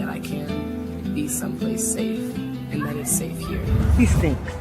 that I can be someplace safe and that it's safe here. He stinks.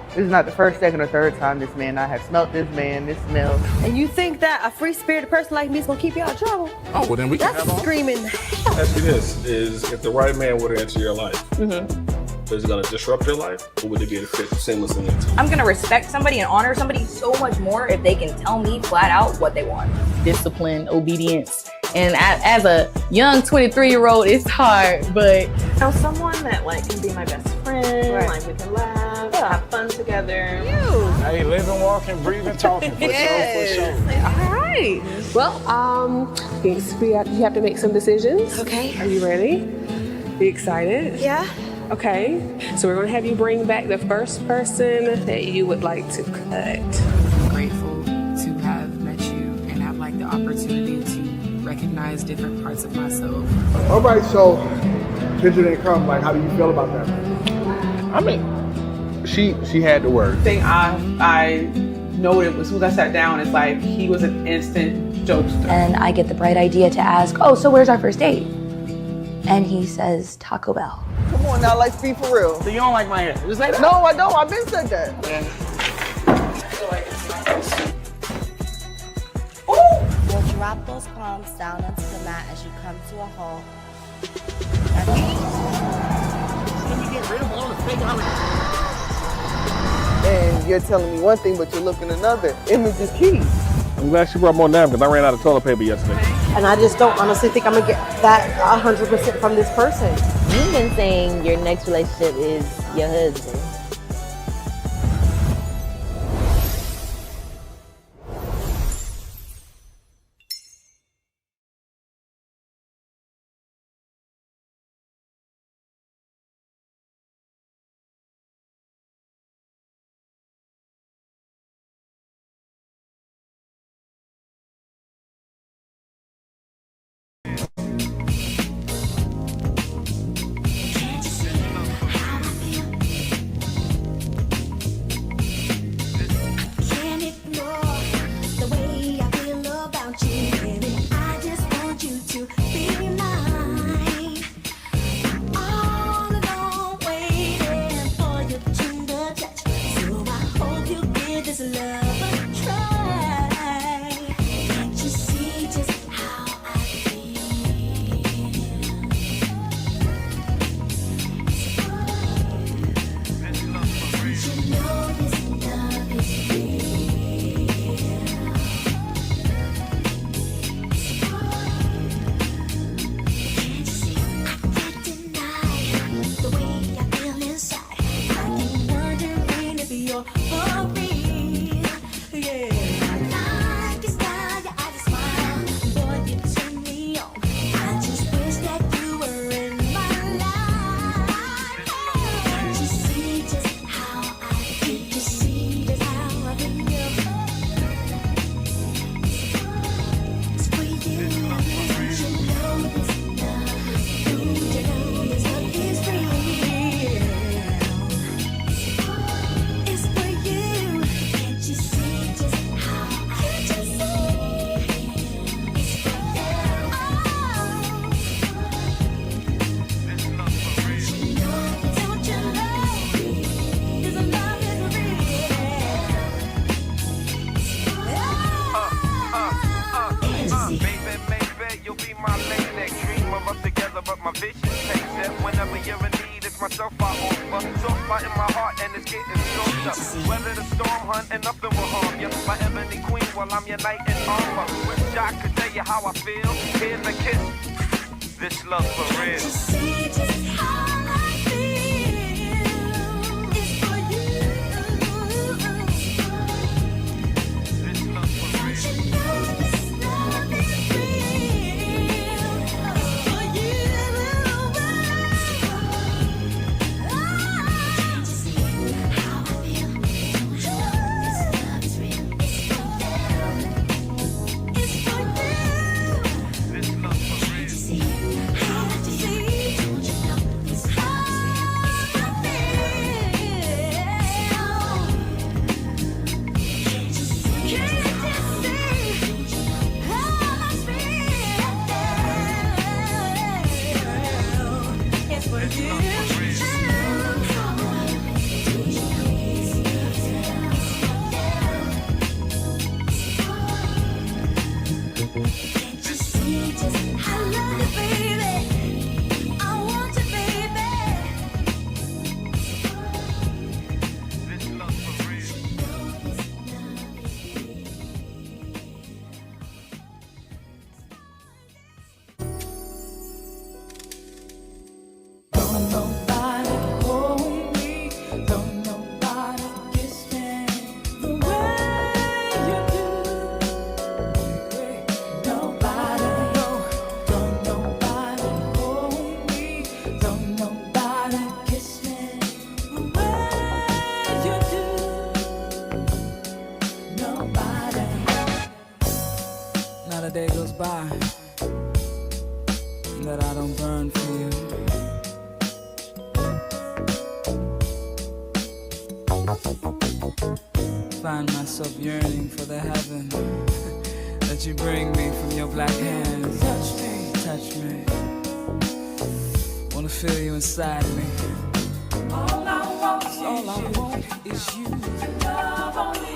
This is not the first, second, or third time this have smelt this smell. And you think that a free-spirited person like me is gonna keep you out of trouble? Oh, well then we can have all. Screaming. Ask me this, is if the right man were to enter your life, is it gonna disrupt your life, or would it be able to fit seamlessly into? I'm gonna respect somebody and honor somebody so much more if they can tell me flat out what they want. Discipline, obedience. And as a young 23-year-old, it's hard, but someone that like can be my best friend, like we can laugh, have fun together. Hey, living, walking, breathing, talking, for sure. All right. Well, you have to make some decisions. Okay. Are you ready? You excited? Yeah. Okay. So we're gonna have you bring back the first person that you would like to cut. I'm grateful to have met you and have like the opportunity to recognize different parts of myself. All right, so Ginger didn't come. Like, how do you feel about that? I mean, she had the word. Thing I noted as soon as I sat down, it's like he was an instant jokester. And I get the bright idea to ask, oh, so where's our first date? And he says, Taco Bell. Come on now, let's be for real. So you don't like my hair? Just like that? No, I don't. I've been said that. Yeah. You'll drop those palms down onto the mat as you come to a halt. And you're telling me one thing, but you're looking another. Image is key. I'm glad she brought more napkins. I ran out of toilet paper yesterday. And I just don't honestly think I'm gonna get that 100% from this person. you've been saying your next relationship is your husband. by that I don't burn for you. Find myself yearning for the heaven that you bring me from your black hands. Touch me. Wanna feel you inside me. All I want is you. Love only.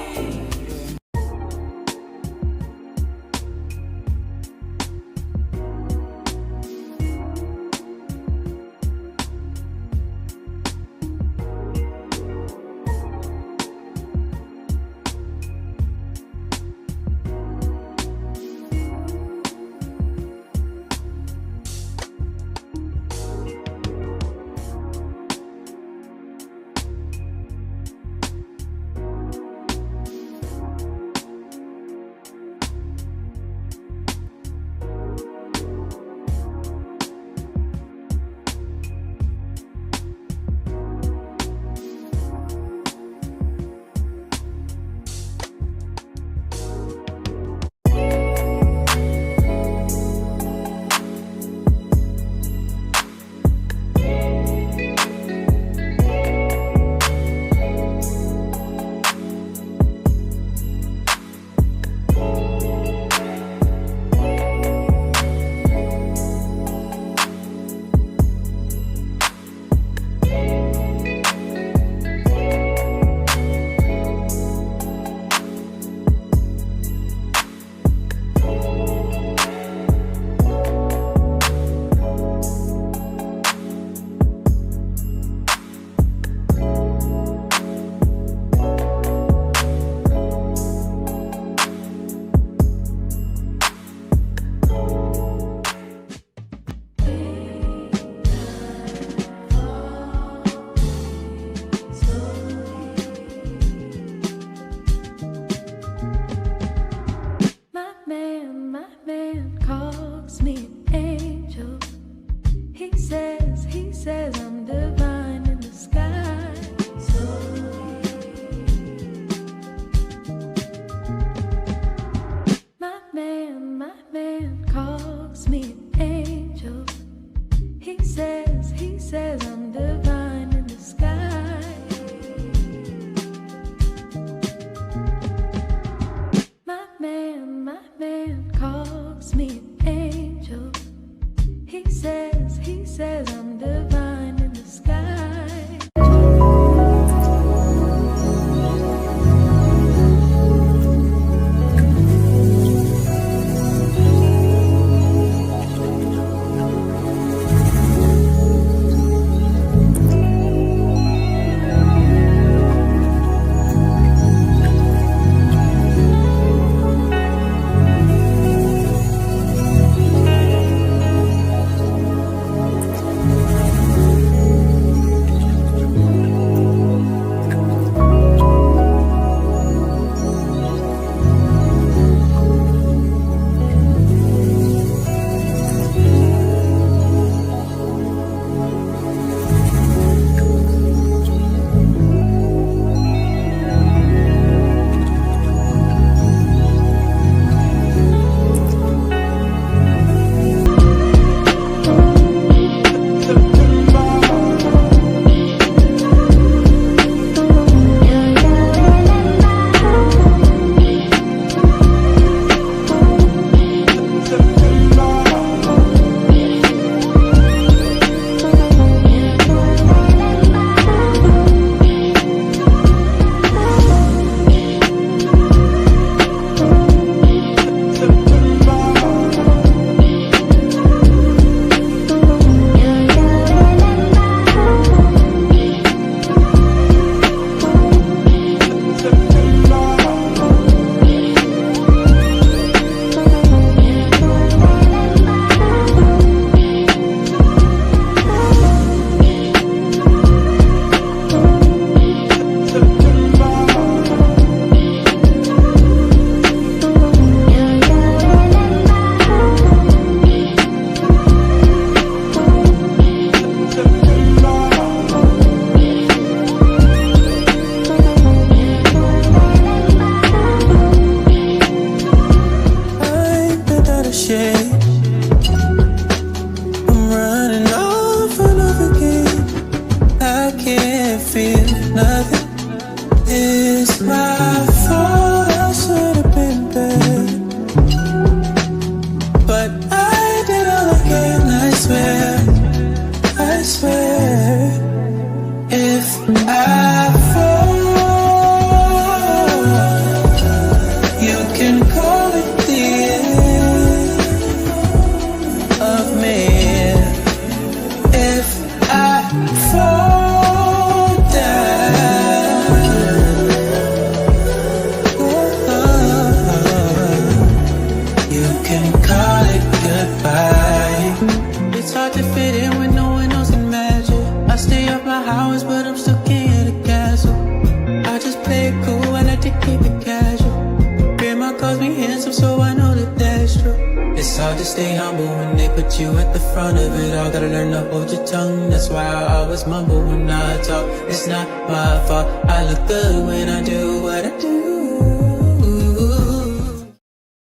stay humble when they put you at the front of it all. Gotta learn to hold your tongue, that's why I always mumble when I talk. It's not my fault, I look good when I do what I do.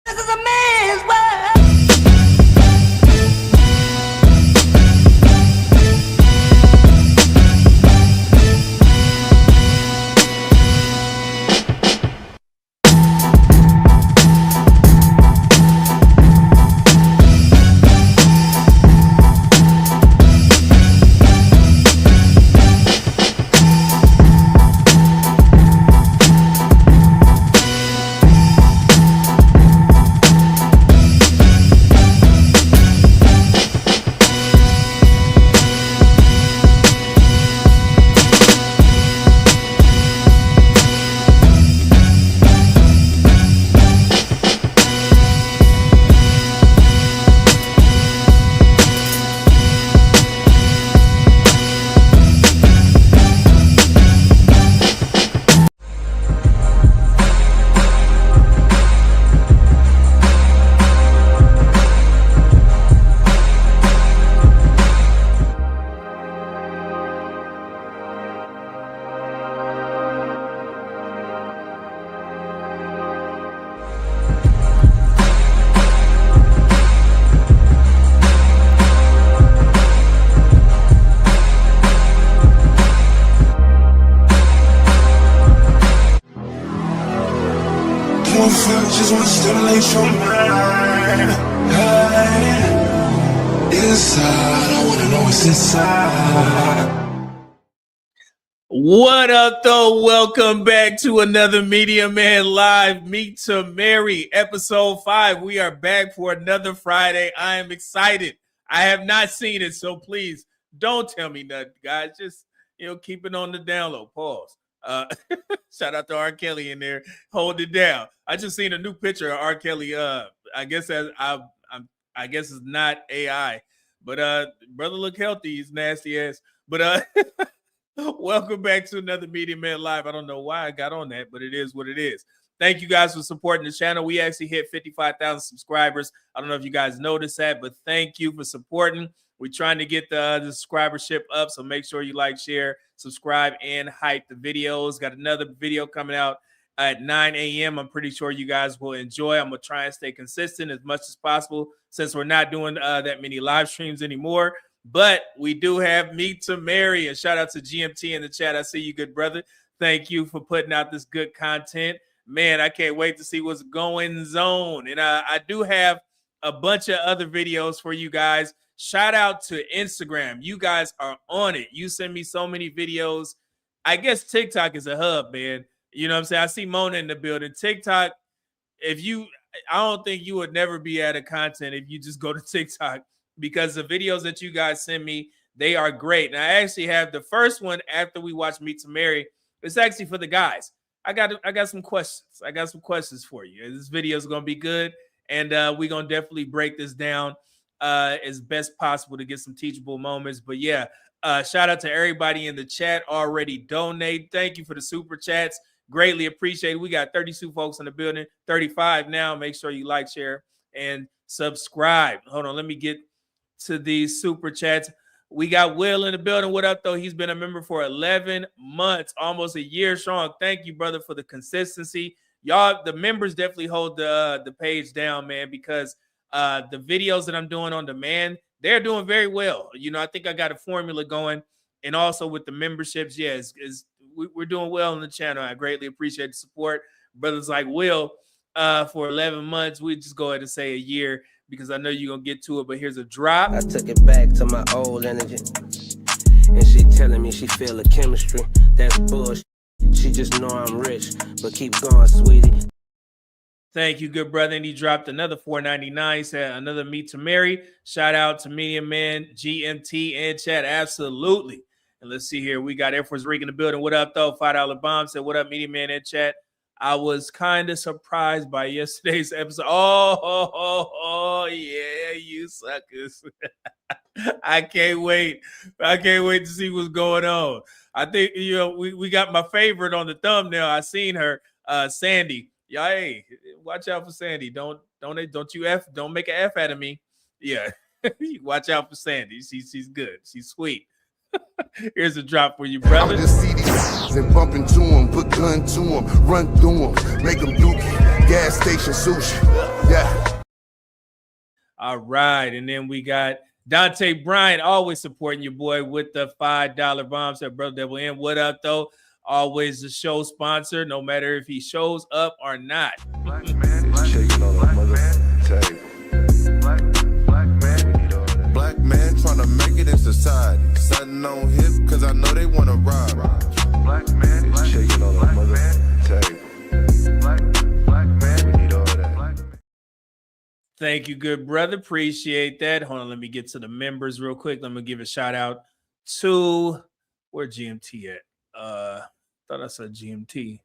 This is a man's world. Just wanna stimulate your mind. Inside, I wanna know what's inside. What up, though? Welcome back to another Media Man Live Meet to Marry, episode 5. We are back for another Friday. I am excited. I have not seen it, so please don't tell me nothing, guys. Just, keep it on the down low. Pause. Shout out to R. Kelly in there. Hold it down. I just seen a new picture of R. Kelly. I guess it's not AI, but brother look healthy. He's nasty ass. But welcome back to another Media Man Live. I don't know why I got on that, but it is what it is. Thank you guys for supporting the channel. We actually hit 55,000 subscribers. I don't know if you guys noticed that, but thank you for supporting. We're trying to get the subscribership up, so make sure you like, share, subscribe, and hype the videos. Got another video coming out at 9 a.m. I'm pretty sure you guys will enjoy. I'm going to try and stay consistent as much as possible since we're not doing that many live streams anymore. But we do have Meet2Marry, and shout out to GMT in the chat. I see you, good brother. Thank you for putting out this good content. Man, I can't wait to see what's going on. And I do have a bunch of other videos for you guys. Shout out to Instagram. You guys are on it. You send me so many videos. I guess TikTok is a hub, man. You know what I'm saying? I see Mona in the building. TikTok, I don't think you would never be out of content if you just go to TikTok, because the videos that you guys send me, they are great. And I actually have the first one after we watch Meet2Marry. It's actually for the guys. I got some questions. I got some questions for you. This video is going to be good, and we're going to definitely break this down as best possible to get some teachable moments. But yeah, shout out to everybody in the chat already donate. Thank you for the super chats. Greatly appreciated. We got 32 folks in the building, 35 now. Make sure you like, share, and subscribe. Hold on, let me get to these super chats. We got Will in the building. What up, though? He's been a member for 11 months, almost a year strong. Thank you, brother, for the consistency. Y'all, the members definitely hold the page down, man, because the videos that I'm doing on demand, they're doing very well. I think I got a formula going, and also with the memberships, we're doing well on the channel. I greatly appreciate the support. Brothers like Will, for 11 months, we just go ahead and say a year, because I know you're going to get to it, but here's a drop. I took it back to my old energy, and she telling me she feel the chemistry. That's bullshit. She just know I'm rich, but keep going, sweetie. Thank you, good brother. And he dropped another $4.99. He said another Meet2Marry. Shout out to Media Man, GMT, and chat. Absolutely. And let's see here. We got Air Force Rick in the building. What up, though? $5 bomb said, what up, Media Man, and chat. I was kind of surprised by yesterday's episode. Oh, yeah, you suckers. I can't wait. I can't wait to see what's going on. I think, we got my favorite on the thumbnail. I seen her, Sandy. Yeah, hey, watch out for Sandy. Don't Don't make an F out of me. Yeah. Watch out for Sandy. She's good. She's sweet. Here's a drop for you, brother. I'ma just see these and bump into them, put gun to them, run through them, make them do gas station sushi. Yeah. All right, and then we got Dante Bryant, always supporting your boy with the $5 bomb. Said Brother Devil in. What up, though? Always the show sponsor, no matter if he shows up or not. Black man, black man trying to make it in society. Sudden on hip, cause I know they wanna rob. Black man, shaking on the mother table. Black man, we need all that. Thank you, good brother. Appreciate that. Hold on, let me get to the members real quick. Let me give a shout out to where GMT at. Thought I saw GMT.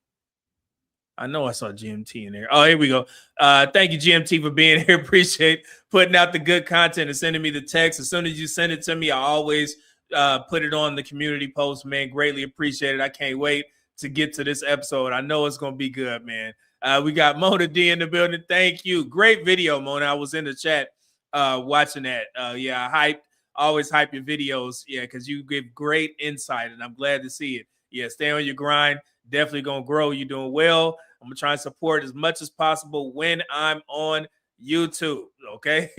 I know I saw GMT in there. Oh, here we go. Thank you, GMT, for being here. Appreciate putting out the good content and sending me the text. As soon as you send it to me, I always put it on the community post, man. Greatly appreciate it. I can't wait to get to this episode. I know it's going to be good, man. We got Mona D in the building. Thank you. Great video, Mona. I was in the chat watching that. Yeah, always hype your videos. Yeah, because you give great insight, and I'm glad to see it. Yeah, stay on your grind. Definitely going to grow. You're doing well. I'm going to try and support as much as possible when I'm on YouTube, okay?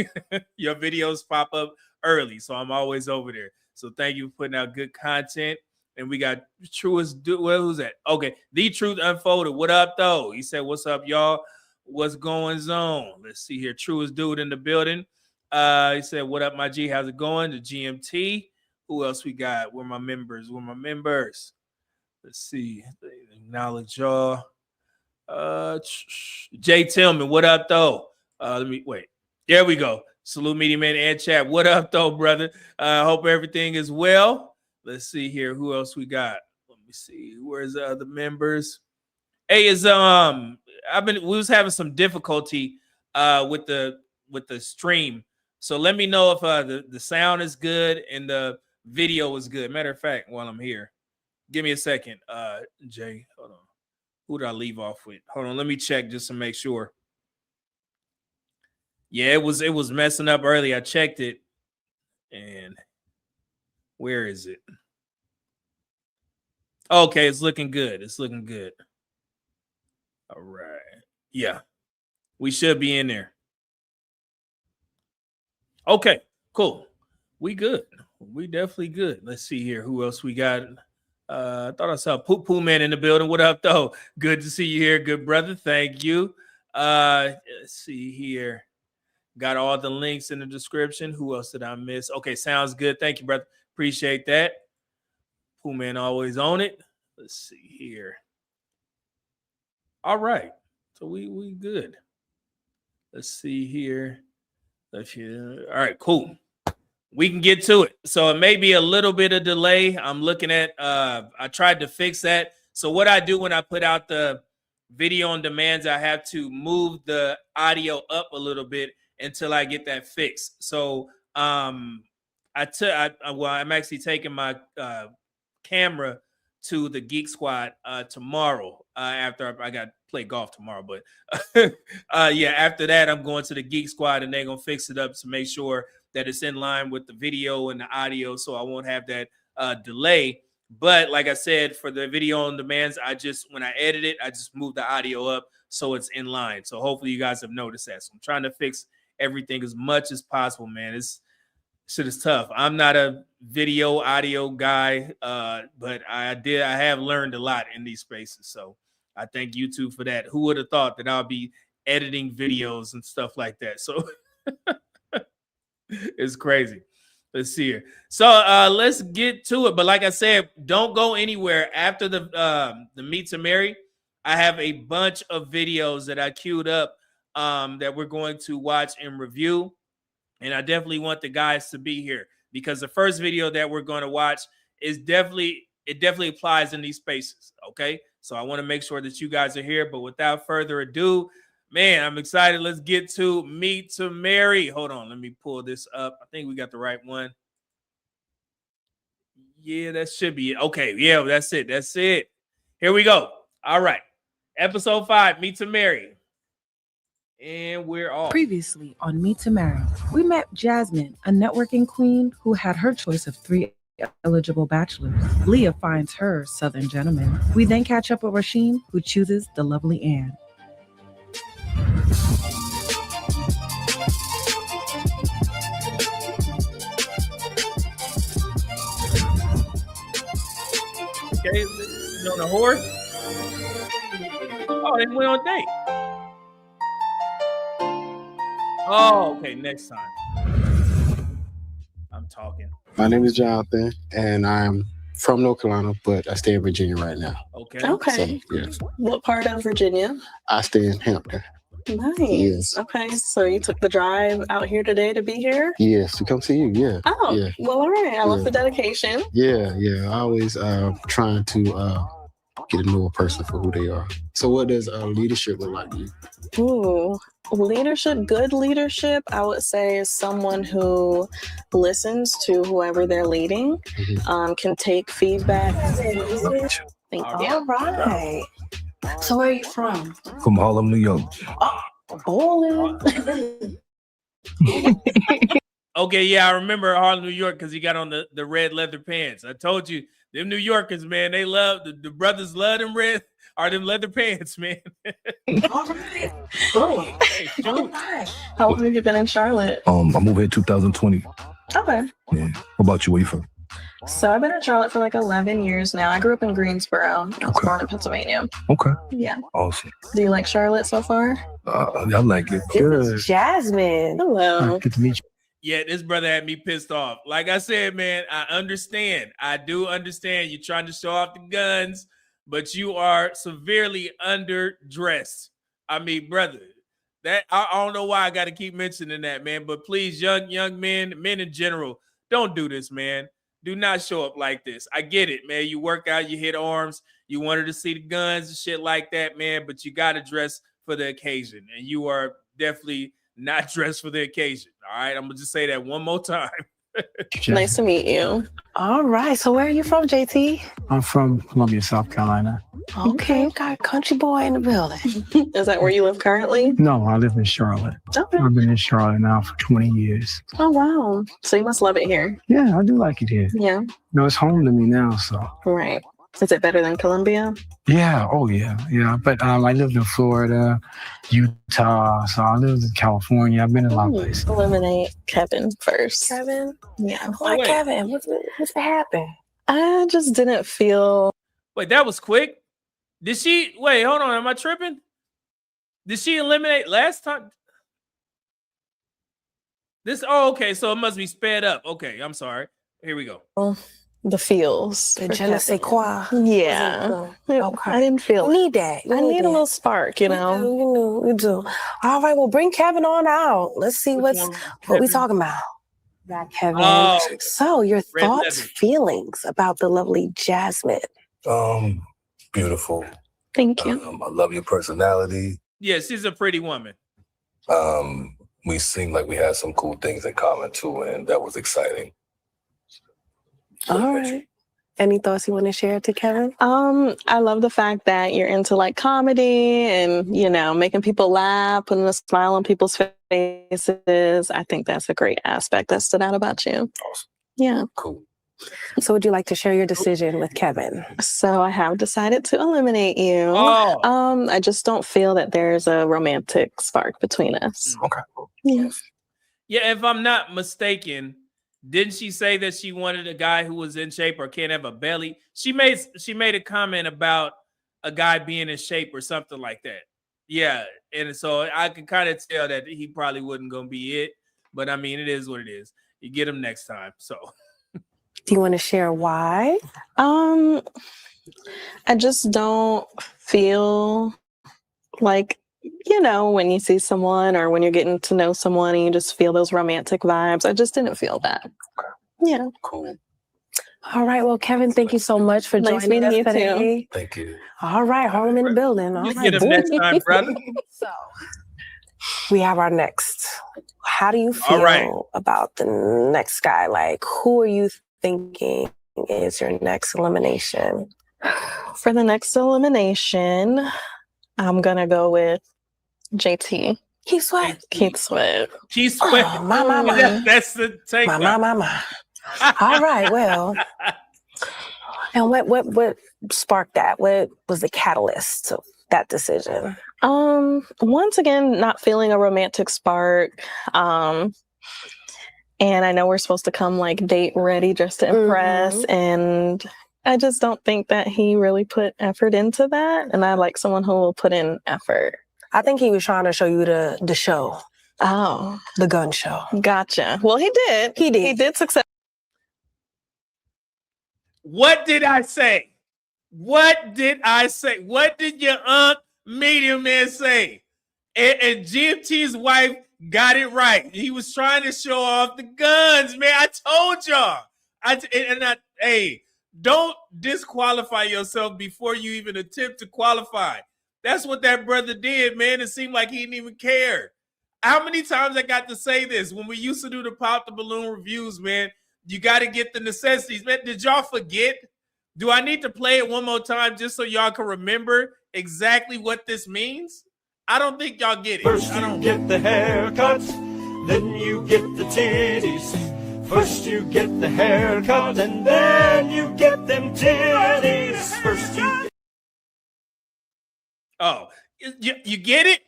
Your videos pop up early, so I'm always over there. So thank you for putting out good content. And we got Truest Dude. Well, who's that? Okay, The Truth Unfolded. What up, though? He said, what's up, y'all? What's going on? Let's see here. Truest Dude in the building. He said, what up, my G? How's it going? The GMT. Who else we got? Where my members? Let's see. Acknowledge y'all. Jay Tillman, what up, though? Let me wait. There we go. Salute Media Man and chat. What up, though, brother? Hope everything is well. Let's see here. Who else we got? Let me see. Where's the other members? Hey, we was having some difficulty with the stream. So let me know if the sound is good and the video is good. Matter of fact, while I'm here. Give me a second, Jay. Hold on. Who did I leave off with? Hold on. Let me check just to make sure. Yeah, it was messing up early. I checked it. And where is it? Okay, it's looking good. It's looking good. All right. Yeah. We should be in there. Okay, cool. We good. We definitely good. Let's see here. Who else we got? I thought I saw Poo Poo Man in the building. What up, though? Good to see you here, good brother. Thank you. Let's see here. Got all the links in the description. Who else did I miss? Okay, sounds good. Thank you, brother. Appreciate that. Poo Man always on it. Let's see here. All right. So we good. Let's see here. All right, cool. We can get to it. So it may be a little bit of delay. I'm looking at, I tried to fix that. So what I do when I put out the video on demands, I have to move the audio up a little bit until I get that fixed. So I'm actually taking my camera to the Geek Squad tomorrow after I got to play golf tomorrow. But yeah, after that, I'm going to the Geek Squad and they're going to fix it up to make sure that it's in line with the video and the audio, so I won't have that delay. But like I said, for the video on demands, when I edit it, I just move the audio up so it's in line. So hopefully you guys have noticed that. So I'm trying to fix everything as much as possible, man. Shit is tough. I'm not a video audio guy, but I have learned a lot in these spaces. So I thank YouTube for that. Who would have thought that I'll be editing videos and stuff like that? So it's crazy. Let's see here. So let's get to it. But like I said, don't go anywhere after the Meet2Marry. I have a bunch of videos that I queued up that we're going to watch and review. And I definitely want the guys to be here because the first video that we're going to watch is definitely applies in these spaces. Okay. So I want to make sure that you guys are here. But without further ado, man, I'm excited. Let's get to Meet2Marry. Hold on. Let me pull this up. I think we got the right one. Yeah, that should be it. Okay. Yeah, that's it. That's it. Here we go. All right. Episode 5, Meet2Marry. And we're off. Previously on Meet2Marry, we met Jasmine, a networking queen who had her choice of 3 eligible bachelors. Leah finds her Southern gentleman. We then catch up with Rasheen, who chooses the lovely Anne. Okay, you on a horse? Oh, they went on a date. Oh, okay, next time. I'm talking. My name is Jonathan, and I'm from North Carolina, but I stay in Virginia right now. Okay. Okay. So, yeah. What part of Virginia? I stay in Hampton. Nice. Yes. Okay, so you took the drive out here today to be here? Yes, to come see you, yeah. Oh, yeah. well, all right. I love the dedication. Yeah. I always trying to get to know a person for who they are. So what does leadership look like to you? Ooh, leadership, good leadership, I would say is someone who listens to whoever they're leading, can take feedback. Thank you. All right. So where are you from? From Harlem, New York. Bowling. Okay, yeah, I remember Harlem, New York, because he got on the red leather pants. I told you, them New Yorkers, man, they love, the brothers love them them leather pants, man. All right. How long have you been in Charlotte? I moved here in 2020. Okay. Yeah. What about you? Where you from? So I've been in Charlotte for like 11 years now. I grew up in Greensboro. I was born in Pennsylvania. Okay. Yeah. Awesome. Do you like Charlotte so far? I like it. Good. Jasmine. Hello. Good to meet you. Yeah, this brother had me pissed off. Like I said, man, I understand. I do understand you're trying to show off the guns, but you are severely underdressed. I mean, brother, that I don't know why I got to keep mentioning that, man. But please, young men in general, don't do this, man. Do not show up like this. I get it, man. You work out, you hit arms, you wanted to see the guns and shit like that, man. But you got to dress for the occasion, and you are definitely not dressed for the occasion. All right, I'm gonna just say that one more time. Nice to meet you. All right. So where are you from, JT? I'm from Columbia, South Carolina. Okay, got a country boy in the building. Is that where you live currently? No, I live in Charlotte. Okay. I've been in Charlotte now for 20 years. Oh, wow. So you must love it here. Yeah, I do like it here. Yeah. No, it's home to me now, so. Right. Is it better than Columbia? Yeah, oh yeah. But I lived in Florida, Utah, so I lived in California. I've been in a lot of places. Eliminate Kevin first. Kevin? Yeah. Why Kevin? What's happened? I just didn't feel. Wait, that was quick. Did she? Wait, hold on. Am I tripping? Did she eliminate last time? Okay. So it must be sped up. Okay, I'm sorry. Here we go. The feels. The je ne sais quoi. Yeah. Okay. I didn't feel You need that. I need a little spark, you know. You do. All right, well, bring Kevin on out. Let's see what we talking about. Kevin. Oh. So your Red thoughts, leather. feelings about the lovely Jasmine. Beautiful. Thank you. I love your personality. Yeah, she's a pretty woman. We seem like we had some cool things in common too, and that was exciting. All right. Any thoughts you want to share to Kevin? I love the fact that you're into like comedy and, you know, making people laugh, putting a smile on people's faces. I think that's a great aspect that stood out about you. Awesome. Yeah. Cool. So would you like to share your decision with Kevin? So I have decided to eliminate you. Oh. I just don't feel that there's a romantic spark between us. Okay. Yeah. Yeah, if I'm not mistaken, didn't she say that she wanted a guy who was in shape or can't have a belly? She made a comment about a guy being in shape or something like that. Yeah, and so I can kind of tell that he probably wasn't going to be it. But I mean, it is what it is. You get him next time. So, do you want to share why? I just don't feel like, you know, when you see someone or when you're getting to know someone and you just feel those romantic vibes. I just didn't feel that. Yeah. Cool. All right. Well, Kevin, thank you so much for Nice joining us meeting you today. Thank you. All right. Home in the building. All you right. get him next time, brother. So we have our next. How do you feel about the next guy? Like, who are you thinking is your next elimination? For the next elimination, I'm going to go with JT. Keith Sweat. Keith Sweat. Oh, that's the take. My. All right. Well, and what sparked that? What was the catalyst to that decision? Once again, not feeling a romantic spark. And I know we're supposed to come like date ready just to impress. And I just don't think that he really put effort into that. And I like someone who will put in effort. I think he was trying to show you the show. Oh. The gun show. Gotcha. Well, he did. He did success. What did I say? What did I say? What did your Media Man say? And GMT's wife got it right. He was trying to show off the guns, man. I told y'all. Hey, don't disqualify yourself before you even attempt to qualify. That's what that brother did, man. It seemed like he didn't even care. How many times I got to say this when we used to do the Pop the Balloon reviews, man? You got to get the necessities, man. Did y'all forget? Do I need to play it one more time just so y'all can remember exactly what this means? I don't think y'all get it. First you get the haircuts, then you get the titties. First you get the haircut, and then you get them titties. First you get... Oh, you get it?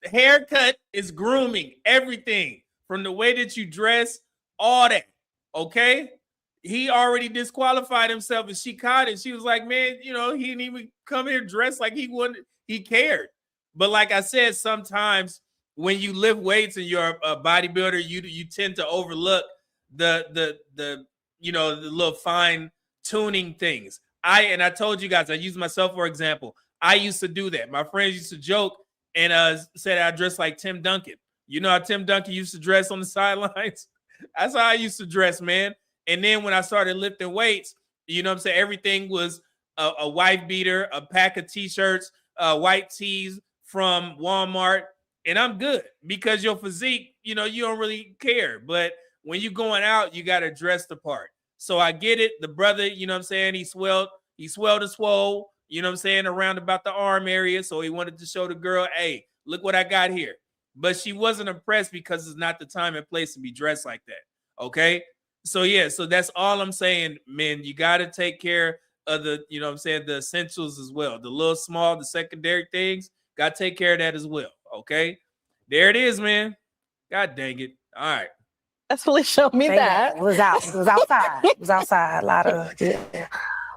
The haircut is grooming, everything from the way that you dress, all that. Okay? He already disqualified himself, and she caught it. She was like, man, he didn't even come here dressed like he cared. But like I said, sometimes when you lift weights and you're a bodybuilder, you tend to overlook the little fine tuning things. I told you guys, I use myself for example. I used to do that. My friends used to joke and said I dressed like Tim Duncan. You know how Tim Duncan used to dress on the sidelines? That's how I used to dress, man. And then when I started lifting weights, everything was a wife beater, a pack of t-shirts, white tees from Walmart, and I'm good because your physique, you don't really care. But when you're going out, you got to dress the part. So I get it. The brother, he swelled and swole, around about the arm area. So he wanted to show the girl, hey, look what I got here. But she wasn't impressed because it's not the time and place to be dressed like that. Okay. So yeah, so that's all I'm saying, men. You got to take care of the, the essentials as well. The little small, the secondary things, got to take care of that as well. Okay. There it is, man. God dang it. All right. That's really showed me that. It was outside. It was outside. A lot of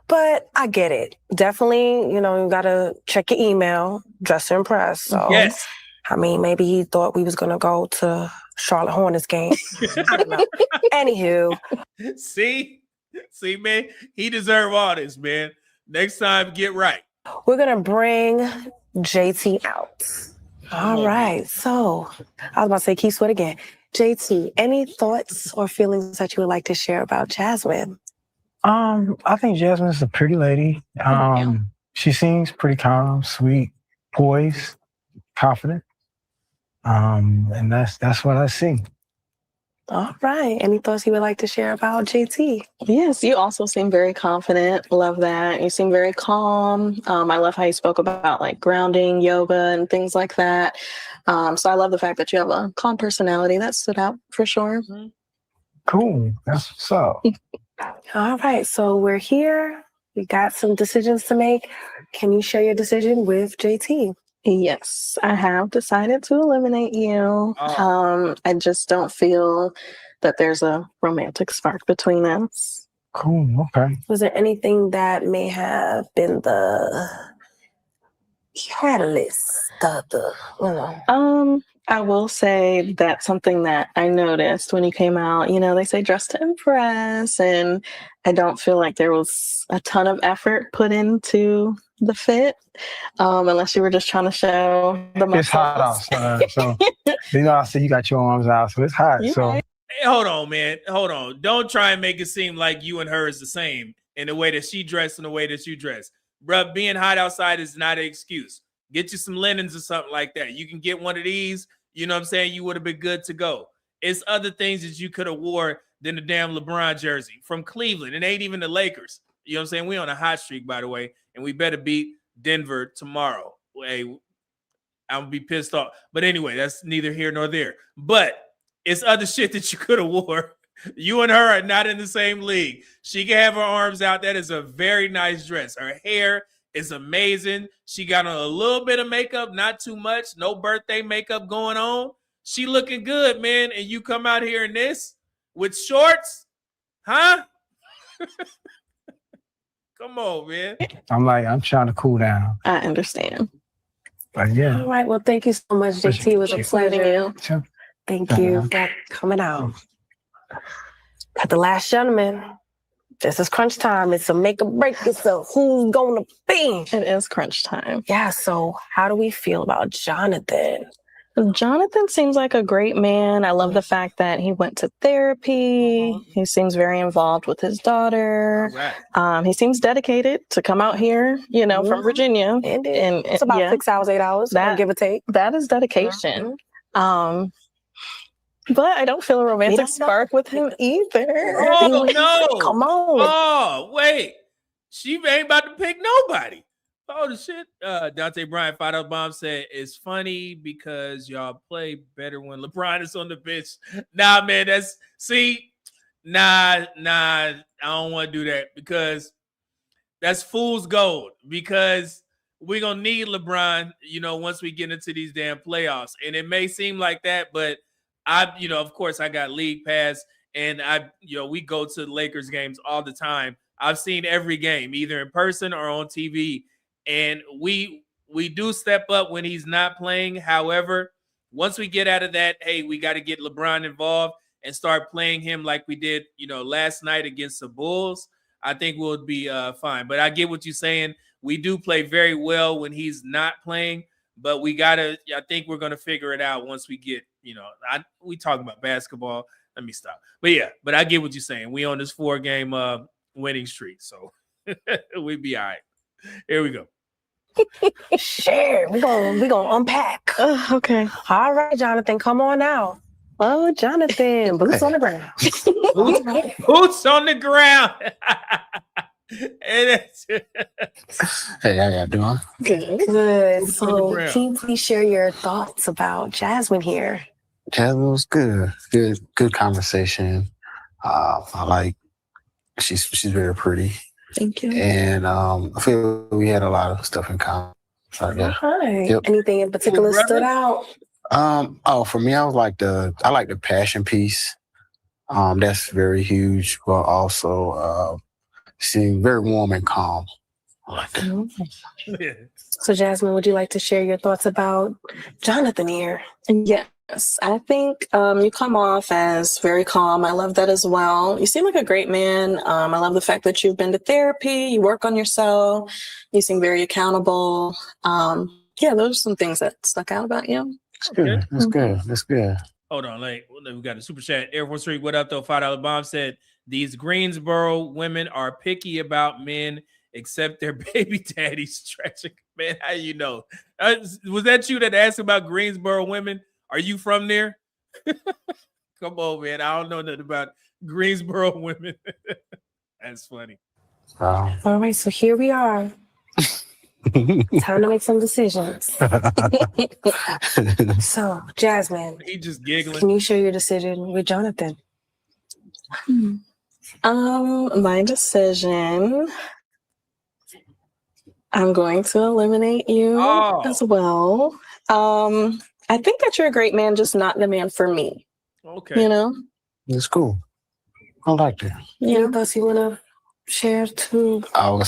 But I get it. Definitely, you got to check your email, dress to impress. So, yes. I mean, maybe he thought we was going to go to Charlotte Hornets game. I don't know. Anywho. See, man, he deserve all this, man. Next time, get right. We're going to bring JT out. All right. So, I was about to say Keith Sweat again. JT, any thoughts or feelings that you would like to share about Jasmine? I think Jasmine's a pretty lady. She seems pretty calm, sweet, poised, confident. And that's what I see. All right. Any thoughts you would like to share about JT? Yes, you also seem very confident. Love that. You seem very calm. I love how you spoke about like grounding, yoga, and things like that. So I love the fact that you have a calm personality. That stood out for sure. Cool. That's what's up. All right. So we're here. We got some decisions to make. Can you share your decision with JT? Yes, I have decided to eliminate you. I just don't feel that there's a romantic spark between us. Cool. Okay. Was there anything that may have been the catalyst? I will say that's something that I noticed when you came out. They say dress to impress, and I don't feel like there was a ton of effort put into the fit, unless you were just trying to show the muscles. It's hot outside, so I see you got your arms out, so it's hot. Hey, hold on, man. Hold on. Don't try and make it seem like you and her is the same in the way that she dressed and the way that you dress. Bruh, being hot outside is not an excuse. Get you some linens or something like that. You can get one of these. You would have been good to go. It's other things that you could have wore than the damn LeBron jersey from Cleveland. It ain't even the Lakers. We on a hot streak, by the way, and we better beat Denver tomorrow. Hey, I'm gonna be pissed off. But anyway, that's neither here nor there. But it's other shit that you could have wore. You and her are not in the same league. She can have her arms out. That is a very nice dress. Her hair is amazing. She got on a little bit of makeup, not too much. No birthday makeup going on. She looking good, man. And you come out here in this with shorts, huh? Come on, man. I'm trying to cool down. I understand. But yeah. All right. Well, thank you so much, JT. It was a pleasure. Sure. Thank you for coming out. Got the last gentleman. This is crunch time. It's a make or break. It's a who's gonna be. It is crunch time. Yeah. So how do we feel about Jonathan? Jonathan seems like a great man. I love the fact that he went to therapy. He seems very involved with his daughter. He seems dedicated to come out here, from Virginia. And it's about 6 hours, 8 hours, give or take. That is dedication. But I don't feel a romantic spark with him either. Oh, no. Come on. Oh, wait. She ain't about to pick nobody. Oh, the shit. Dante Bryant, $5 bomb said, it's funny because y'all play better when LeBron is on the bench. Nah, man, I don't want to do that because that's fool's gold because we're going to need LeBron, once we get into these damn playoffs. And it may seem like that, but of course I got league pass and we go to the Lakers games all the time. I've seen every game, either in person or on TV. And we do step up when he's not playing. However, once we get out of that, hey, we got to get LeBron involved and start playing him like we did, last night against the Bulls. I think we'll be fine. But I get what you're saying. We do play very well when he's not playing, but I think we're going to figure it out once we get, we talk about basketball. Let me stop. But I get what you're saying. We on this 4-game winning streak. So we be all right. Here we go. Sure. We're gonna unpack. Okay. All right, Jonathan, come on now. Oh, Jonathan, boots on the ground. Boots on the ground. Hey, how y'all doing? Good. So can you please share your thoughts about Jasmine here? Jasmine was good. Good conversation. I like she's very pretty. Thank you. And I feel we had a lot of stuff in common. So, yeah. Right. Yep. Anything in particular stood out? For me, I like the passion piece. That's very huge, but also seemed very warm and calm. I like that. So, Jasmine, would you like to share your thoughts about Jonathan here? Yes, I think you come off as very calm. I love that as well. You seem like a great man. I love the fact that you've been to therapy. You work on yourself. You seem very accountable. Those are some things that stuck out about you. That's good. That's good. That's good. Hold on, we got a super chat. Air Force 3, what up though? $5 bomb said, these Greensboro women are picky about men except their baby daddies stretching. Man, how you know? Was that you that asked about Greensboro women? Are you from there? Come on, man. I don't know nothing about Greensboro women. That's funny. All right, so here we are. Time to make some decisions. So, Jasmine. He just giggling. Can you share your decision with Jonathan? My decision. I'm going to eliminate you as well. I think that you're a great man, just not the man for me. Okay. That's cool. I like that. Any thoughts you want to share to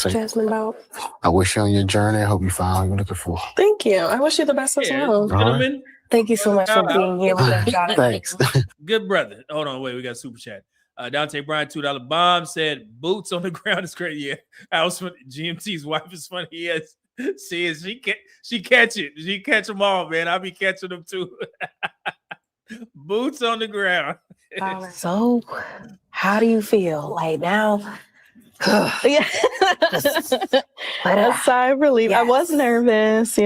Jasmine about? I wish you on your journey. I hope you find what you're looking for. Thank you. I wish you the best as well. Gentlemen. Right. Thank you so much for being here with us, Jonathan. Thanks. Good brother. Hold on, wait. We got super chat. Dante Bryant, $2 bomb said, boots on the ground is great. Yeah. I was funny. GMT's wife is funny. Yes. She catch it. She catch them all, man. I'll be catching them too. Boots on the ground. So, how do you feel? Like now? Yeah. A sigh of relief. Yes. I was nervous,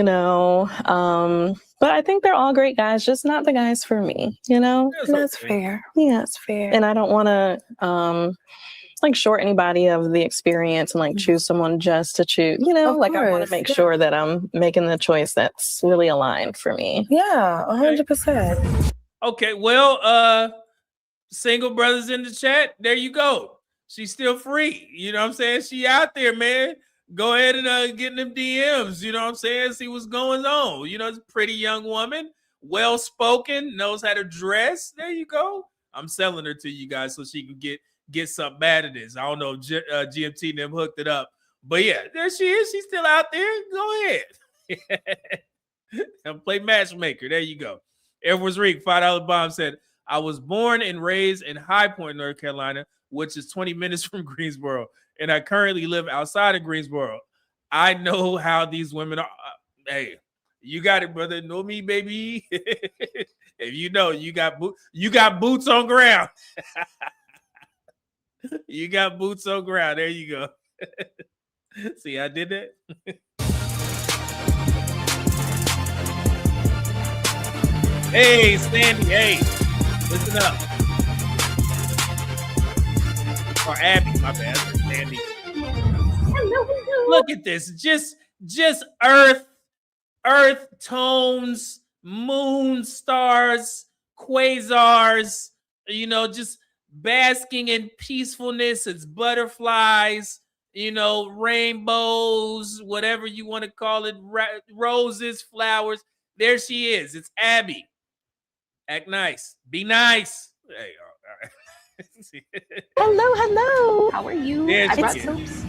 but I think they're all great guys, just not the guys for me, That's fair. Yeah, it's fair. And I don't want to like short anybody of the experience and like choose someone just to choose, you know, Of like I want course, to make yeah. sure that I'm making the choice that's really aligned for me. Yeah, 100%. Okay, well, single brothers in the chat, there you go. She's still free. You know what I'm saying? She out there, man. Go ahead and get in them DMs. You know what I'm saying? See what's going on. You know, it's a pretty young woman, well spoken, knows how to dress. There you go. I'm selling her to you guys so she can get something bad at this. I don't know if GMT and them hooked it up, but yeah, there she is. She's still out there. Go ahead. And play matchmaker. There you go. Edwards Reek, $5 bomb said, I was born and raised in High Point, North Carolina, which is 20 minutes from Greensboro, and I currently live outside of Greensboro. I know how these women are. Hey, you got it, brother. Know me, baby. If you know, you got boots on ground. You got boots on ground. There you go. See, I did that. Hey, Sandy. Hey, listen up. Or Abby, my bad. Sandy. Look at this. Just earth tones, moon stars, quasars, you know, just basking in peacefulness. It's butterflies, you know, rainbows, whatever you want to call it, roses, flowers. There she is. It's Abby. Act nice. Be nice. Hey, all right. Hello. How are you? There I she brought is. soaps.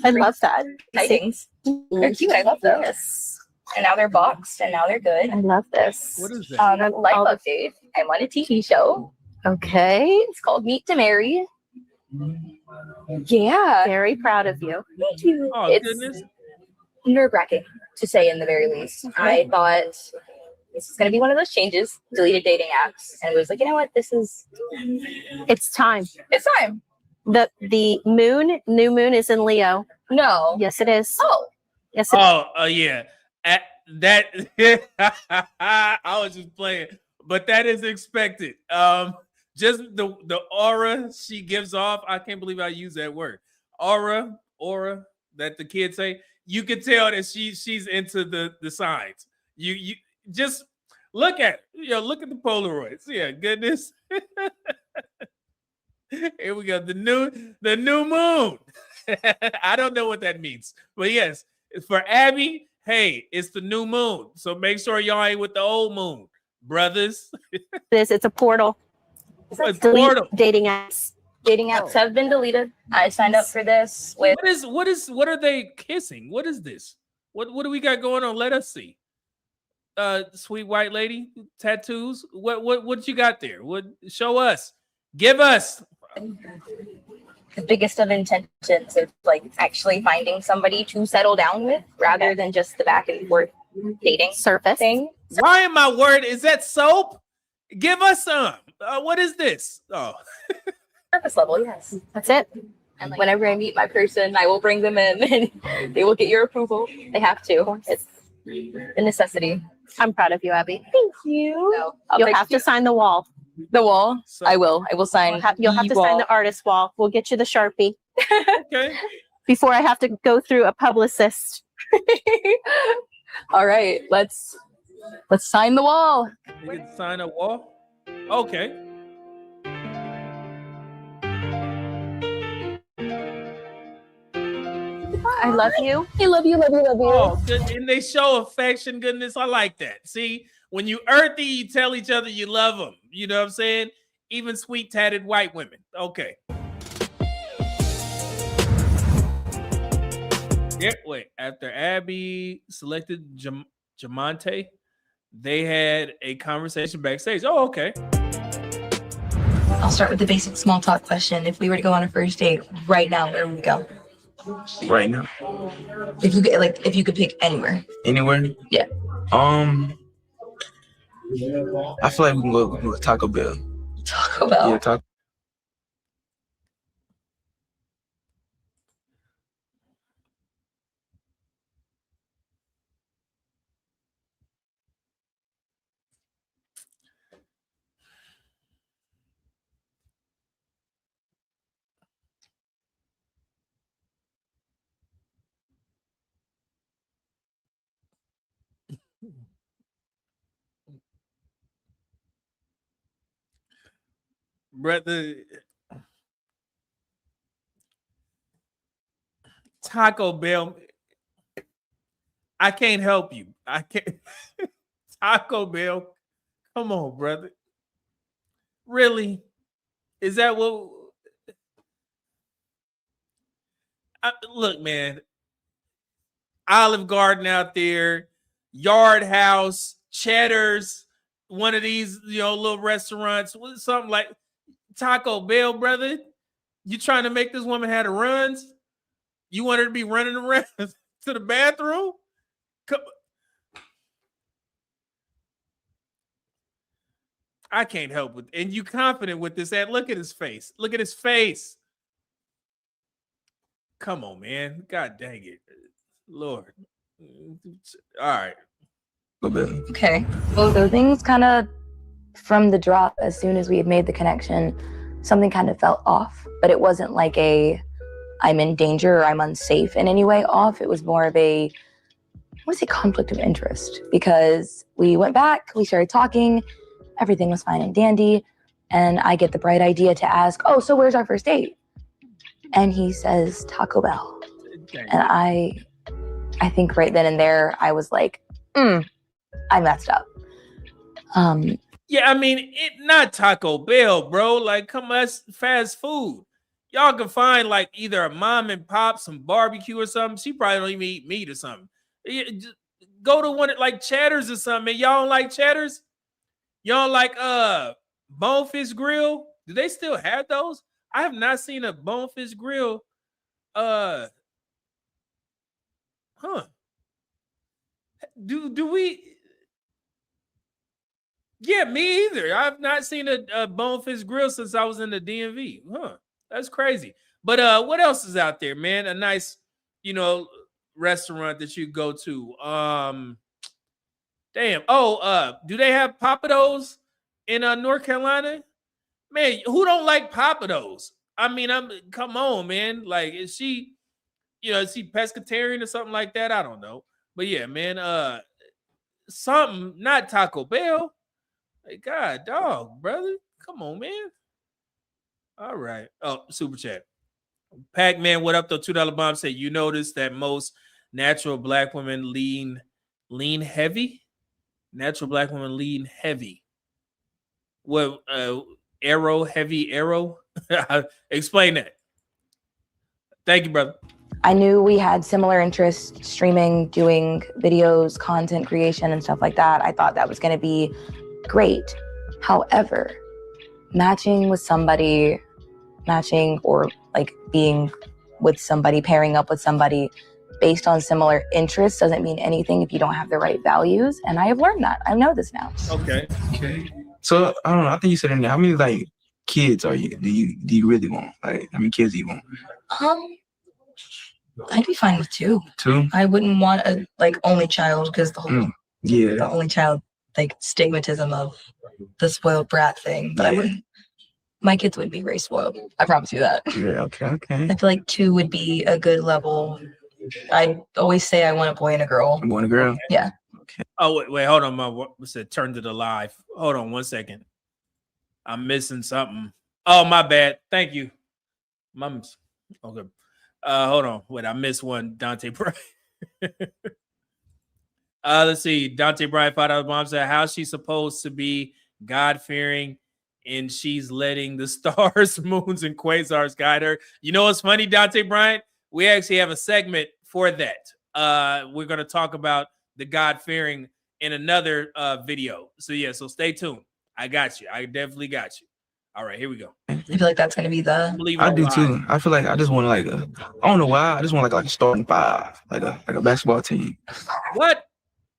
I love that. Sightings. They're cute. I love those. Yes. And now they're boxed, and now they're good. I love this. What is that? Life update. I'm on a TV show. Okay. It's called Meet2Marry. Yeah. Very proud of you. Thank you. Oh, it's goodness. nerve-wracking, to say in the very least. I thought this is going to be one of those changes, deleted dating apps, and was like, you know what, It's time. It's time. The new moon is in Leo. No. Yes, it is. Oh. Yes, it is. Oh, yeah. That I was just playing, but that is expected. Just the aura she gives off. I can't believe I use that word. Aura that the kids say. You can tell that she's into the signs. You just look at it. You know, look at the Polaroids. Yeah, goodness. Here we go. The new moon. I don't know what that means, but yes, for Abby, hey, it's the new moon. So make sure y'all ain't with the old moon, brothers. It's a portal. It's Delete portal. dating apps. Dating apps have been deleted. I signed up for this with. What are they kissing? What is this? What do we got going on? Let us see. Sweet white lady, tattoos. What you got there? What show us? Give us. The biggest of intentions of like actually finding somebody to settle down with rather than just the back and forth dating surface thing. Why am I word? Is that soap? Give us some. What is this? Oh. Surface level, yes. That's it. And like, whenever I meet my person, I will bring them in and they will get your approval. They have to. It's a necessity. I'm proud of you, Abby. Thank you. So, You'll have to sign the wall. The wall? I will. I will sign. You'll have to sign the artist wall. We'll get you the Sharpie. Okay. Before I have to go through a publicist. All right. Let's sign the wall. You can sign a wall? Okay. I love you. I love you, love you, love you. Oh, good. And they show affection, goodness. I like that. See, when you earthy, you tell each other you love them. You know what I'm saying? Even sweet tatted white women. Okay. Yeah, wait. After Abby selected Jamonte, they had a conversation backstage. Oh, okay. I'll start with the basic small talk question. If we were to go on a first date right now, where would we go? Right now. If you could pick anywhere. Anywhere? Yeah. I feel like we can go to Taco Bell. Taco Bell. Yeah, Taco. Brother, Taco Bell, I can't help you. I can't. Taco Bell, come on, brother. Really? Is that what? Look, man. Olive Garden out there, Yard House, Cheddar's, one of these, little restaurants, something like Taco Bell, brother. You trying to make this woman have the runs? You want her to be running around to the bathroom? I can't help it. And you confident with this ad? Look at his face. Look at his face. Come on, man. God dang it. Lord. All right. Okay. Well, so things kind of, from the drop, as soon as we had made the connection, something kind of felt off. But it wasn't like I'm in danger or I'm unsafe in any way off. It was more of I want to say conflict of interest, because we went back, we started talking, everything was fine and dandy. And I get the bright idea to ask, oh, so where's our first date? And he says, Taco Bell. Okay. And I think right then and there, I was like, I messed up. Yeah, I mean, not Taco Bell, bro. Like, come on, that's fast food. Y'all can find like either a mom and pop, some barbecue or something. She probably don't even eat meat or something. Just go to one like Cheddar's or something. Y'all don't like Cheddar's? Y'all like Bonefish Grill? Do they still have those? I have not seen a Bonefish Grill. Do we? Yeah, me either. I've not seen a Bonefish Grill since I was in the DMV. That's crazy. But what else is out there, man? A nice, restaurant that you go to. Damn. Oh, do they have Papados in North Carolina? Man, who don't like Papados? I mean, come on, man. Like, is she pescatarian or something like that? I don't know. But yeah, man, something, not Taco Bell. Hey, God, dog, brother. Come on, man. All right. Oh, super chat. Pac-Man, what up, though? $2 bomb said, you notice that most natural black women lean heavy? Natural black women lean heavy. What, heavy arrow? Explain that. Thank you, brother. I knew we had similar interests, streaming, doing videos, content creation, and stuff like that. I thought that was going to be great. However, matching or like being with somebody, pairing up with somebody based on similar interests doesn't mean anything if you don't have the right values. And I have learned that. I know this now. Okay. So I don't know. I think you said in there, how many like kids are you? Do you really want? Like, how many kids do you want? I'd be fine with 2. 2? I wouldn't want a only child, because the only child stigmatism of the spoiled brat thing. But I wouldn't. My kids would be very spoiled. I promise you that. Yeah. Okay. I feel like 2 would be a good level. I always say I want a boy and a girl. A boy and a girl. Yeah. Okay. Oh wait, hold on. What's it? Turn to the live. Hold on 1 second. I'm missing something. Oh, my bad. Thank you. Mom's okay. Hold on. Wait, I missed one. Dante Bryant. Let's see. Dante Bryant, $5 bomb said, how's she supposed to be God-fearing and she's letting the stars, moons, and quasars guide her? You know what's funny, Dante Bryant? We actually have a segment for that. We're going to talk about the God-fearing in another video. So yeah, so stay tuned. I got you. I definitely got you. All right, here we go. I feel like that's going to be the... I do too. I feel like I just want I don't know why. I just want like a starting 5, like a basketball team. What?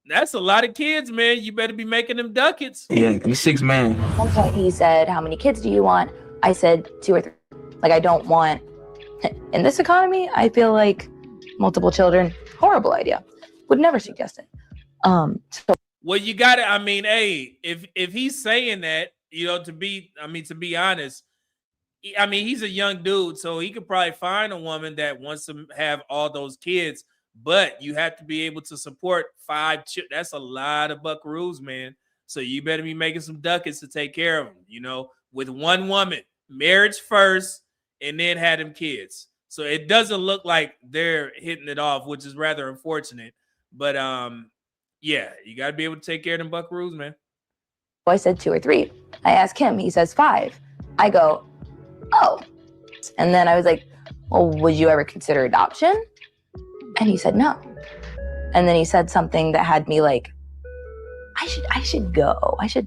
That's a lot of kids, man. You better be making them ducats. Yeah, and 6 man. At one point he said, how many kids do you want? I said 2 or 3. Like, I don't want... In this economy, I feel like multiple children, horrible idea. Would never suggest it. Well, you got to, I mean, hey, if he's saying that, to be honest, I mean, he's a young dude, so he could probably find a woman that wants to have all those kids but you have to be able to support 5 children. That's a lot of buckaroos, man. So you better be making some ducats to take care of them, you know, with one woman, marriage first, and then had them kids. So it doesn't look like they're hitting it off, which is rather unfortunate. But yeah, you got to be able to take care of them buckaroos, man. I said 2 or 3. I asked him, he says 5. I go, oh. And then I was like, well, would you ever consider adoption? And he said no. And then he said something that had me like, I should go. I should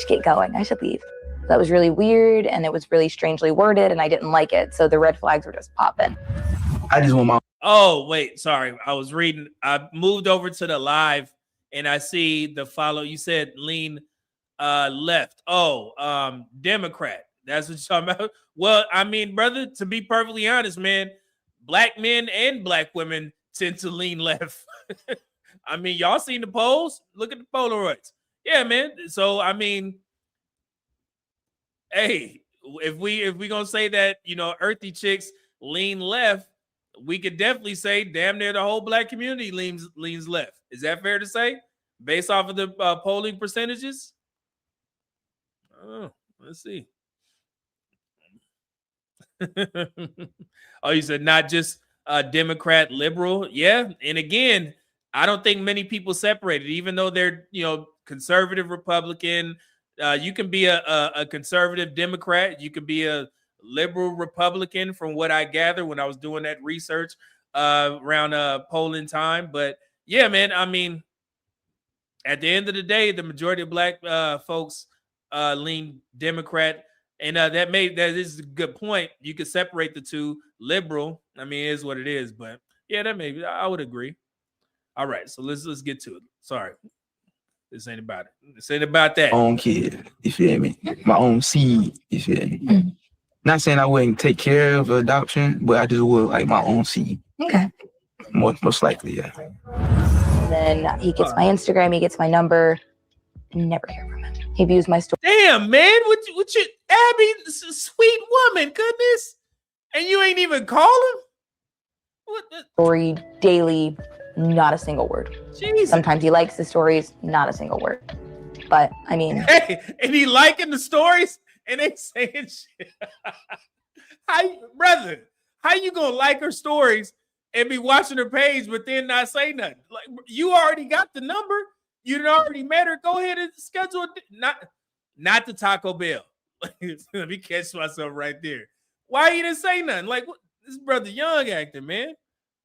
get going. I should leave. That was really weird, and it was really strangely worded, and I didn't like it. So the red flags were just popping. I just want my. Oh, wait, sorry. I was reading. I moved over to the live, and I see the follow. You said lean left. Oh, Democrat. That's what you're talking about. Well, I mean, brother, to be perfectly honest, man, black men and black women tend to lean left. I mean, y'all seen the polls? Look at the Polaroids. Yeah, man. So, I mean, hey, if we gonna say that, you know, earthy chicks lean left, we could definitely say damn near the whole black community leans left. Is that fair to say, based off of the polling percentages? Oh, let's see. Oh, you said not just Democrat, liberal. Yeah, and again, I don't think many people separate it, even though they're, you know, conservative Republican. You can be a conservative Democrat. You can be a liberal Republican, from what I gather when I was doing that research around polling time. But yeah, man, I mean, at the end of the day, the majority of black folks lean Democrat. And that is a good point. You could separate the two. Liberal, I mean, it is what it is. But yeah, I would agree. All right, so let's get to it. Sorry, this ain't about it. This ain't about that. Own kid, you feel me? My own seed, you feel me? Not saying I wouldn't take care of adoption, but I just would like my own seed. Okay. Most likely, yeah. And then he gets my Instagram, he gets my number. Never hear from him. He views my story. Damn, man, what you, Abby, sweet woman, goodness, and you ain't even call him. What the? Story daily, not a single word. Jesus. Sometimes he likes the stories, not a single word. But I mean, hey, and he liking the stories, and they saying shit. Brother, how you gonna like her stories and be watching her page, but then not say nothing? Like, you already got the number. You done already met her. Go ahead and schedule it. Not the Taco Bell. Let me catch myself right there. Why you didn't say nothing? Like, what, this brother Young acting, man.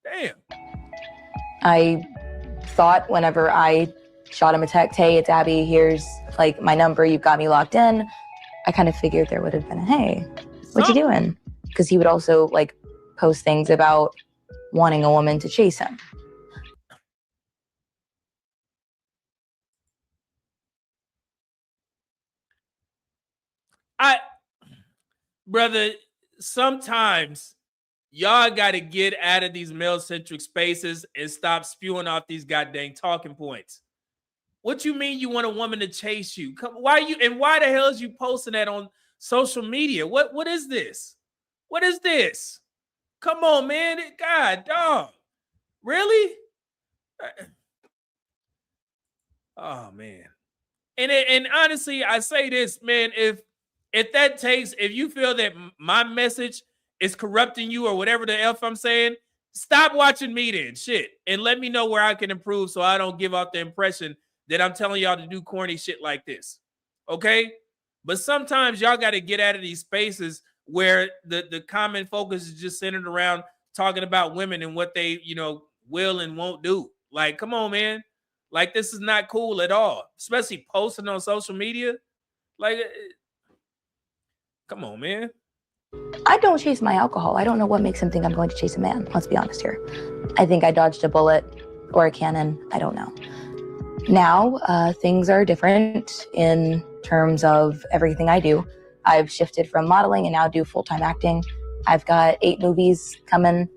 Damn. I thought whenever I shot him a text, hey, it's Abby, here's like my number, you've got me locked in. I kind of figured there would have been a, hey, what you doing? Because he would also like post things about wanting a woman to chase him. Brother, sometimes y'all got to get out of these male-centric spaces and stop spewing off these goddamn talking points. What you mean you want a woman to chase you? Why the hell is you posting that on social media? What is this? What is this? Come on, man. God, dog. Really? Oh, man. And honestly, I say this, man, if you feel that my message is corrupting you or whatever the F I'm saying, stop watching me then, shit, and let me know where I can improve so I don't give off the impression that I'm telling y'all to do corny shit like this, okay? But sometimes y'all got to get out of these spaces where the common focus is just centered around talking about women and what they, you know, will and won't do. Like, come on, man. Like, this is not cool at all, especially posting on social media. Like, come on, man. I don't chase my alcohol. I don't know what makes him think I'm going to chase a man. Let's be honest here. I think I dodged a bullet or a cannon. I don't know. Now, things are different in terms of everything I do. I've shifted from modeling and now do full-time acting. I've got 8 movies coming.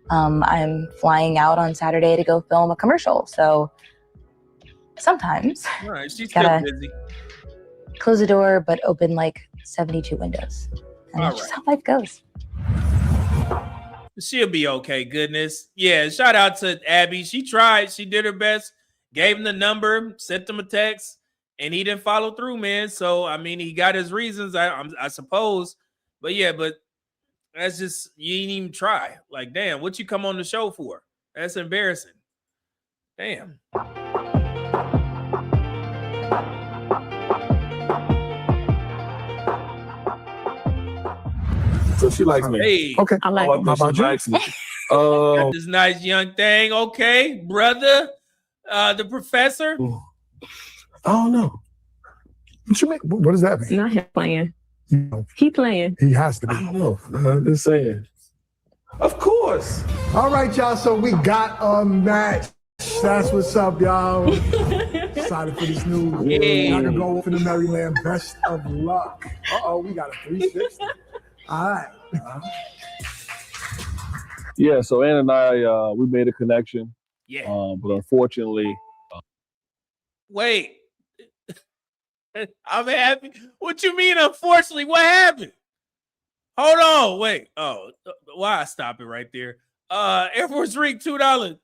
I'm flying out on Saturday to go film a commercial. So sometimes all right, she's still busy. Close the door, but open like 72 windows. And that's just how life goes. She'll be okay. Goodness. Yeah. Shout out to Abby. She tried. She did her best. Gave him the number. Sent him a text, and he didn't follow through, man. So I mean, he got his reasons, I suppose. But yeah, but that's just you didn't even try. Like, damn, what you come on the show for? That's embarrassing. Damn. So she likes me. Hey. Okay. I like How about you? Got this nice young thing. Okay, brother. The professor. I don't know. What you mean? What does that mean? Not him playing. He playing. He has to be. I don't know. I'm just saying. Of course. All right, y'all. So we got a match. That's what's up, y'all. Excited for this news. Yeah. I can go off in the Maryland. Best of luck. We got a 360. All right. Yeah, so Ann and I, we made a connection. Yeah. But unfortunately, Wait. I'm happy. What you mean, unfortunately? What happened? Hold on. Wait. Oh, why I stop it right there? Air Force Ring, $2.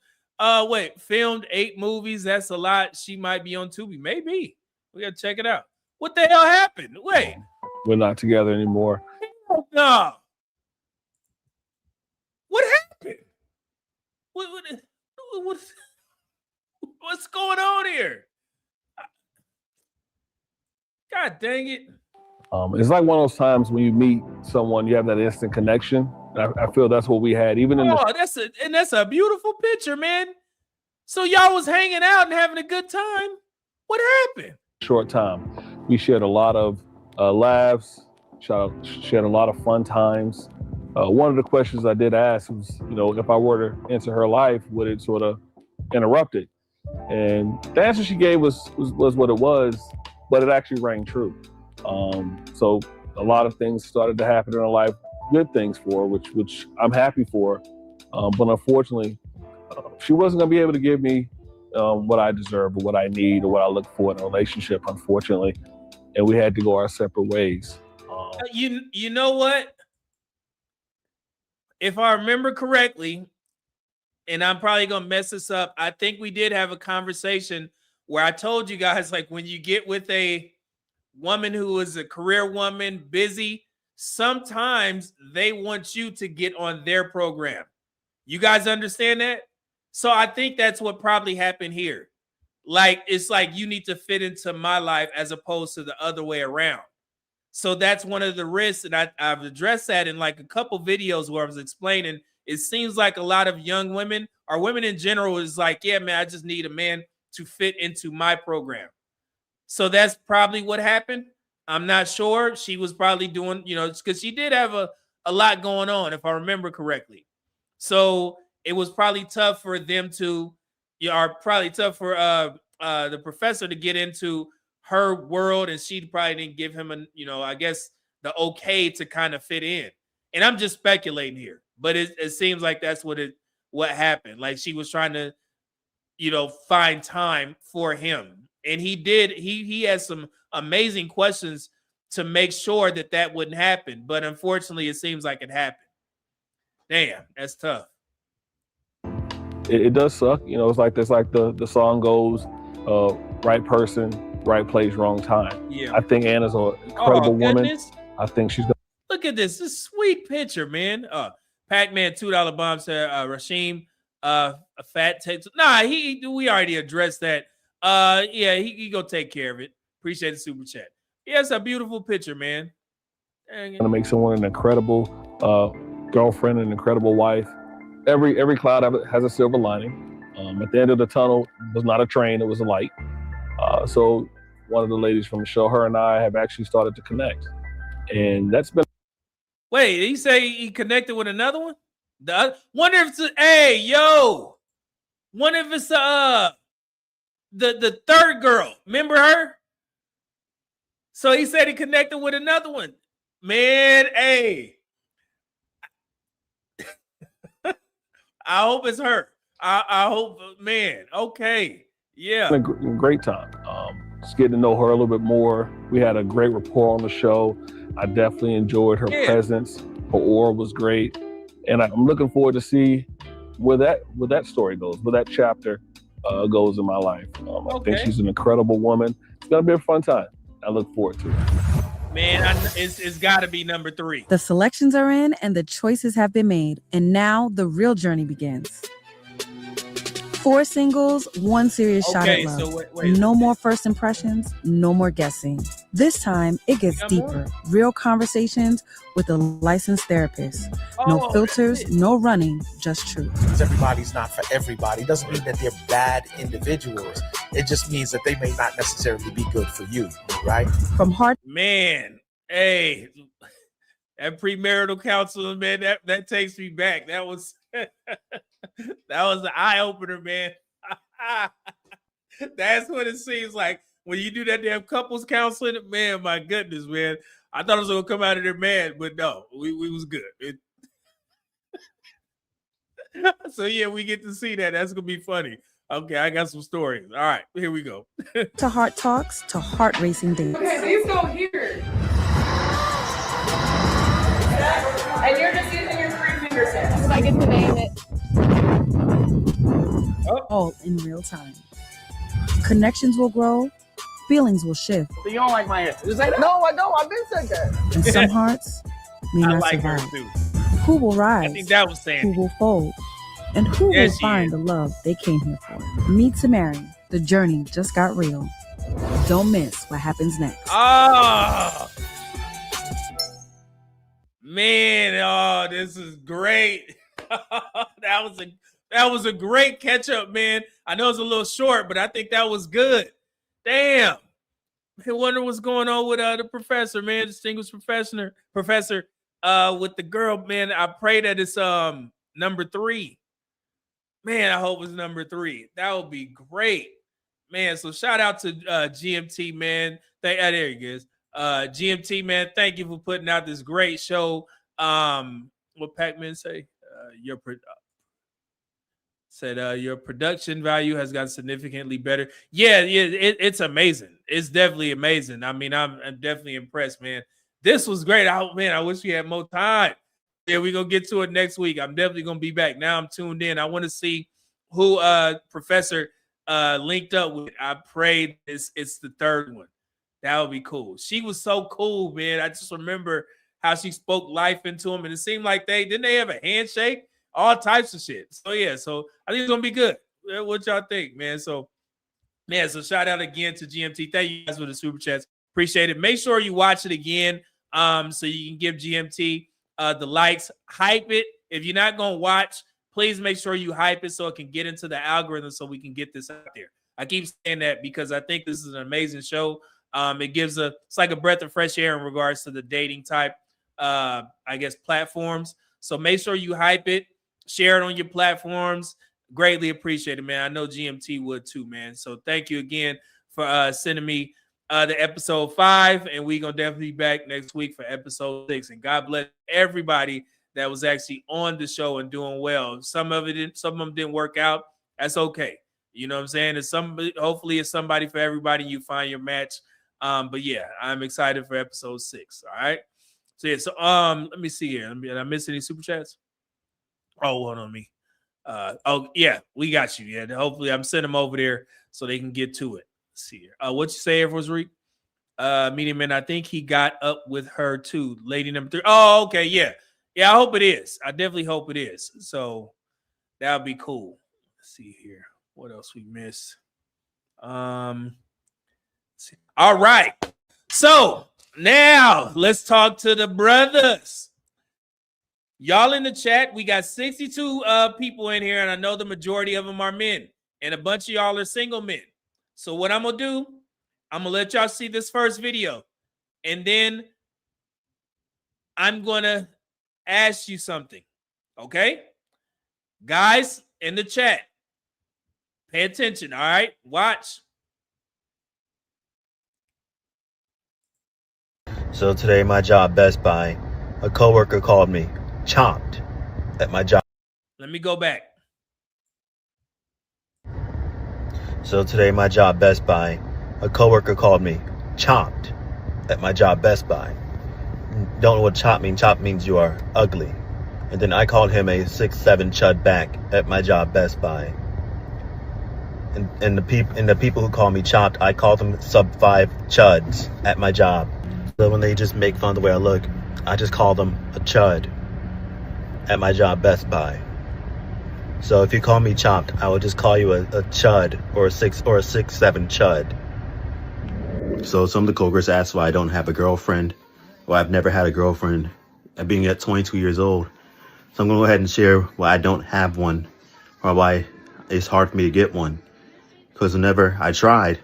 Wait, filmed 8 movies. That's a lot. She might be on Tubi. Maybe. We gotta check it out. What the hell happened? Wait. we're not together anymore. No. What happened? What's going on here? God dang it. It's like one of those times when you meet someone, you have that instant connection. I feel that's what we had. Even in that's a beautiful picture, man. So y'all was hanging out and having a good time. What happened? short time, we shared a lot of laughs, shared a lot of fun times. One of the questions I did ask was, if I were to enter her life, would it sort of interrupt it? And the answer she gave was what it was, but it actually rang true. So a lot of things started to happen in her life, good things for her, which I'm happy for. But unfortunately, she wasn't going to be able to give me what I deserve or what I need or what I look for in a relationship, unfortunately. And we had to go our separate ways. You know what? If I remember correctly, and I'm probably going to mess this up, I think we did have a conversation where I told you guys, like, when you get with a woman who is a career woman, busy, sometimes they want you to get on their program. You guys understand that? So I think that's what probably happened here. Like, it's like you need to fit into my life as opposed to the other way around. So that's one of the risks, and I've addressed that in like a couple videos where I was explaining. It seems like a lot of young women, or women in general, is like, yeah, man, I just need a man to fit into my program. So that's probably what happened. I'm not sure. She was probably doing, because she did have a lot going on, if I remember correctly. So it was probably tough for them to, or probably tough for the professor to get into her world, and she probably didn't give him I guess the okay to kind of fit in. And I'm just speculating here, but it seems like that's what happened. Like, she was trying to, find time for him. And he did. He has some amazing questions to make sure that wouldn't happen. But unfortunately, it seems like it happened. Damn, that's tough. It does suck. It's like the song goes, right person, right place, wrong time. Yeah. I think Anna's an incredible woman. I think she's Look at this sweet picture, man. Pac-Man $2 bomb said Rasheem a fat takes. Nah, we already addressed that. Yeah, he go take care of it. Appreciate the super chat. Yeah, it's a beautiful picture, man. gonna make someone an incredible girlfriend, an incredible wife. Every cloud has a silver lining. At the end of the tunnel was not a train, it was a light. So one of the ladies from the show, her and I have actually started to connect. And that's been... Wait, did he say he connected with another one? Wonder if it's wonder if it's the third girl. Remember her? So he said he connected with another one. Man, hey. I hope it's her. I hope, man. Okay. Yeah. A great time. Just getting to know her a little bit more. We had a great rapport on the show. I definitely enjoyed her presence. Her aura was great. And I'm looking forward to see where that story goes, where that chapter goes in my life. I think she's an incredible woman. It's gonna be a fun time. I look forward to it. Man, it's got to be number 3. The selections are in and the choices have been made. And now the real journey begins. 4 singles, 1 serious shot at love. So wait. No more first impressions, no more guessing. This time, it gets deeper. Real conversations with a licensed therapist. No filters, no running, just truth. Because everybody's not for everybody. It doesn't mean that they're bad individuals. It just means that they may not necessarily be good for you, right? From heart. Man, hey, that premarital counseling, man, that takes me back. That was that was an eye opener, man. That's what it seems like when you do that damn couples counseling. Man, my goodness, man. I thought I was gonna come out of there mad, but no, we was good. So yeah, we get to see that. That's gonna be funny. Okay, I got some stories. All right, here we go. To heart talks, to heart racing dates. Okay, these go here. And you're just using your 3 fingers here. If I get to name it. All in real time. Connections will grow, feelings will shift, So you don't like my answer? Just like that. No, I don't. I've been said that. and some hearts may I not like her survive. too. Who will rise? I think that was Who Sandy. will fold? And who Yes, will she find is. the love they came here for? Meet2Marry. The journey just got real. Don't miss what happens next. Oh man, oh, this is great. that was a great catch up, man. I know it's a little short, but I think that was good. Damn. I wonder what's going on with the professor, man, distinguished professor with the girl, man. I pray that it's number 3. Man, I hope it's number 3. That would be great. Man, so shout out to GMT, man. There he is. GMT, man, thank you for putting out this great show. What Pac-Man say? Your production value has gotten significantly better. Yeah, it's amazing. It's definitely amazing. I mean, I'm definitely impressed, man. This was great. I wish we had more time. Yeah, we're gonna get to it next week. I'm definitely gonna be back. Now I'm tuned in. I want to see who Professor linked up with. I pray it's the 3rd one. That would be cool. She was so cool, man. I just remember how she spoke life into him, and it seemed like didn't they have a handshake? All types of shit. So yeah, so I think it's gonna be good. What y'all think, man? So yeah, so shout out again to GMT. Thank you guys for the super chats. Appreciate it. Make sure you watch it again, so you can give GMT the likes. Hype it. If you're not gonna watch, please make sure you hype it so it can get into the algorithm, so we can get this out there. I keep saying that because I think this is an amazing show. It's like a breath of fresh air in regards to the dating type, I guess, platforms. So make sure you hype it, share it on your platforms. Greatly appreciate it, man. I know GMT would too, man. So thank you again for sending me the episode 5, and we're gonna definitely be back next week for episode 6. And God bless everybody that was actually on the show and doing well. Some of them didn't work out. That's okay. You know what I'm saying? Hopefully it's somebody for everybody. You find your match. But yeah, I'm excited for episode 6. All right. So yeah, so let me see here. Did I miss any super chats? Oh, hold on me. Oh yeah, we got you. Yeah, hopefully I'm sending them over there so they can get to it. Let's see here. What you say, Air Force Reek? Medium Man, I think he got up with her too. Lady number 3. Oh, okay, yeah. Yeah, I hope it is. I definitely hope it is. So that would be cool. Let's see here. What else we missed? All right. So now let's talk to the brothers. Y'all in the chat, we got 62 people in here, and I know the majority of them are men, and a bunch of y'all are single men. So what I'm gonna do, I'm gonna let y'all see this first video, and then I'm gonna ask you something. Okay? Guys in the chat, pay attention, all right? Watch. So today, my job, Best Buy, a coworker called me, chomped at my job. Let me go back. So today, my job, Best Buy, a coworker called me, chomped at my job, Best Buy. Don't know what chomp means. Chomp means you are ugly. And then I called him a 6'7" chud back at my job, Best Buy. And the people who call me chopped, I call them sub-5 chuds at my job. So when they just make fun of the way I look, I just call them a chud at my job, Best Buy. So if you call me chopped, I will just call you a chud or a 6'7" chud. So some of the coworkers ask why I don't have a girlfriend. Well, I've never had a girlfriend, being at 22 years old. So I'm going to go ahead and share why I don't have one, or why it's hard for me to get one. Because whenever I tried,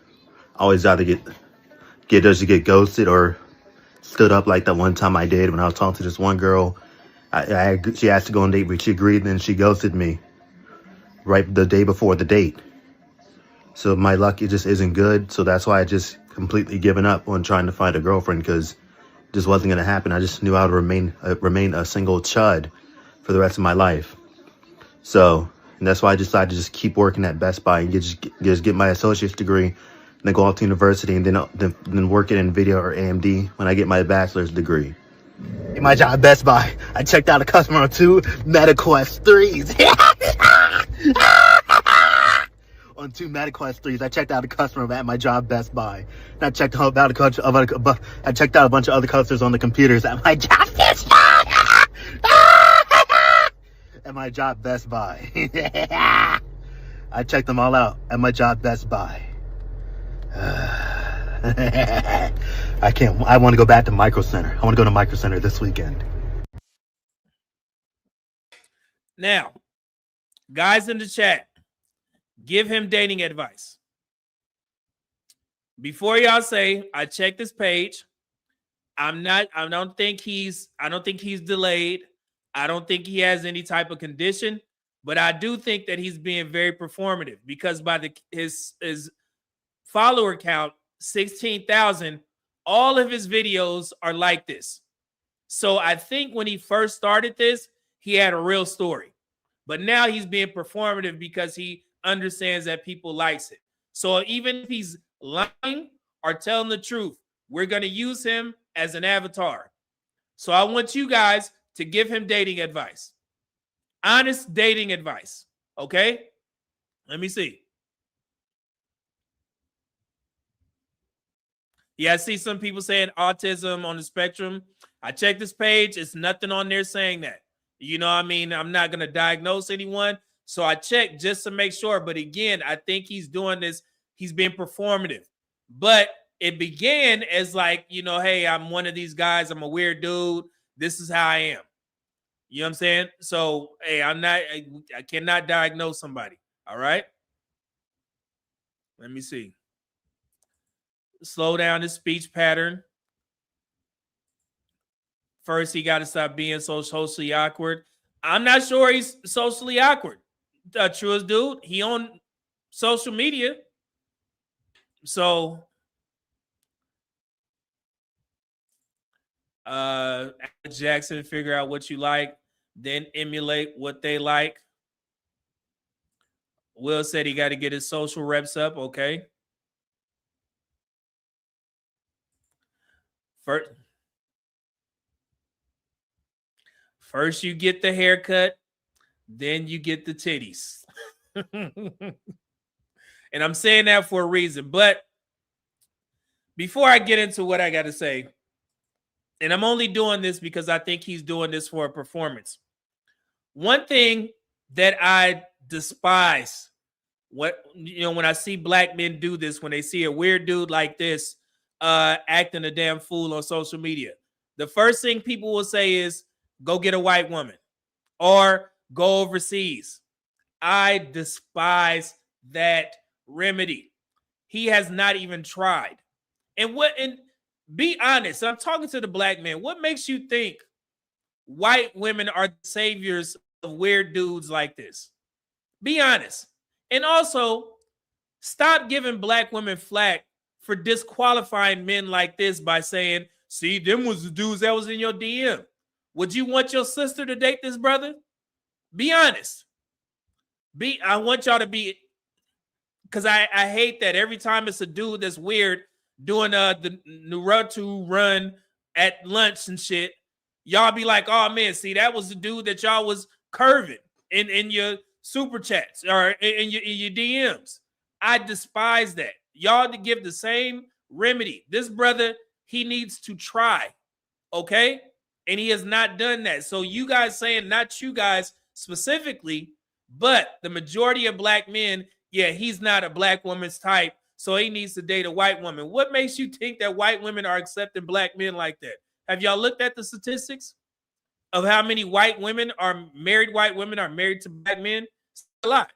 I always either get ghosted or stood up like that one time I did when I was talking to this one girl. She asked to go on a date, but she agreed, and then she ghosted me right the day before the date. So my luck, it just isn't good. So that's why I just completely given up on trying to find a girlfriend, because it just wasn't going to happen. I just knew how to remain a single chud for the rest of my life. So, and that's why I decided to just keep working at Best Buy and just get my associate's degree, and then go off to university, and then work it in video or AMD when I get my bachelor's degree. In my job at Best Buy, I checked out a customer on 2 MetaQuest 3s. On 2 MetaQuest 3s, I checked out a customer at my job Best Buy. And I checked out a bunch of other customers on the computers at my job Best Buy. At my job Best Buy. I checked them all out at my job Best Buy. I want to go back to Micro Center. I want to go to Micro Center this weekend. Now, guys in the chat, give him dating advice. Before y'all say, I checked this page. I don't think he's delayed. I don't think he has any type of condition, but I do think that he's being very performative, because by his follower count, 16,000, all of his videos are like this. So I think when he first started this, he had a real story, but now he's being performative because he understands that people likes it. So even if he's lying or telling the truth, we're going to use him as an avatar. So I want you guys to give him dating advice. Honest dating advice. Okay? Let me see. Yeah, I see some people saying autism on the spectrum. I checked this page. It's nothing on there saying that. You know what I mean? I'm not going to diagnose anyone. So I checked just to make sure. But again, I think he's doing this. He's being performative. But it began as like, you know, hey, I'm one of these guys. I'm a weird dude. This is how I am. You know what I'm saying? So, hey, I cannot diagnose somebody. All right. Let me see. Slow down his speech pattern. First, he got to stop being so socially awkward. I'm not sure he's socially awkward. Truest dude, he on social media. So, Jackson, figure out what you like, then emulate what they like. Will said he got to get his social reps up. Okay. First you get the haircut, then you get the titties. And I'm saying that for a reason. But before I get into what I got to say, and I'm only doing this because I think he's doing this for a performance. One thing that I despise, when I see black men do this, when they see a weird dude like this acting a damn fool on social media, the first thing people will say is, go get a white woman or go overseas. I despise that remedy. He has not even tried. And be honest, I'm talking to the black man. What makes you think white women are saviors of weird dudes like this? Be honest. And also, stop giving black women flack for disqualifying men like this by saying, see, them was the dudes that was in your DM. Would you want your sister to date this brother? Be honest. I want y'all to be, because I hate that every time it's a dude that's weird doing the Naruto run at lunch and shit, y'all be like, oh man, see, that was the dude that y'all was curving in your super chats or in your DMs. I despise that. Y'all to give the same remedy. This brother, he needs to try, okay? And he has not done that. So you guys saying, not you guys specifically, but the majority of black men, yeah, he's not a black woman's type, so he needs to date a white woman. What makes you think that white women are accepting black men like that? Have y'all looked at the statistics of how many white women are married to black men? It's a lot.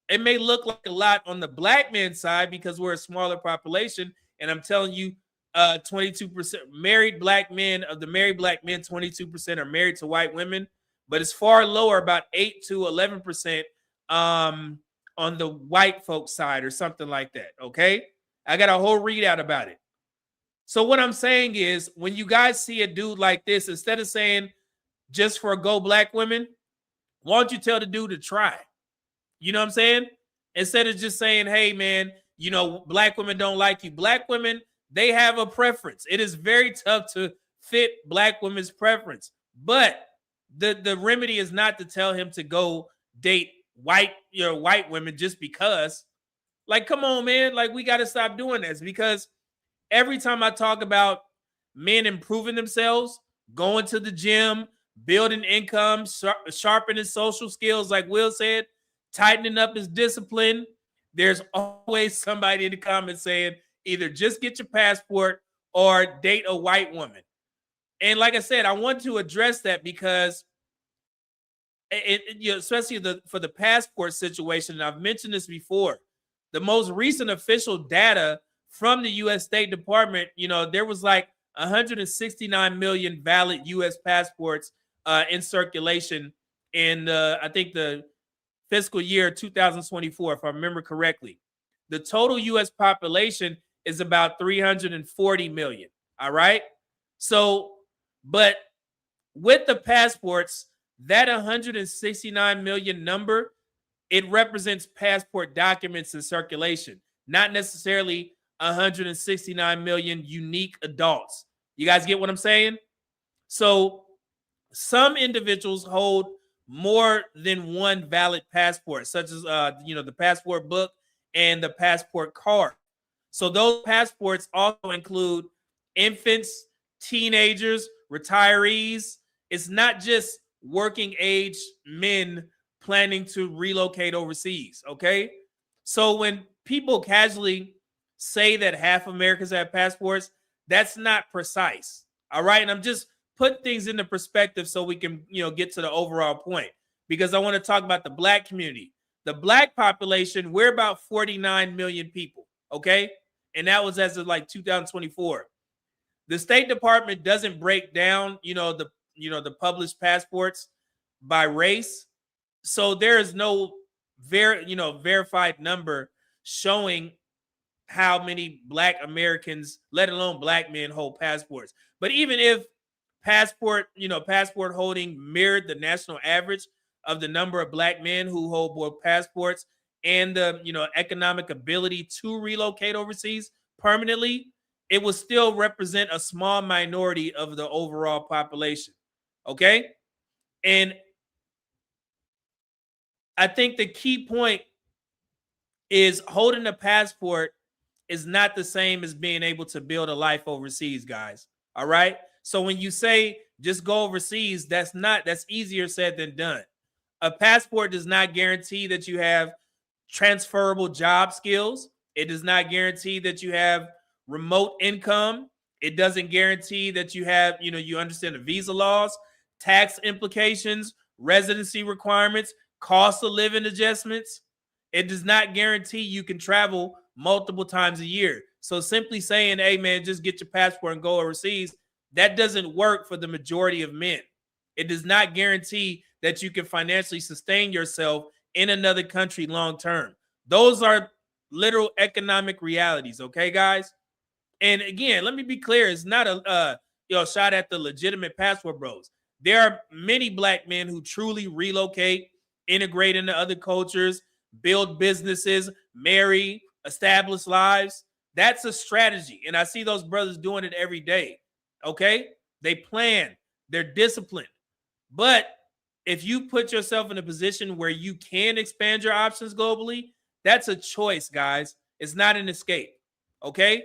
It may look like a lot on the black man side because we're a smaller population, and I'm telling you, 22% married black men, of the married black men, 22% are married to white women, but it's far lower, about 8 to 11% on the white folks side or something like that, okay? I got a whole readout about it. So what I'm saying is, when you guys see a dude like this, instead of saying just for go black women, why don't you tell the dude to try? You know what I'm saying? Instead of just saying, hey, man, you know, black women don't like you. Black women, they have a preference. It is very tough to fit black women's preference. But the remedy is not to tell him to go date white women just because. Like, come on, man. Like, we got to stop doing this, because every time I talk about men improving themselves, going to the gym, building income, sharpening social skills, like Will said, tightening up his discipline, there's always somebody in the comments saying either just get your passport or date a white woman. And like I said, I want to address that because especially for the passport situation, and I've mentioned this before, the most recent official data from the U.S. State Department, there was like 169 million valid U.S. passports in circulation in, I think, the fiscal year 2024, if I remember correctly. The total U.S. population is about 340 million. All right. So, but with the passports, that 169 million number, it represents passport documents in circulation, not necessarily 169 million unique adults. You guys get what I'm saying? So some individuals hold more than one valid passport, such as the passport book and the passport card. So those passports also include infants, teenagers, retirees. It's not just working age men planning to relocate overseas, okay? So when people casually say that half Americans have passports, that's not precise, all right? And I'm just putting things into perspective so we can, get to the overall point, because I want to talk about the black community. The black population, we're about 49 million people, okay? And that was as of like 2024. The State Department doesn't break down, the published passports by race. So there is no verified number showing how many black Americans, let alone black men, hold passports. But even if passport holding mirrored the national average of the number of black men who hold both passports and the economic ability to relocate overseas permanently, it will still represent a small minority of the overall population. Okay? And I think the key point is holding a passport is not the same as being able to build a life overseas, guys. All right? So when you say just go overseas, that's easier said than done. A passport does not guarantee that you have transferable job skills. It does not guarantee that you have remote income. It doesn't guarantee that you have, you understand the visa laws, tax implications, residency requirements, cost of living adjustments. It does not guarantee you can travel multiple times a year. So simply saying, hey man, just get your passport and go overseas, that doesn't work for the majority of men. It does not guarantee that you can financially sustain yourself in another country long term. Those are literal economic realities, okay, guys? And again, let me be clear, it's not a shot at the legitimate passport bros. There are many black men who truly relocate, integrate into other cultures, build businesses, marry, establish lives. That's a strategy. And I see those brothers doing it every day. Okay? They plan. They're disciplined. But if you put yourself in a position where you can expand your options globally, that's a choice, guys. It's not an escape, okay?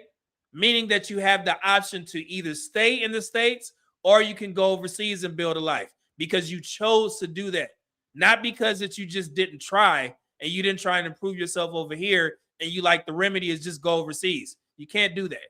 Meaning that you have the option to either stay in the States or you can go overseas and build a life because you chose to do that. Not because that you just didn't try and you didn't try and improve yourself over here and you like the remedy is just go overseas. You can't do that,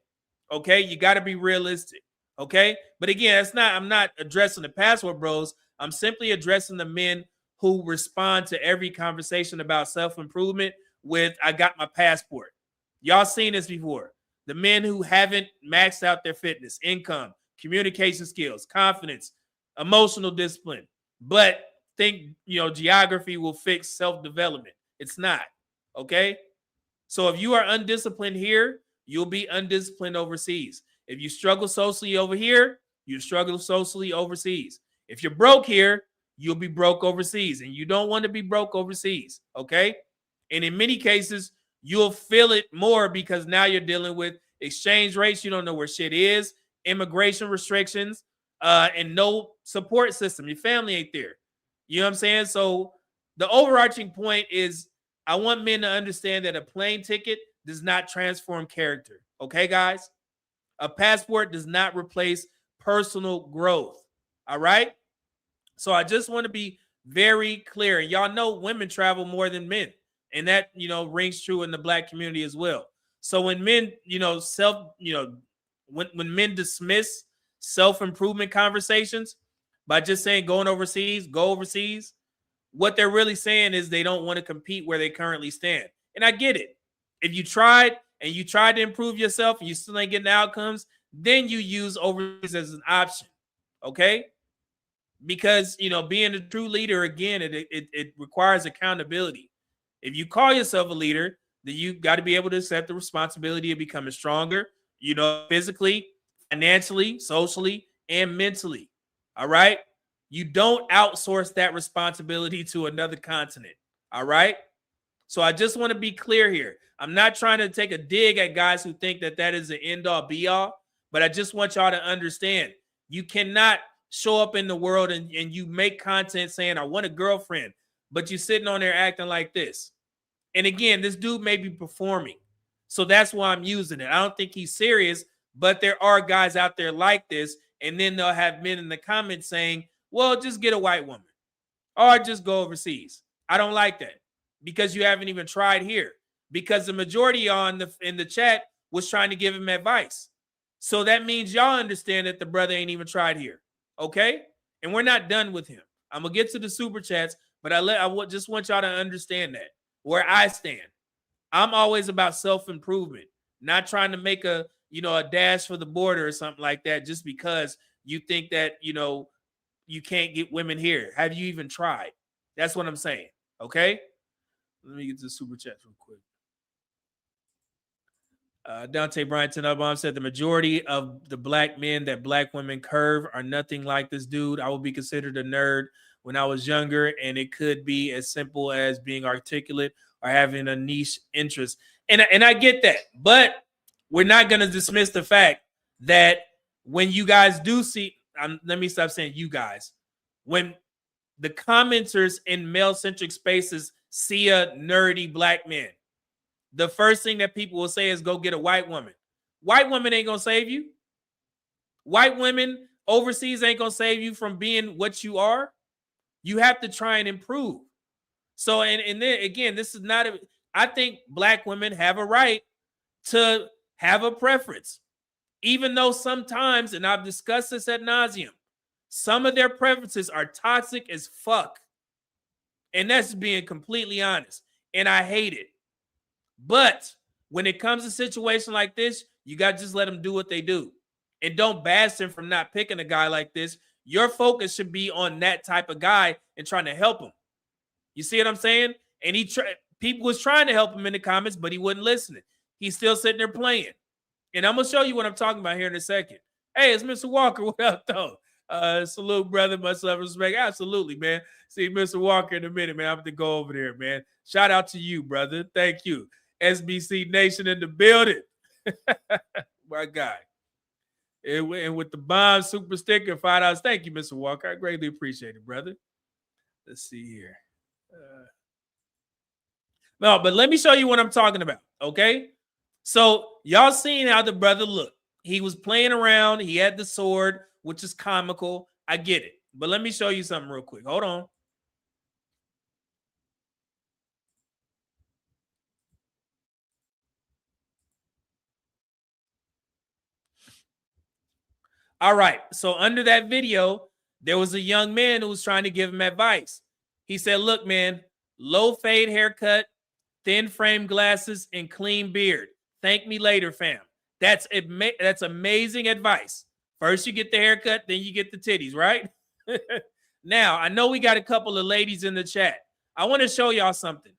okay? You got to be realistic, okay? But again, I'm not addressing the password bros. I'm simply addressing the men who respond to every conversation about self-improvement with, I got my passport. Y'all seen this before. The men who haven't maxed out their fitness, income, communication skills, confidence, emotional discipline, but think, geography will fix self-development. It's not, okay? So if you are undisciplined here, you'll be undisciplined overseas. If you struggle socially over here, you struggle socially overseas. If you're broke here, you'll be broke overseas, and you don't want to be broke overseas, okay? And in many cases, you'll feel it more because now you're dealing with exchange rates. You don't know where shit is, immigration restrictions, and no support system. Your family ain't there. You know what I'm saying? So the overarching point is I want men to understand that a plane ticket does not transform character, okay, guys? A passport does not replace personal growth, all right? So I just want to be very clear. And y'all know women travel more than men. And that, rings true in the Black community as well. So when men, when men dismiss self-improvement conversations by just saying go overseas, what they're really saying is they don't want to compete where they currently stand. And I get it. If you tried to improve yourself and you still ain't getting the outcomes, then you use overseas as an option. Okay? Because, being a true leader, again, it requires accountability. If you call yourself a leader, then you got to be able to accept the responsibility of becoming stronger, physically, financially, socially, and mentally. All right? You don't outsource that responsibility to another continent. All right? So I just want to be clear here. I'm not trying to take a dig at guys who think that that is an end-all, be-all, but I just want y'all to understand you cannot show up in the world and you make content saying, I want a girlfriend, but you're sitting on there acting like this. And again, this dude may be performing. So that's why I'm using it. I don't think he's serious, but there are guys out there like this. And then they'll have men in the comments saying, well, just get a white woman or just go overseas. I don't like that because you haven't even tried here, because the majority in the chat was trying to give him advice. So that means y'all understand that the brother ain't even tried here. Okay? And we're not done with him. I'm going to get to the super chats, but I just want y'all to understand that where I stand. I'm always about self-improvement, not trying to make a dash for the border or something like that just because you think that, you can't get women here. Have you even tried? That's what I'm saying. Okay? Let me get to the super chats real quick. Dante Bryant Up said the majority of the Black men that Black women curve are nothing like this dude. I would be considered a nerd when I was younger, and it could be as simple as being articulate or having a niche interest. And I get that, but we're not going to dismiss the fact that when you guys do see, let me stop saying you guys, when the commenters in male-centric spaces see a nerdy Black man, the first thing that people will say is go get a white woman. White women ain't going to save you. White women overseas ain't going to save you from being what you are. You have to try and improve. So, and then again, this is not I think Black women have a right to have a preference, even though sometimes, and I've discussed this ad nauseum, some of their preferences are toxic as fuck. And that's being completely honest. And I hate it. But when it comes to a situation like this, you got to just let them do what they do. And don't bash them from not picking a guy like this. Your focus should be on that type of guy and trying to help him. You see what I'm saying? And people was trying to help him in the comments, but he wasn't listening. He's still sitting there playing. And I'm going to show you what I'm talking about here in a second. Hey, it's Mr. Walker. What up, though? Salute, brother. Much love and respect. Absolutely, man. See Mr. Walker in a minute, man. I'm going to go over there, man. Shout out to you, brother. Thank you. SBC Nation in the building. My guy. And with the bomb super sticker, $5. Thank you, Mr. Walker. I greatly appreciate it, brother. Let's see here. No, but let me show you what I'm talking about, okay? So y'all seen how the brother looked. He was playing around. He had the sword, which is comical. I get it. But let me show you something real quick. Hold on. All right. So under that video, there was a young man who was trying to give him advice. He said, look, man, low fade haircut, thin frame glasses, and clean beard. Thank me later, fam. That's amazing advice. First you get the haircut, then you get the titties, right? Now, I know we got a couple of ladies in the chat. I want to show y'all something.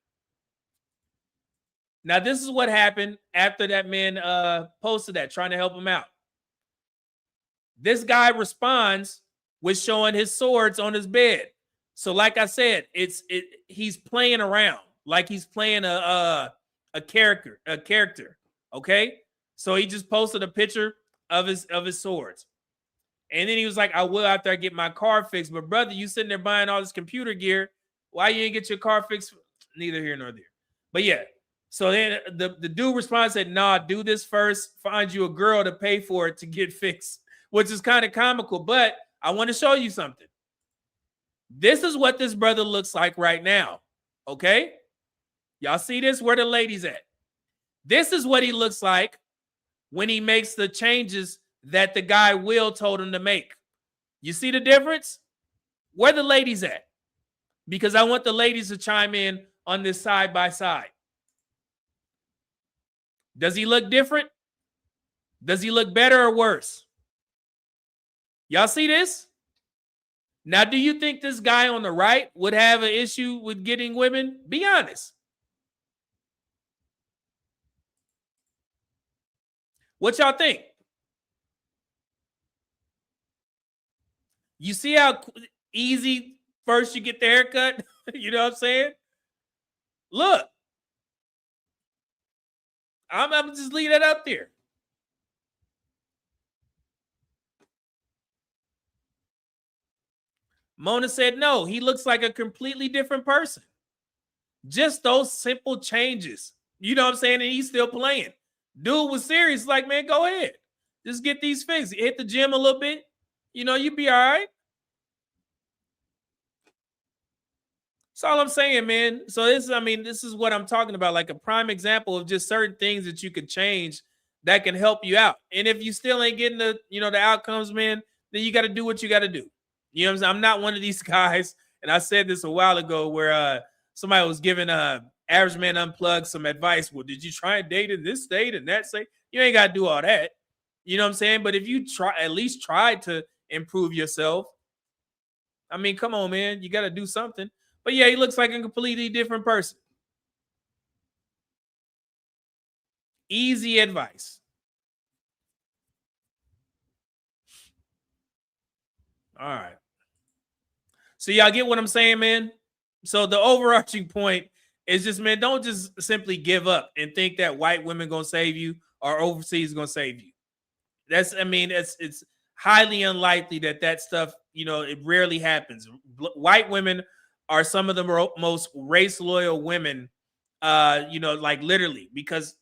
Now, this is what happened after that man posted that, trying to help him out. This guy responds with showing his swords on his bed. So like I said, he's playing around, like he's playing a character, okay? So he just posted a picture of his swords. And then he was like, I will after I get my car fixed. But brother, you sitting there buying all this computer gear. Why you didn't get your car fixed? Neither here nor there. But yeah. So then the dude responds, said, nah, do this first. Find you a girl to pay for it to get fixed, which is kind of comical. But I want to show you something. This is what this brother looks like right now. Okay? Y'all see this? Where the ladies at? This is what he looks like when he makes the changes that the guy Will told him to make. You see the difference? Where the ladies at? Because I want the ladies to chime in on this side by side. Does he look different? Does he look better or worse? Y'all see this? Now, do you think this guy on the right would have an issue with getting women? Be honest. What y'all think? You see how easy first you get the haircut? You know what I'm saying? Look. I'm just leave that up there. Mona said, no, he looks like a completely different person. Just those simple changes. You know what I'm saying? And he's still playing. Dude was serious. Like, man, go ahead. Just get these fixed. Hit the gym a little bit. You know, you'll be all right. That's all I'm saying, man. So this is what I'm talking about. Like a prime example of just certain things that you could change that can help you out. And if you still ain't getting the outcomes, man, then you got to do what you got to do. You know what I'm saying? I'm not one of these guys, and I said this a while ago where somebody was giving Average Man Unplugged some advice. Well, did you try and date in this state and that state? You ain't got to do all that. You know what I'm saying? But if you at least try to improve yourself, I mean, come on, man. You got to do something. But yeah, he looks like a completely different person. Easy advice. All right. So y'all get what I'm saying, man? So the overarching point is just, man, don't just simply give up and think that white women going to save you or overseas going to save you. It's highly unlikely that stuff, it rarely happens. White women are some of the most race loyal women, like literally, because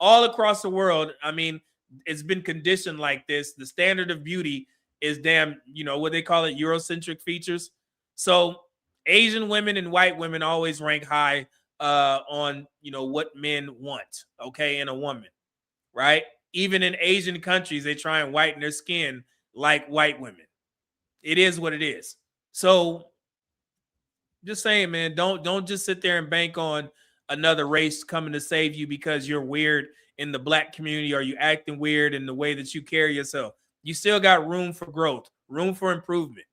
all across the world, it's been conditioned like this. The standard of beauty is damn, what they call it, Eurocentric features. So Asian women and white women always rank high on, what men want, okay, in a woman, right? Even in Asian countries, they try and whiten their skin like white women. It is what it is. So just saying, man, don't just sit there and bank on another race coming to save you because you're weird in the black community or you acting weird in the way that you carry yourself. You still got room for growth, room for improvement,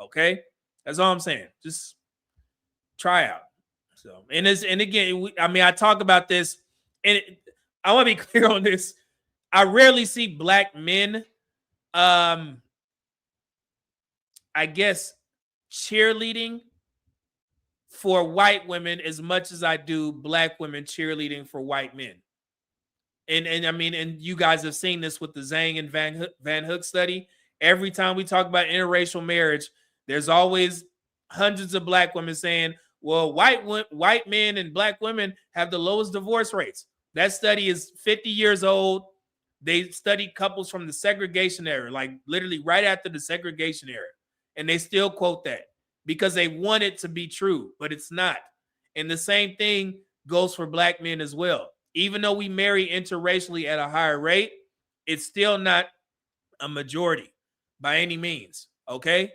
okay? That's all I'm saying. Just try out. So, and again, I talk about this, and I want to be clear on this. I rarely see black men, I guess, cheerleading for white women as much as I do black women cheerleading for white men. And I mean, and you guys have seen this with the Zhang and Van Hook study. Every time we talk about interracial marriage, there's always hundreds of black women saying, well, white men and black women have the lowest divorce rates. That study is 50 years old. They studied couples from the segregation era, like literally right after the segregation era. And they still quote that because they want it to be true, but it's not. And the same thing goes for black men as well. Even though we marry interracially at a higher rate, it's still not a majority by any means. Okay.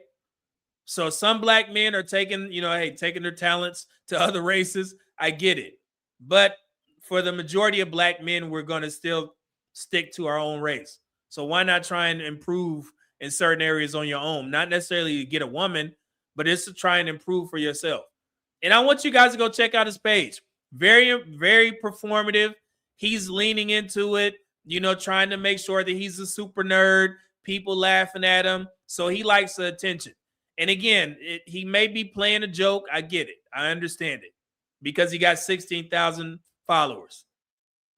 So some black men are taking, taking their talents to other races. I get it. But for the majority of black men, we're going to still stick to our own race. So why not try and improve in certain areas on your own? Not necessarily to get a woman, but it's to try and improve for yourself. And I want you guys to go check out his page. Very, very performative. He's leaning into it, trying to make sure that he's a super nerd, people laughing at him. So he likes the attention. And again, he may be playing a joke. I get it. I understand it because he got 16,000 followers.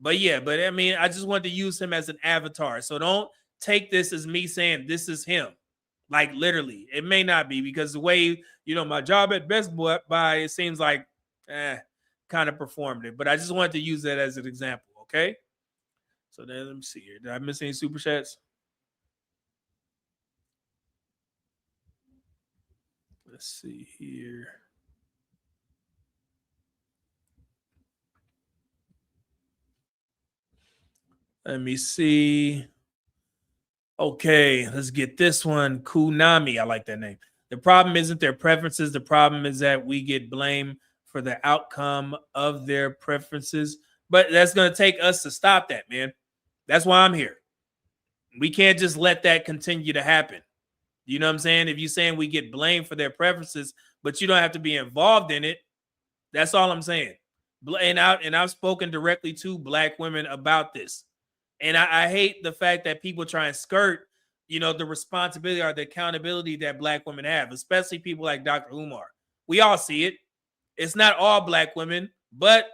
But I mean, I just want to use him as an avatar. So don't take this as me saying this is him. Like literally, it may not be because the way, my job at Best Buy, it seems like kind of performative. But I just wanted to use that as an example. Okay. So then let me see here. Did I miss any super chats? Let's see here. Let me see. Okay, let's get this one. Kunami. I like that name. The problem isn't their preferences. The problem is that we get blamed for the outcome of their preferences. But that's going to take us to stop that, man. That's why I'm here. We can't just let that continue to happen. You know what I'm saying? If you're saying we get blamed for their preferences, but you don't have to be involved in it, that's all I'm saying. And I've spoken directly to black women about this. And I hate the fact that people try and skirt, the responsibility or the accountability that black women have, especially people like Dr. Umar. We all see it. It's not all black women, but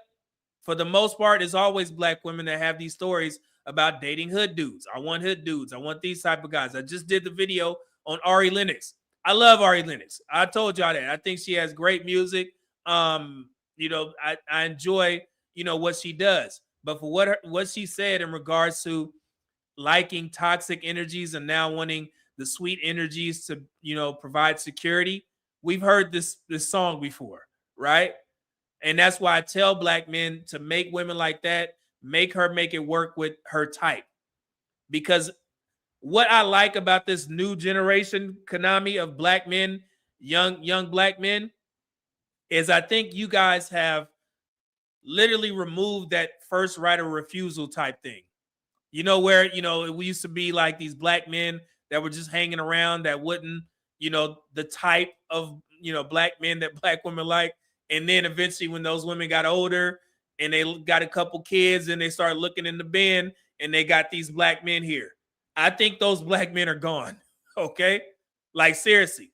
for the most part, it's always black women that have these stories about dating hood dudes. I want hood dudes. I want these type of guys. I just did the video on Ari Lennox. I love Ari Lennox. I told y'all that. I think she has great music. I enjoy, what she does. But for what she said in regards to liking toxic energies and now wanting the sweet energies to, provide security, we've heard this song before, right? And that's why I tell black men to make women like that, make it work with her type. Because what I like about this new generation, Konami, of black men, young black men, is I think you guys have literally removed that first right of refusal type thing. Where, we used to be like these black men that were just hanging around that wouldn't, the type of, black men that black women like. And then eventually when those women got older and they got a couple kids and they started looking in the bin and they got these black men here. I think those black men are gone. Okay. Like seriously,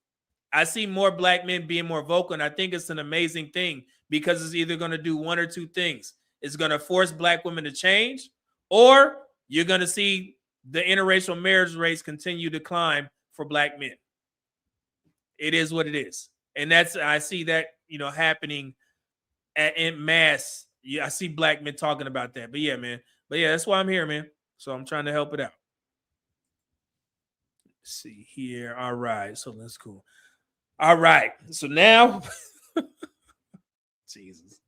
I see more black men being more vocal. And I think it's an amazing thing because it's either going to do one or two things. It's going to force black women to change, or you're going to see the interracial marriage rates continue to climb for black men. It is what it is. And I see that, happening in mass. Yeah, I see black men talking about that. But yeah, man. That's why I'm here, man. So I'm trying to help it out. Let's see here. All right. So that's cool. All right. So now, Jesus.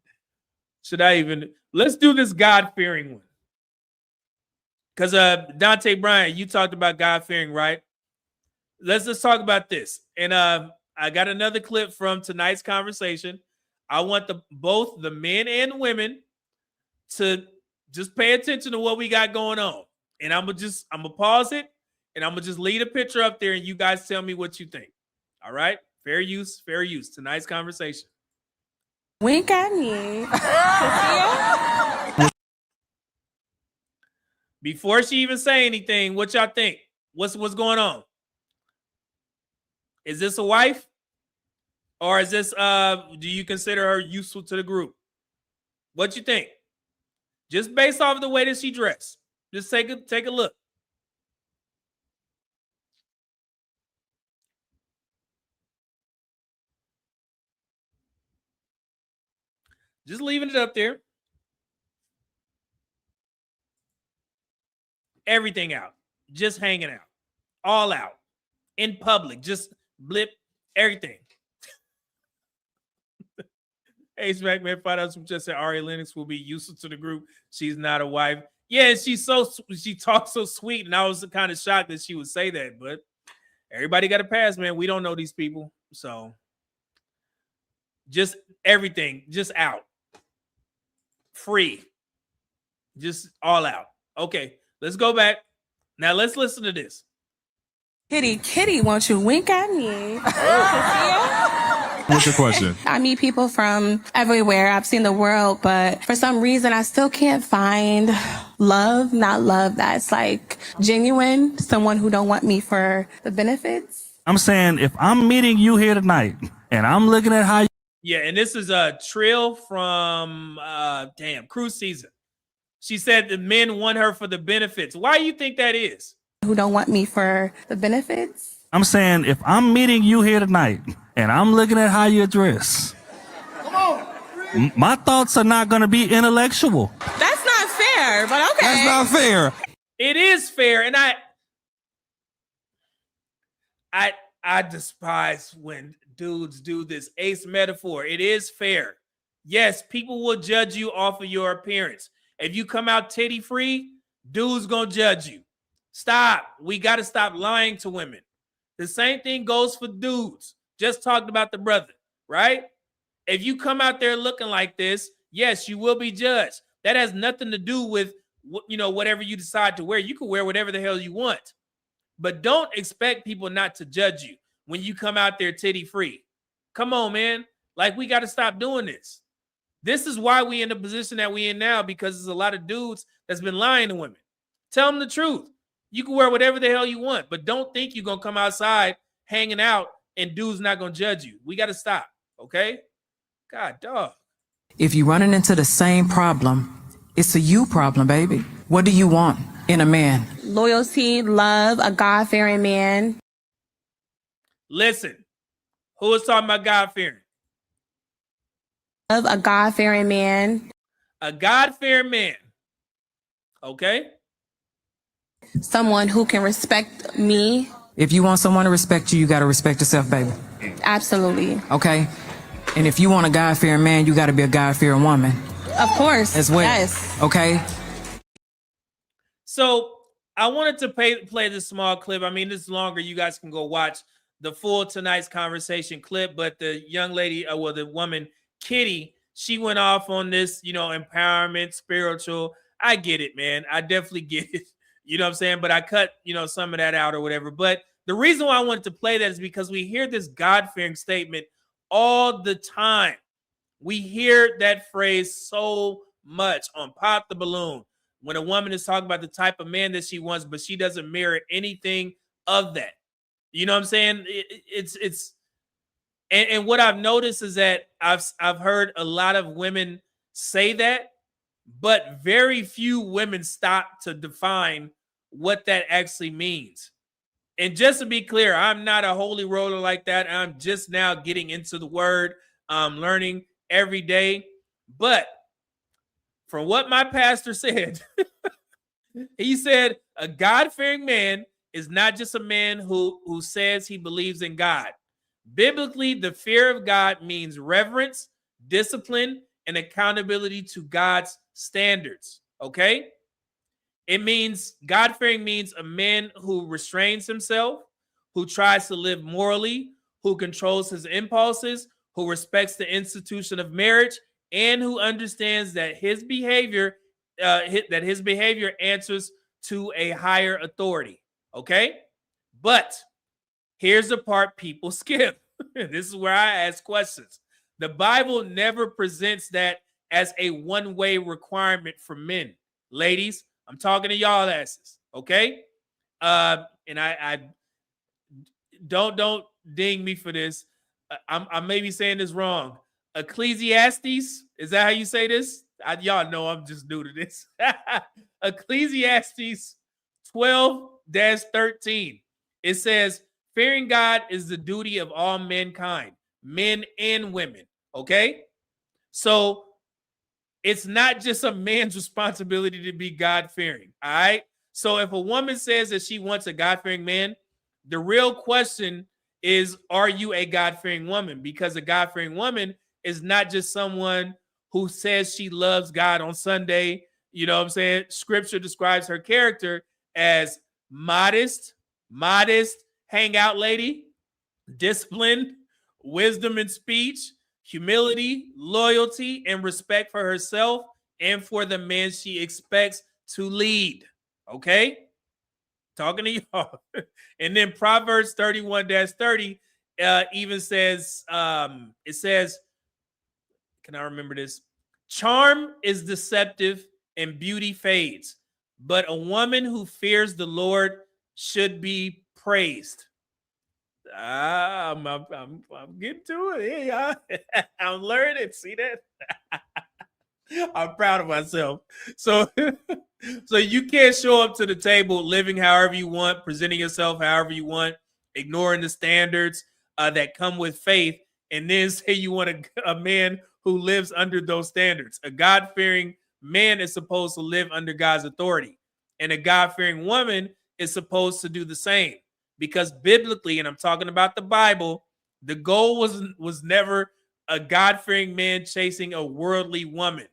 Let's do this God-fearing one. Because Dante Bryan, you talked about God-fearing, right? Let's just talk about this. And I got another clip from tonight's conversation. I want both the men and women to just pay attention to what we got going on. And I'm gonna pause it and I'm gonna just leave a picture up there and you guys tell me what you think. All right? Fair use. Tonight's conversation. Wink at me. Before she even say anything, what y'all think? What's going on? Is this a wife? Or is this do you consider her useful to the group? What you think? Just based off of the way that she dressed. Just take a look. Just leaving it up there. Everything out. Just hanging out. All out. In public. Just blip everything. Hey, Smack Man, find out some just said Ari Lennox will be useful to the group. She's not a wife. Yeah, she talks so sweet, and I was kind of shocked that she would say that. But everybody got a pass, man. We don't know these people, so just everything, just out, free, just all out. Okay, let's go back. Now let's listen to this. Kitty, won't you wink at me? What's your question? I meet people from everywhere. I've seen the world, but for some reason, I still can't find love, not love that's like genuine, someone who don't want me for the benefits. I'm saying if I'm meeting you here tonight and I'm looking at how Yeah, and this is a Trill from Cruise Season. She said the men want her for the benefits. Why do you think that is? Who don't want me for the benefits? I'm saying if I'm meeting you here tonight and I'm looking at how you dress, my thoughts are not going to be intellectual. That's not fair, but okay. That's not fair. It is fair, and I despise when dudes do this ace metaphor. It is fair. Yes, people will judge you off of your appearance. If you come out titty free, dudes gonna judge you. Stop. We got to stop lying to women. The same thing goes for dudes. Just talked about the brother, right? If you come out there looking like this, yes, you will be judged. That has nothing to do with, whatever you decide to wear. You can wear whatever the hell you want. But don't expect people not to judge you when you come out there titty free. Come on, man. Like, we got to stop doing this. This is why we in the position that we in now, because there's a lot of dudes that's been lying to women. Tell them the truth. You can wear whatever the hell you want, but don't think you're going to come outside hanging out and dudes not going to judge you. We got to stop, okay? God, dog. If you're running into the same problem, it's a you problem, baby. What do you want in a man? Loyalty, love, a God-fearing man. Listen, who is talking about God-fearing? Love, a God-fearing man. A God-fearing man. Okay? Someone who can respect me. If you want someone to respect you, you got to respect yourself, baby. Absolutely. Okay? And if you want a God-fearing man, you got to be a God-fearing woman. Of course. As well. Yes. Okay? So I wanted to play this small clip. I mean, this is longer. You guys can go watch the full tonight's conversation clip. But the young lady, the woman, Kitty, she went off on this, empowerment, spiritual. I get it, man. I definitely get it. You know what I'm saying? But I cut, some of that out or whatever. But the reason why I wanted to play that is because we hear this God-fearing statement all the time. We hear that phrase so much on Pop the Balloon when a woman is talking about the type of man that she wants, but she doesn't mirror anything of that. You know what I'm saying? And what I've noticed is that I've heard a lot of women say that, but very few women stop to define what that actually means. And just to be clear, I'm not a holy roller like that. I'm just now getting into the word. I'm learning every day. But from what my pastor said, he said a God-fearing man is not just a man who says he believes in God. Biblically, the fear of God means reverence, discipline, and accountability to God's standards, okay? It means, God-fearing means a man who restrains himself, who tries to live morally, who controls his impulses, who respects the institution of marriage, and who understands that his behavior answers to a higher authority, okay? But here's the part people skip. This is where I ask questions. The Bible never presents that as a one-way requirement for men. Ladies, I'm talking to y'all asses, okay? And I don't ding me for this. I may be saying this wrong. Ecclesiastes, is that how you say this? Y'all know I'm just new to this. Ecclesiastes 12-13. It says, fearing God is the duty of all mankind, men and women. Okay? So it's not just a man's responsibility to be God-fearing. All right? So if a woman says that she wants a God-fearing man, the real question is, are you a God-fearing woman? Because a God-fearing woman is not just someone who says she loves God on Sunday. You know what I'm saying? Scripture describes her character as modest, hangout lady, disciplined, wisdom in speech, humility, loyalty, and respect for herself and for the man she expects to lead. Okay? Talking to y'all. And then Proverbs 31-30 even says, it says, can I remember this? Charm is deceptive and beauty fades, but a woman who fears the Lord should be praised. I'm getting to it. Yeah, I'm learning. See that? I'm proud of myself. So, so you can't show up to the table living however you want, presenting yourself however you want, ignoring the standards that come with faith, and then say you want a man who lives under those standards. A God-fearing man is supposed to live under God's authority, and a God-fearing woman is supposed to do the same. Because biblically, and I'm talking about the Bible, the goal was never a God-fearing man chasing a worldly woman.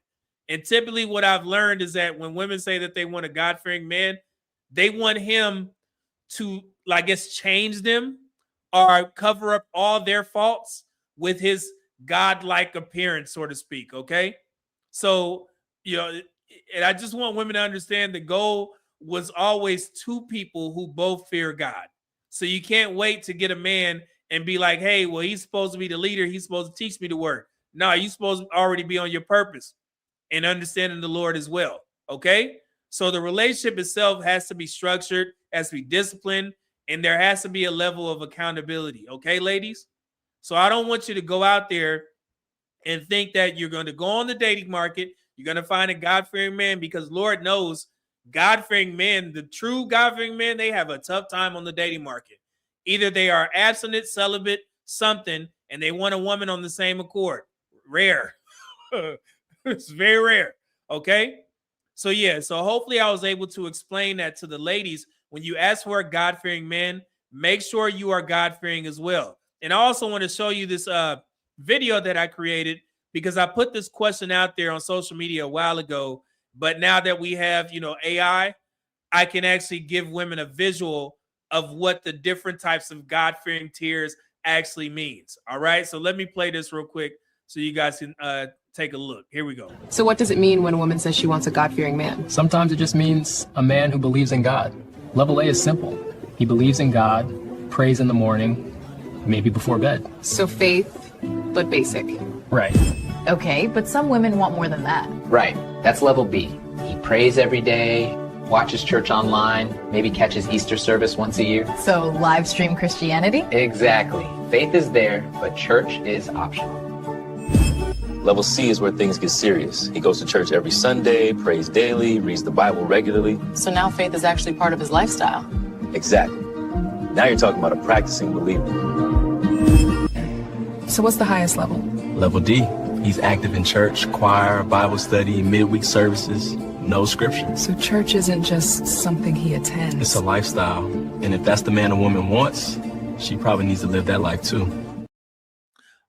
And typically what I've learned is that when women say that they want a God-fearing man, they want him to, I guess, change them or cover up all their faults with his God-like appearance, so to speak, okay? So, you know, and I just want women to understand the goal was always two people who both fear God. So you can't wait to get a man and be like, hey, well, he's supposed to be the leader. He's supposed to teach me the word. No, you're supposed to already be on your purpose and understanding the Lord as well, okay? So the relationship itself has to be structured, has to be disciplined, and there has to be a level of accountability, okay, ladies? So I don't want you to go out there and think that you're going to go on the dating market, you're going to find a God-fearing man, because Lord knows God-fearing men, the true God-fearing men, they have a tough time on the dating market. Either they are abstinent, celibate, something, and they want a woman on the same accord. Rare. It's very rare. Okay? So yeah, so hopefully I was able to explain that to the ladies. When you ask for a God-fearing man, make sure you are God-fearing as well. And I also want to show you this video that I created, because I put this question out there on social media a while ago. But now that we have, you know, AI, I can actually give women a visual of what the different types of God-fearing tiers actually means. All right, so let me play this real quick so you guys can take a look. Here we go. So what does it mean when a woman says she wants a God-fearing man? Sometimes it just means a man who believes in God. Level A is simple. He believes in God, prays in the morning, maybe before bed. So faith, but basic. Right. Okay, but some women want more than that. Right. That's level B. He prays every day, watches church online, maybe catches Easter service once a year. So live stream Christianity? Exactly. Faith is there, but church is optional. Level C is where things get serious. He goes to church every Sunday, prays daily, reads the Bible regularly. So now faith is actually part of his lifestyle. Exactly. Now you're talking about a practicing believer. So what's the highest level? Level D. He's active in church, choir, Bible study, midweek services, no scripture. So church isn't just something he attends. It's a lifestyle. And if that's the man a woman wants, she probably needs to live that life too.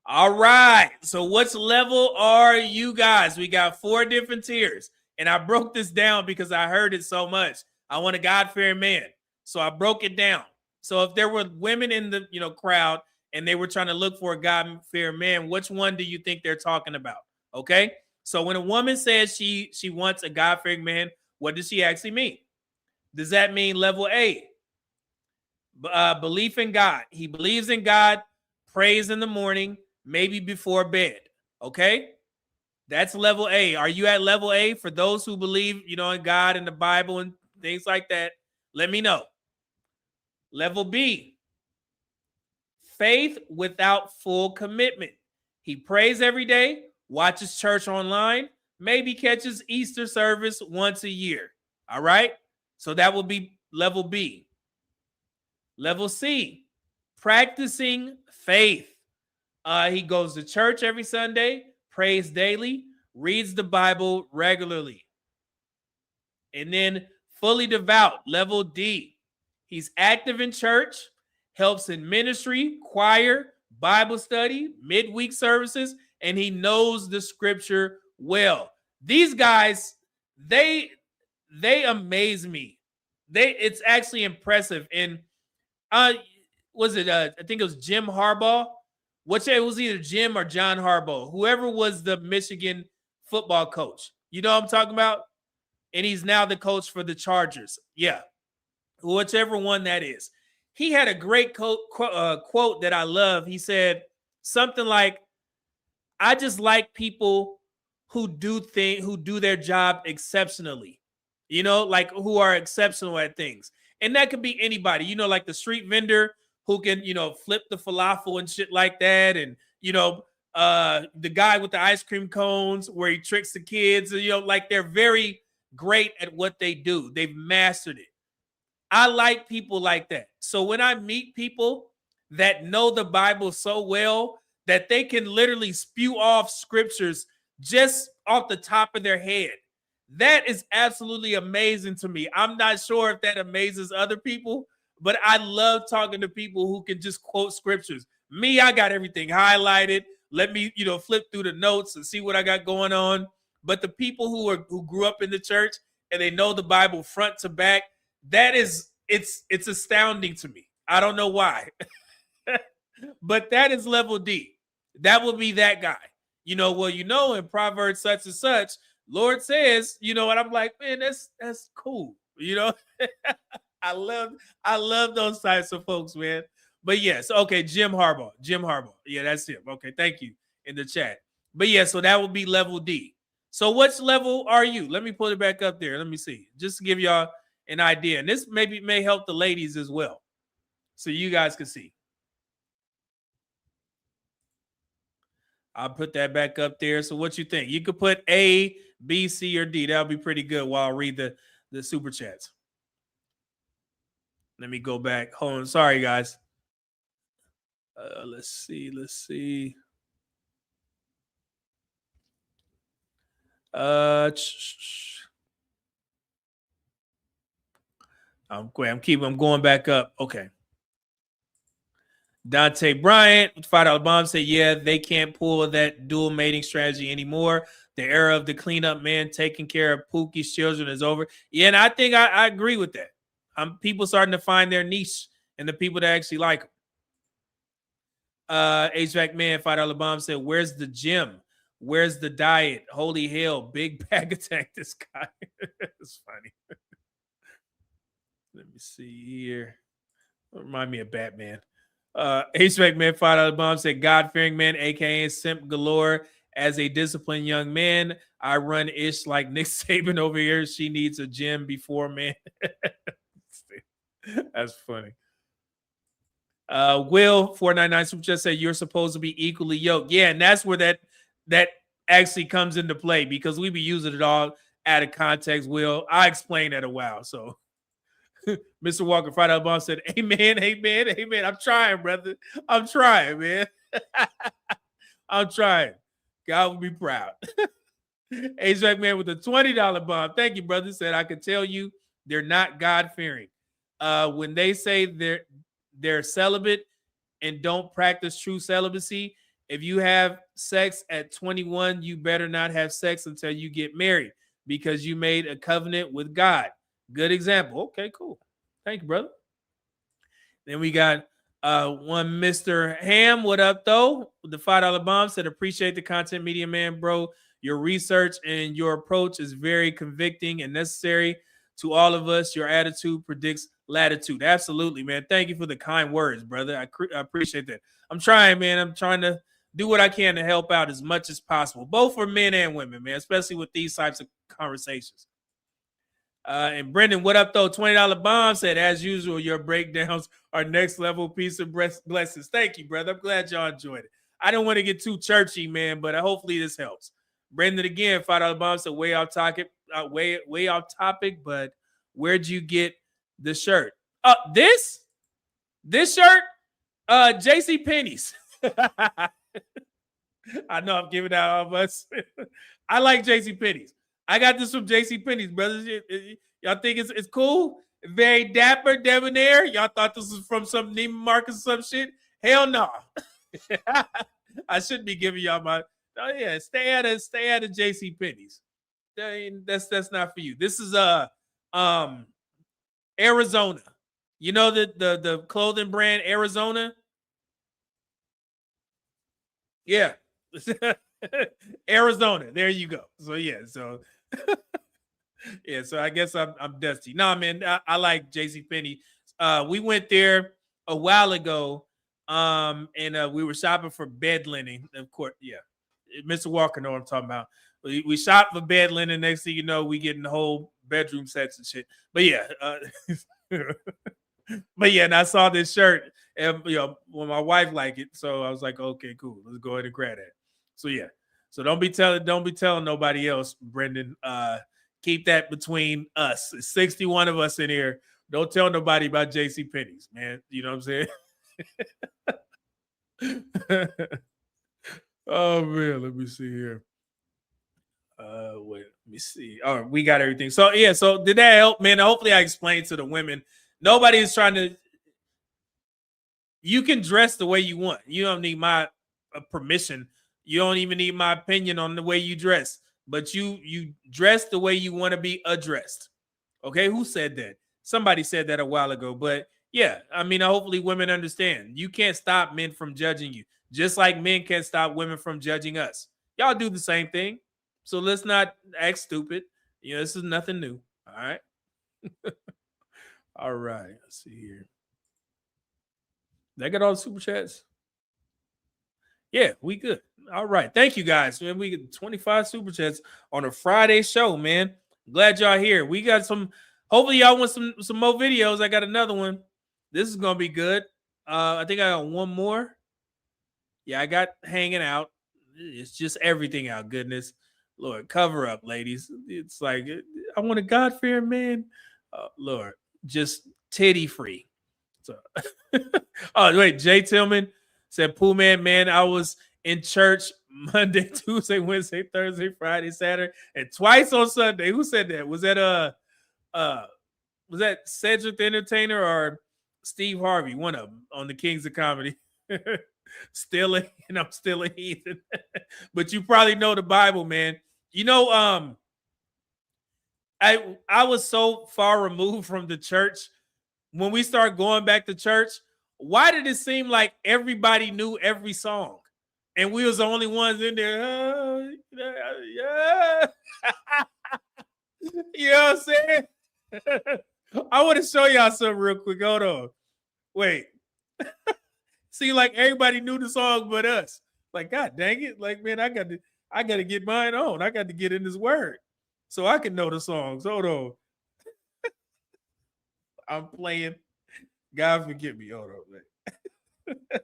All right. So what level are you guys? We got 4 different tiers. And I broke this down because I heard it so much. I want a God-fearing man. So I broke it down. So if there were women in the crowd and they were trying to look for a God-fearing man, which one do you think they're talking about? Okay. So when a woman says she wants a God-fearing man, what does she actually mean? Does that mean level A? Belief in God. He believes in God, prays in the morning, maybe before bed. Okay. That's level A. Are you at level A? For those who believe, in God and the Bible and things like that, let me know. Level B, faith without full commitment. He prays every day, watches church online, maybe catches Easter service once a year. All right. So that will be level B. Level C, practicing faith. He goes to church every Sunday, prays daily, reads the Bible regularly. And then fully devout, level D. He's active in church, helps in ministry, choir, Bible study, midweek services, and he knows the scripture well. These guys, they amaze me. It's actually impressive. And was it I think it was Jim Harbaugh? It was either Jim or John Harbaugh, whoever was the Michigan football coach. You know what I'm talking about? And he's now the coach for the Chargers. Yeah, whichever one that is. He had a great quote that I love. He said something like, "I just like people who do their job exceptionally. You know, like who are exceptional at things." And that could be anybody, you know, like the street vendor who can, you know, flip the falafel and shit like that. And, you know, the guy with the ice cream cones where he tricks the kids, you know, like they're very great at what they do. They've mastered it. I like people like that. So when I meet people that know the Bible so well that they can literally spew off scriptures just off the top of their head, that is absolutely amazing to me. I'm not sure if that amazes other people, but I love talking to people who can just quote scriptures. Me, I got everything highlighted. Let me, you know, flip through the notes and see what I got going on. But the people who grew up in the church and they know the Bible front to back, it's astounding to me. I don't know why. But that is level D. That will be that guy. You know, well, you know, in Proverbs such and such, Lord says, you know, and I'm like, man, that's cool. You know, I love those types of folks, man. But yes, okay, Jim Harbaugh. Yeah, that's him. Okay, thank you in the chat. But yeah, so that would be level D. So which level are you? Let me pull it back up there. Let me see, just to give y'all an idea. And this may help the ladies as well, so you guys can see. I'll put that back up there. So what you think? You could put A, B, C, or D. That'll be pretty good while I read the super chats. Let me go back. Hold on. Sorry, guys. Let's see. I'm going back up. Okay. Dante Bryant, $5 bomb, said, yeah, they can't pull that dual mating strategy anymore. The era of the cleanup man taking care of Pookie's children is over. Yeah, and I think I agree with that. People starting to find their niche and the people that actually like them. HVAC man, $5 bomb, said, where's the gym? Where's the diet? Holy hell, big bag attack this guy. It's funny. Let me see here. Remind me of Batman. HVAC man, $5 bomb, said, God-fearing man, aka simp galore. As a disciplined young man, I run ish like Nick Saban over here. She needs a gym before, man. That's funny. Will 499 super just said, you're supposed to be equally yoked. Yeah, and that's where that actually comes into play, because we be using it all out of context. Will, I explained that a while. So Mr. Walker, $5 bomb, said, amen. I'm trying, brother. I'm trying, man. I'm trying. God will be proud. HVAC man with a $20 bomb. Thank you, brother. Said, I can tell you they're not God-fearing. When they say they're celibate and don't practice true celibacy, if you have sex at 21, you better not have sex until you get married, because you made a covenant with God. Good example. Okay, cool. Thank you, brother. Then we got one Mr. Ham. What up, though? The $5 bomb, said, appreciate the content media man, bro. Your research and your approach is very convicting and necessary to all of us. Your attitude predicts latitude. Absolutely, man. Thank you for the kind words, brother. I appreciate that. I'm trying, man. I'm trying to do what I can to help out as much as possible, both for men and women, man, especially with these types of conversations. And Brendan, what up, though? $20 bomb, said, as usual, your breakdowns are next level. Peace and blessings. Thank you, brother. I'm glad y'all enjoyed it. I don't want to get too churchy, man, but hopefully this helps. Brendan again, $5 bomb said way off topic, way off topic, but where'd you get the shirt? This shirt, JC Penney's. I know I'm giving out all of us. I like JC Penney's. I got this from JC Penney's, brothers. Y'all think it's cool? Very dapper, debonair. Y'all thought this was from some Neiman Marcus or some shit? Hell no. I shouldn't be giving y'all my. Oh yeah, stay out of JC Penney's. That's not for you. This is Arizona. You know the clothing brand Arizona? Yeah. Arizona. There you go. So yeah, so yeah, so I guess I'm dusty. No, man, I like JCPenney. We went there a while ago, and we were shopping for bed linen. Of course, yeah. Mr. Walker know what I'm talking about. We shop for bed linen. Next thing you know, we getting the whole bedroom sets and shit. But yeah, but yeah, and I saw this shirt, and when my wife liked it, so I was like, okay, cool, let's go ahead and grab that. So yeah, so don't be telling nobody else, Brendan. Keep that between us. 61 of us in here. Don't tell nobody about JCPenney's, man. You know what I'm saying? Oh man, let me see here. Wait, let me see. All right, we got everything. So yeah, so did that help, man? Hopefully I explained to the women. Nobody is trying to. You can dress the way you want. You don't need my permission. You don't even need my opinion on the way you dress. But you dress the way you want to be addressed. Okay, who said that? Somebody said that a while ago. But yeah, I mean, hopefully women understand. You can't stop men from judging you, just like men can't stop women from judging us. Y'all do the same thing. So let's not act stupid. You know, this is nothing new. All right. All right. Let's see here. Did I get all the super chats? Yeah, we good. All right. Thank you guys. Man, we get 25 super chats on a Friday show, man. Glad y'all here. We got some. Hopefully y'all want some more videos. I got another one. This is gonna be good. I think I got one more. Yeah, I got hanging out. It's just everything out. Goodness, Lord, cover up, ladies. It's like I want a God-fearing man. Lord, just titty free. So, oh wait, Jay Tillman said, "Pooh man, I was in church Monday, Tuesday, Wednesday, Thursday, Friday, Saturday, and twice on Sunday." Who said that? Was that Cedric the Entertainer or Steve Harvey? One of them on the Kings of Comedy. I'm still a heathen. But you probably know the Bible, man. You know, I was so far removed from the church. When we start going back to church, why did it seem like everybody knew every song? And we was the only ones in there. Yeah. You know what I'm saying? I want to show y'all something real quick. Hold on. Wait. See, like everybody knew the song but us. Like, God dang it. Like, man, I got to get mine on. I got to get in this word so I can know the songs. Hold on. I'm playing. God forgive me. Hold on, man.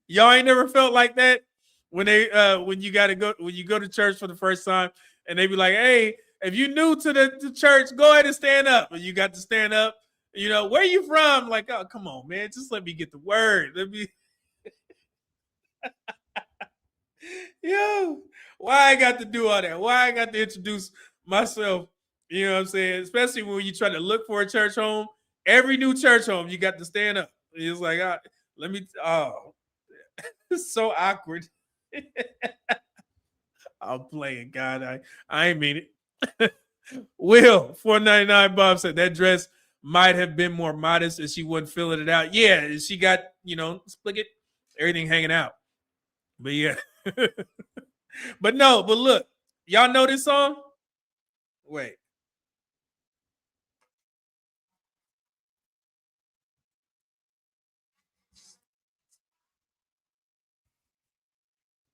Y'all ain't never felt like that when you go to church for the first time and they be like, "Hey, if you new to the church, go ahead and stand up." And you got to stand up. You know, where you from? Like, oh, come on, man. Just let me get the word. Let me. Yo, why I got to do all that? Why I got to introduce myself? You know what I'm saying? Especially when you try to look for a church home. Every new church home, you got to stand up. It's like, it's so awkward. I'm playing, God. I ain't mean it. Will, $4.99 Bob said that dress might have been more modest if she wasn't filling it out. Yeah, she got, split everything hanging out. But yeah. But look, y'all know this song? Wait.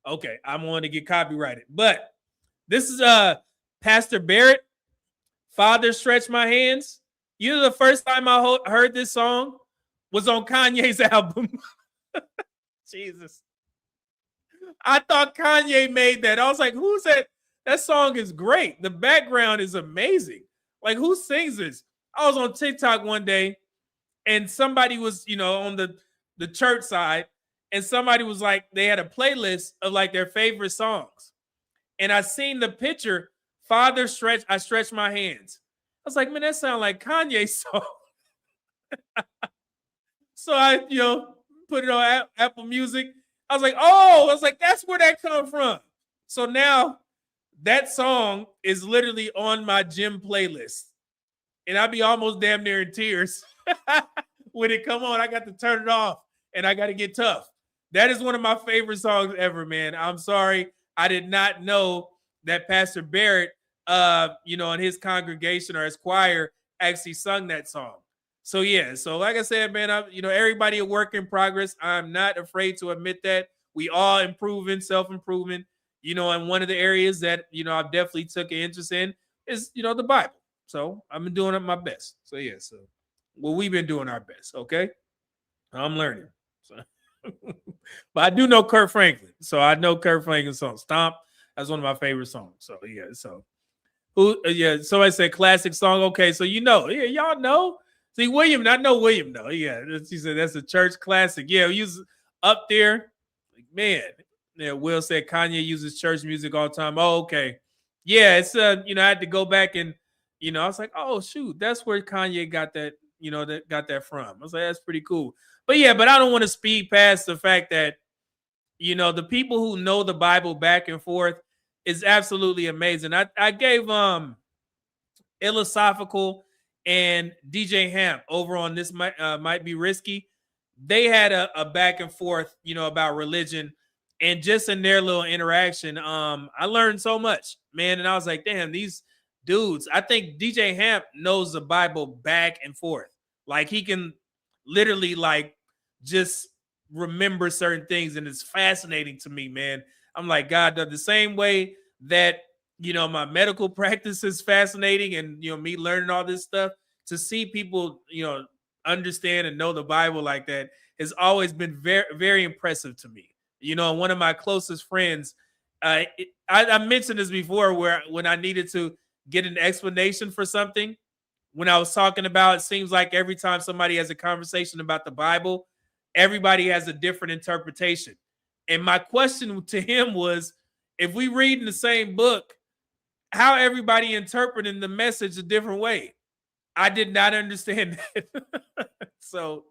Okay, I'm going to get copyrighted. But this is Pastor Barrett, Father Stretch My Hands. You know, the first time I heard this song was on Kanye's album. Jesus. I thought Kanye made that. I was like, who's that? That song is great. The background is amazing. Like, who sings this? I was on TikTok one day and somebody was, on the church side, and somebody was like, they had a playlist of like their favorite songs. And I seen the picture, Father Stretch, I Stretch My Hands. I was like, man, that sounds like Kanye's song. So I, put it on Apple Music. I was like, that's where that come from. So now that song is literally on my gym playlist. And I'd be almost damn near in tears when it come on. I got to turn it off and I got to get tough. That is one of my favorite songs ever, man. I'm sorry. I did not know that Pastor Barrett, in his congregation or his choir actually sung that song. So, yeah. So, like I said, man, everybody a work in progress. I'm not afraid to admit that. We all improving, self-improvement, and one of the areas that, I've definitely took an interest in is, the Bible. So, I've been doing my best. So, yeah. So, we've been doing our best. Okay. I'm learning. So. But I do know Kurt Franklin. So, I know Kurt Franklin's song, Stomp. That's one of my favorite songs. So, yeah. So, somebody said classic song. Okay. So, y'all know. See, William, I know William, though. Yeah, she said that's a church classic. Yeah, he was up there. Like, man, yeah, Will said Kanye uses church music all the time. Oh, okay. Yeah, it's, I had to go back and, I was like, oh, shoot, that's where Kanye got that, got that from. I was like, that's pretty cool. But I don't want to speed past the fact that, the people who know the Bible back and forth is absolutely amazing. I gave Philosophical and DJ Hamp over on This Might Be Risky. They had a back and forth, about religion, and just in their little interaction, I learned so much, man. And I was like, damn, these dudes, I think DJ Hamp knows the Bible back and forth. Like, he can literally just remember certain things, and it's fascinating to me, man. I'm like, God, the same way that my medical practice is fascinating, and me learning all this stuff, to see people understand and know the Bible like that has always been very, very impressive to me. One of my closest friends, I mentioned this before, where when I needed to get an explanation for something, when I was talking about, it seems like every time somebody has a conversation about the Bible, everybody has a different interpretation. And my question to him was, if we read in the same book, how everybody interpreting the message a different way? I did not understand that. So,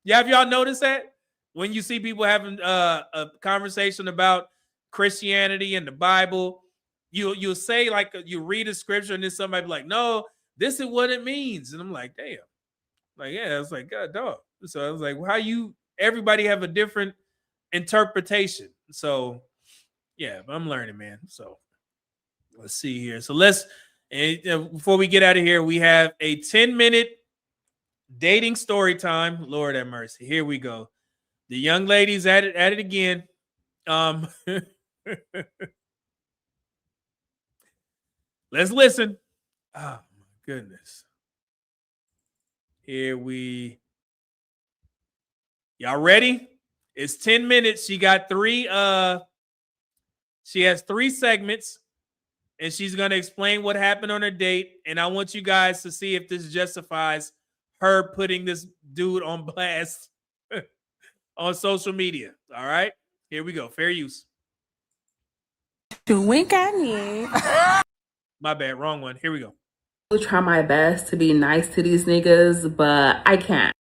yeah, have y'all noticed that? When you see people having a conversation about Christianity and the Bible, you'll say, you read a scripture and then somebody be like, no, this is what it means. And I'm like, damn. Like, yeah, it's like, God, dog. So I was like, well, everybody have a different interpretation. So, yeah, I'm learning, man. So let's see here. So before we get out of here, we have a 10-minute dating story time. Lord have mercy. Here we go. The young lady's at it again. Let's listen. Oh my goodness. Y'all ready? It's 10 minutes. She got she has 3 segments, and she's going to explain what happened on her date. And I want you guys to see if this justifies her putting this dude on blast on social media. All right, here we go. Fair use. To wink at me. My bad. Wrong one. Here we go. I try my best to be nice to these niggas, but I can't.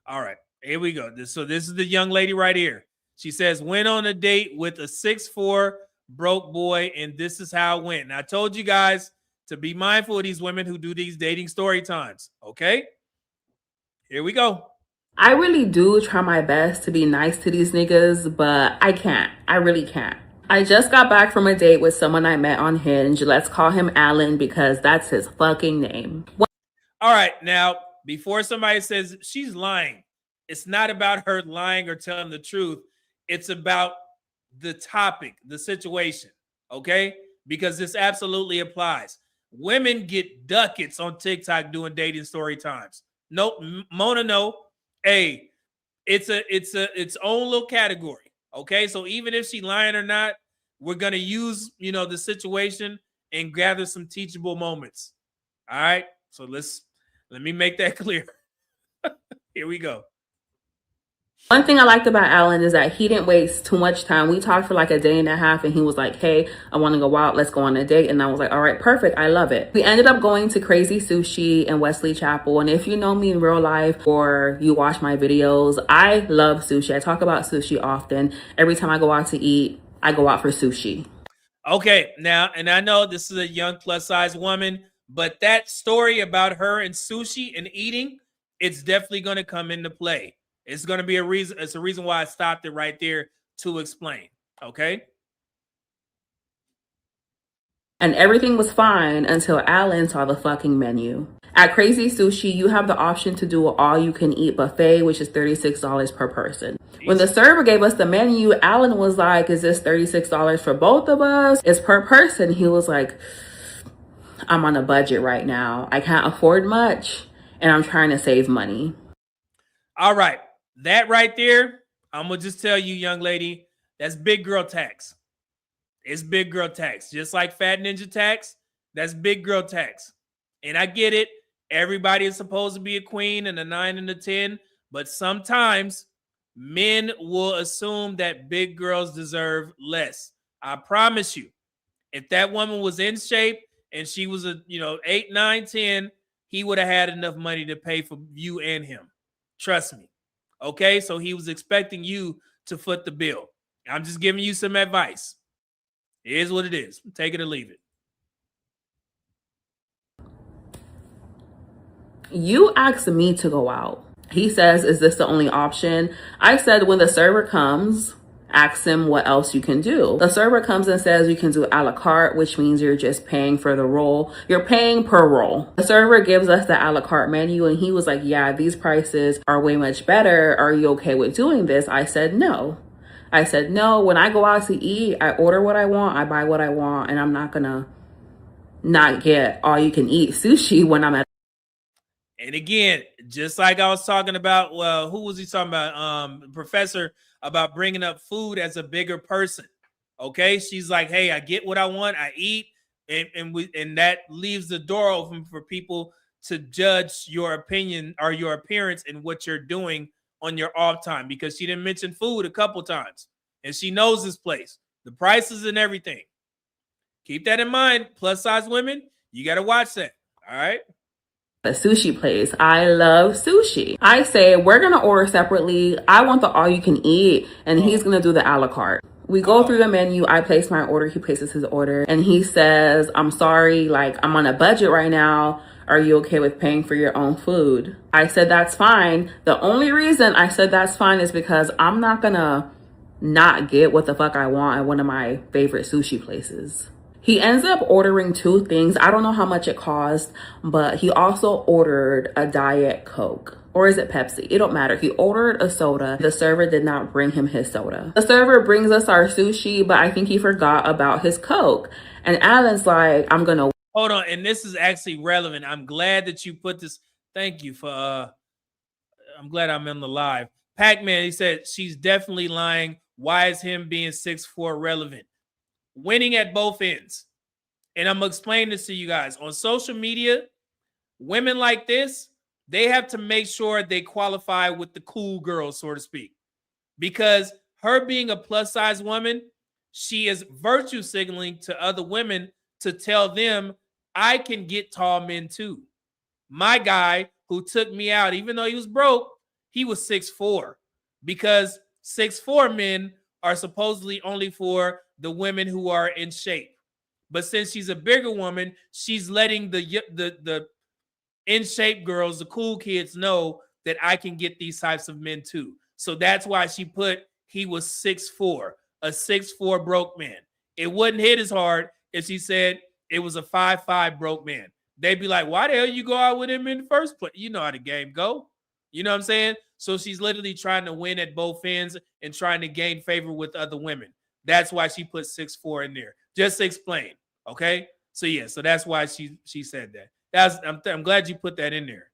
All right, here we go. So this is the young lady right here. She says, went on a date with a 6'4" broke boy, and this is how it went. And I told you guys to be mindful of these women who do these dating story times. Okay, here we go. I really do try my best to be nice to these niggas, but I can't. I really can't. I just got back from a date with someone I met on Hinge. Let's call him Alan because that's his fucking name. All right, now, before somebody says she's lying, it's not about her lying or telling the truth. It's about the topic, the situation, okay? Because this absolutely applies. Women get ducats on TikTok doing dating story times. Nope, Mona, no. Hey, it's its own little category. Okay, so even if she lying or not, we're gonna use, the situation and gather some teachable moments. All right, so let me make that clear. Here we go. One thing I liked about Alan is that he didn't waste too much time. We talked for like a day and a half and he was like, hey, I want to go out. Let's go on a date. And I was like, all right, perfect. I love it. We ended up going to Crazy Sushi in Wesley Chapel. And if you know me in real life or you watch my videos, I love sushi. I talk about sushi often. Every time I go out to eat, I go out for sushi. Okay, now, and I know this is a young plus size woman, but that story about her and sushi and eating, it's definitely going to come into play. It's going to be a reason. It's a reason why I stopped it right there to explain. Okay. And everything was fine until Alan saw the fucking menu. At Crazy Sushi, you have the option to do an all-you-can-eat buffet, which is $36 per person. When the server gave us the menu, Alan was like, is this $36 for both of us? It's per person. He was like, I'm on a budget right now. I can't afford much, and I'm trying to save money. All right. That right there, I'm going to just tell you, young lady, that's big girl tax. It's big girl tax. Just like Fat Ninja tax, that's big girl tax. And I get it. Everybody is supposed to be a queen and a 9 and a 10. But sometimes men will assume that big girls deserve less. I promise you, if that woman was in shape and she was a 8, 9, 10, he would have had enough money to pay for you and him. Trust me. Okay, so he was expecting you to foot the bill. I'm just giving you some advice. It is what it is. Take it or leave it. You asked me to go out. He says, is this the only option? I said, when the server comes, ask him what else you can do. The server comes and says you can do a la carte, which means you're just paying for the roll. You're paying per roll. The server gives us the a la carte menu and he was like, yeah, these prices are way much better. Are you okay with doing this? I said, no. I said, no, when I go out to eat, I order what I want, I buy what I want, and I'm not gonna not get all you can eat sushi when I'm at. And again, just like I was talking about, well, who was he talking about? Professor, about bringing up food as a bigger person. Okay, she's like, hey, I get what I want, I eat, and that leaves the door open for people to judge your opinion or your appearance and what you're doing on your off time, because she didn't mention food a couple times and she knows this place, the prices and everything. Keep that in mind. Plus size women, you got to watch that. All right. A sushi place. I love sushi. I say, we're going to order separately. I want the all you can eat and he's going to do the a la carte. We go through the menu. I place my order. He places his order and he says, I'm sorry, like I'm on a budget right now. Are you okay with paying for your own food? I said, that's fine. The only reason I said that's fine is because I'm not gonna not get what the fuck I want at one of my favorite sushi places. He ends up ordering 2 things. I don't know how much it cost, but he also ordered a Diet Coke. Or is it Pepsi? It don't matter. He ordered a soda. The server did not bring him his soda. The server brings us our sushi, but I think he forgot about his Coke. And Alan's like, I'm gonna hold on, and this is actually relevant. I'm glad that you put this. Thank you for I'm glad I'm in the live. Pac-Man, he said she's definitely lying. Why is him being 6'4" relevant? Winning at both ends. And I'm gonna explain this to you guys. On social media, women like this, they have to make sure they qualify with the cool girls, so to speak. Because her being a plus size woman, she is virtue signaling to other women to tell them, I can get tall men too. My guy who took me out, even though he was broke, he was 6'4", because 6'4" men are supposedly only for the women who are in shape. But since she's a bigger woman, she's letting the in shape girls, the cool kids, know that I can get these types of men too. So that's why she put he was 6'4", a 6'4" broke man. It wouldn't hit as hard if she said it was a 5'5" broke man. They'd be like, why the hell you go out with him in the first place? You know how the game go. You know what I'm saying? So she's literally trying to win at both ends and trying to gain favor with other women. That's why she put 6'4" in there. Just to explain. Okay? So yeah, so that's why she said that. I'm glad you put that in there.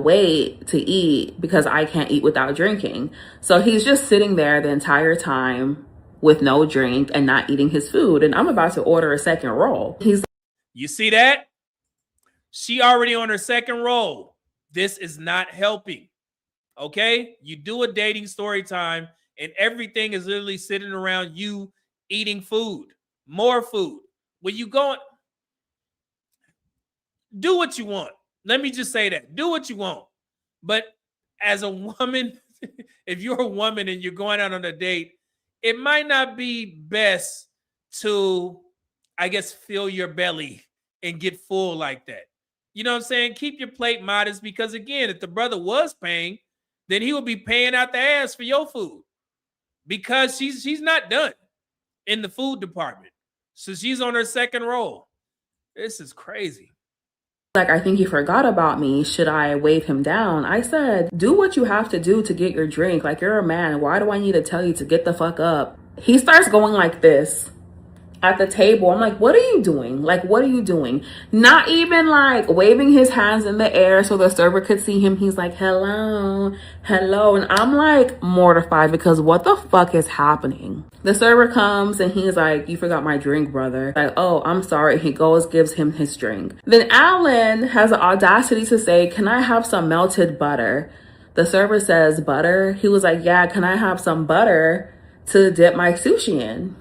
wait to eat because I can't eat without drinking. So he's just sitting there the entire time with no drink and not eating his food. And I'm about to order a second roll. You see that? She already on her second roll. This is not helping. Okay? You do a dating story time and everything is literally sitting around you eating food, more food. When you go, do what you want. Let me just say that. Do what you want. But as a woman, if you're a woman and you're going out on a date, it might not be best to, I guess, fill your belly and get full like that. You know what I'm saying? Keep your plate modest because, again, if the brother was paying, then he would be paying out the ass for your food because she's not done in the food department. So she's on her second roll. This is crazy. Like, I think he forgot about me. Should I wave him down? I said, do what you have to do to get your drink. Like, you're a man. Why do I need to tell you to get the fuck up? He starts going like this at the table. I'm like, what are you doing? Like, what are you doing? Not even like waving his hands in the air so the server could see him. He's like, hello, hello. And I'm like mortified because what the fuck is happening? The server comes and he's like, you forgot my drink, brother. Like, oh, I'm sorry. He goes, gives him his drink. Then Alan has the audacity to say, can I have some melted butter? The server says, butter? He was like, yeah, can I have some butter to dip my sushi in?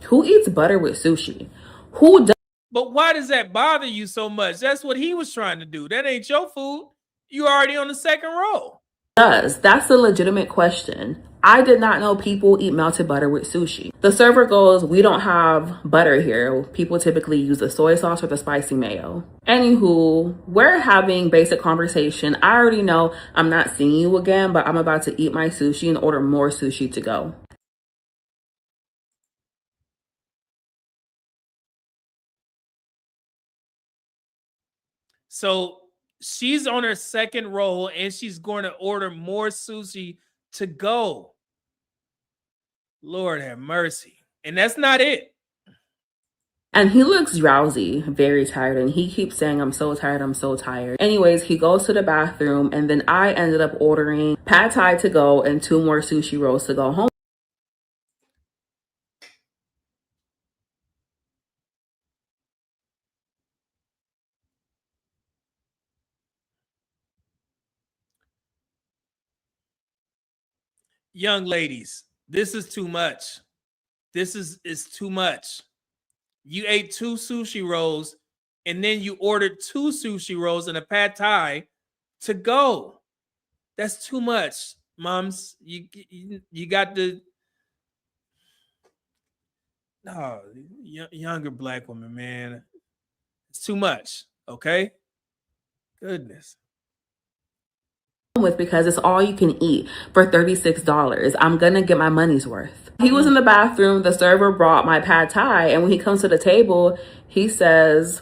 Who eats butter with sushi? Who does? But why does that bother you so much? That's what he was trying to do. That ain't your food. You already on the second roll. That's a legitimate question. I did not know people eat melted butter with sushi. The server goes, we don't have butter here. People typically use the soy sauce or the spicy mayo. Anywho, we're having basic conversation. I already know I'm not seeing you again, but I'm about to eat my sushi and order more sushi to go. So she's on her second roll and she's going to order more sushi to go. Lord have mercy. And that's not it. And he looks drowsy, very tired. And he keeps saying, I'm so tired, I'm so tired. Anyways, he goes to the bathroom. And then I ended up ordering pad thai to go and 2 more sushi rolls to go home. Young ladies, this is too much. This is too much. You ate 2 sushi rolls and then you ordered 2 sushi rolls and a pad thai to go. That's too much, moms. You got the younger black woman, man. It's too much. Okay. Goodness. With because it's all you can eat for $36. I'm gonna get my money's worth. He was in the bathroom. The server brought my pad thai, and when he comes to the table, he says,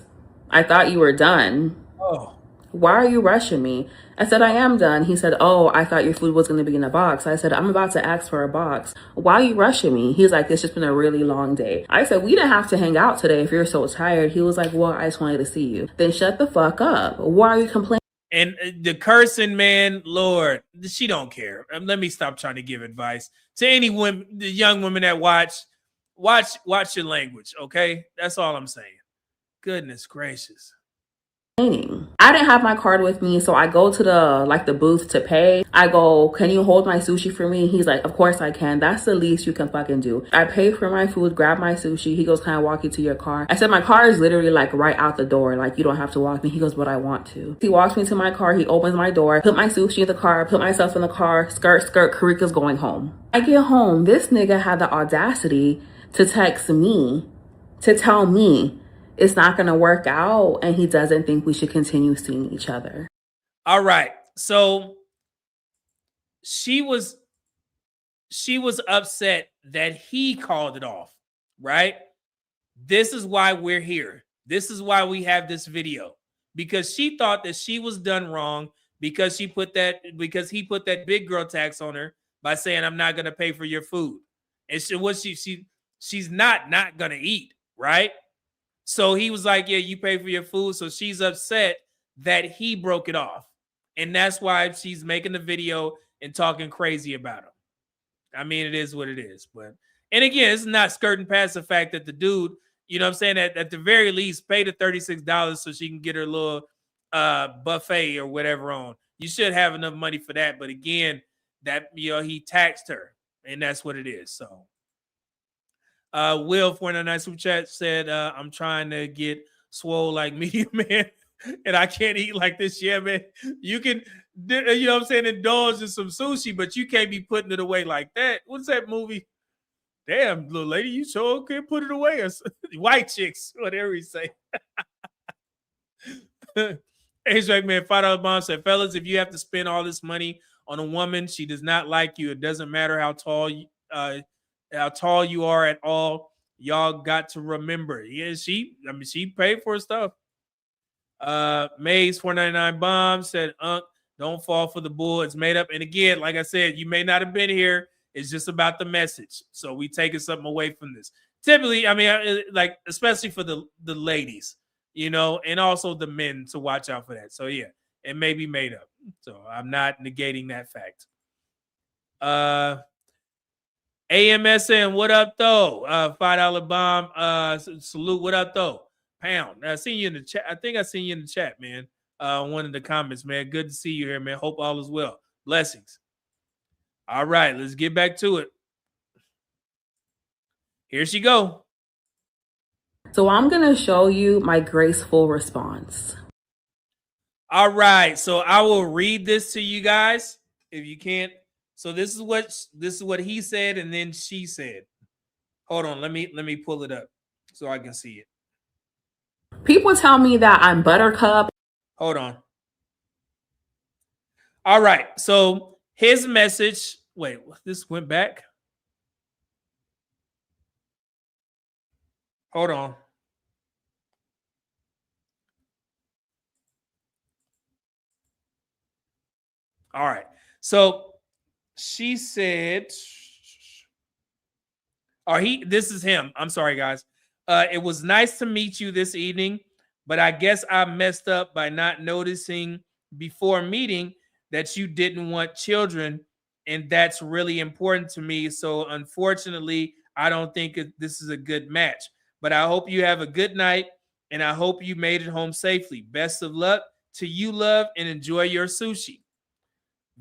I thought you were done. Oh. Why are you rushing me? I said, I am done. He said, oh, I thought your food was going to be in a box. I said, I'm about to ask for a box. Why are you rushing me? He's like, it's just been a really long day. I said, we didn't have to hang out today if you're so tired. He was like, well, I just wanted to see you. Then shut the fuck up. Why are you complaining? And the cursing, man, Lord, she don't care. Let me stop trying to give advice to any women, the young women that watch your language, okay? That's all I'm saying. Goodness gracious. I didn't have my card with me, so I go to the booth to pay. I go, can you hold my sushi for me? He's like, of course I can. That's the least you can fucking do. I pay for my food, grab my sushi. He goes, can I walk you to your car? I said, my car is literally like right out the door. Like, you don't have to walk me. He goes, but I want to. He walks me to my car. He opens my door, put my sushi in the car, put myself in the car, skirt, Karika's going home. I get home. This nigga had the audacity to text me to tell me it's not going to work out and he doesn't think we should continue seeing each other. All right. So she was upset that he called it off, right? This is why we're here. This is why we have this video, because she thought that she was done wrong because he put that big girl tax on her by saying, I'm not going to pay for your food. And she's not going to eat, right? So he was like, yeah, you pay for your food. So she's upset that he broke it off. And that's why she's making the video and talking crazy about him. I mean, it is what it is. But, and again, it's not skirting past the fact that the dude, you know what I'm saying, at the very least, pay the $36 so she can get her little buffet or whatever on. You should have enough money for that. But again, that, you know, he taxed her, and that's what it is. So, Will 499 Super Chat said, I'm trying to get swole like Medium Man, and I can't eat like this. Yeah, man. You can, you know what I'm saying, indulge in some sushi, but you can't be putting it away like that. What's that movie? Damn, little lady, you sure can't put it away. White chicks, whatever you say. H-Rack Man, $5 bomb said, fellas, if you have to spend all this money on a woman, she does not like you. It doesn't matter how tall you are at all. Y'all got to remember. Yeah, she paid for her stuff. Maze 499 bomb said, don't fall for the bull. It's made up. And again, like I said, you may not have been here. It's just about the message. So we taking something away from this. Typically, I mean, like, especially for the ladies, you know, and also the men to watch out for that. So yeah, it may be made up. So I'm not negating that fact. AMSN, what up though? $5 bomb. Salute, what up though? Pound. I seen you in the chat. I think I seen you in the chat, man. One of the comments, man. Good to see you here, man. Hope all is well. Blessings. All right, let's get back to it. Here she go. So I'm going to show you my graceful response. All right, so I will read this to you guys if you can't. So this is what he said and then she said. Hold on, let me pull it up so I can see it. People tell me that I'm buttercup. Hold on. All right, so his message, wait, this went back. Hold on. All right. So she said, this is him. I'm sorry, guys. It was nice to meet you this evening, but I guess I messed up by not noticing before meeting that you didn't want children, and that's really important to me. So unfortunately, I don't think this is a good match, but I hope you have a good night, and I hope you made it home safely. Best of luck to you, love, and enjoy your sushi.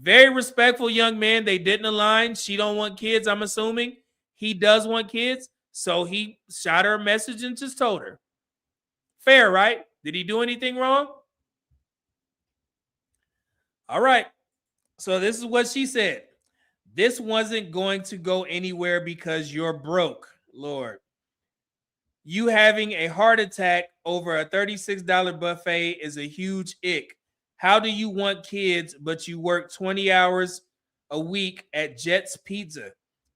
Very respectful young man. They didn't align. She don't want kids, I'm assuming. He does want kids, so he shot her a message and just told her. Fair, right? Did he do anything wrong? All right. So this is what she said. This wasn't going to go anywhere because you're broke, Lord. You having a heart attack over a $36 buffet is a huge ick. How do you want kids, but you work 20 hours a week at Jet's Pizza?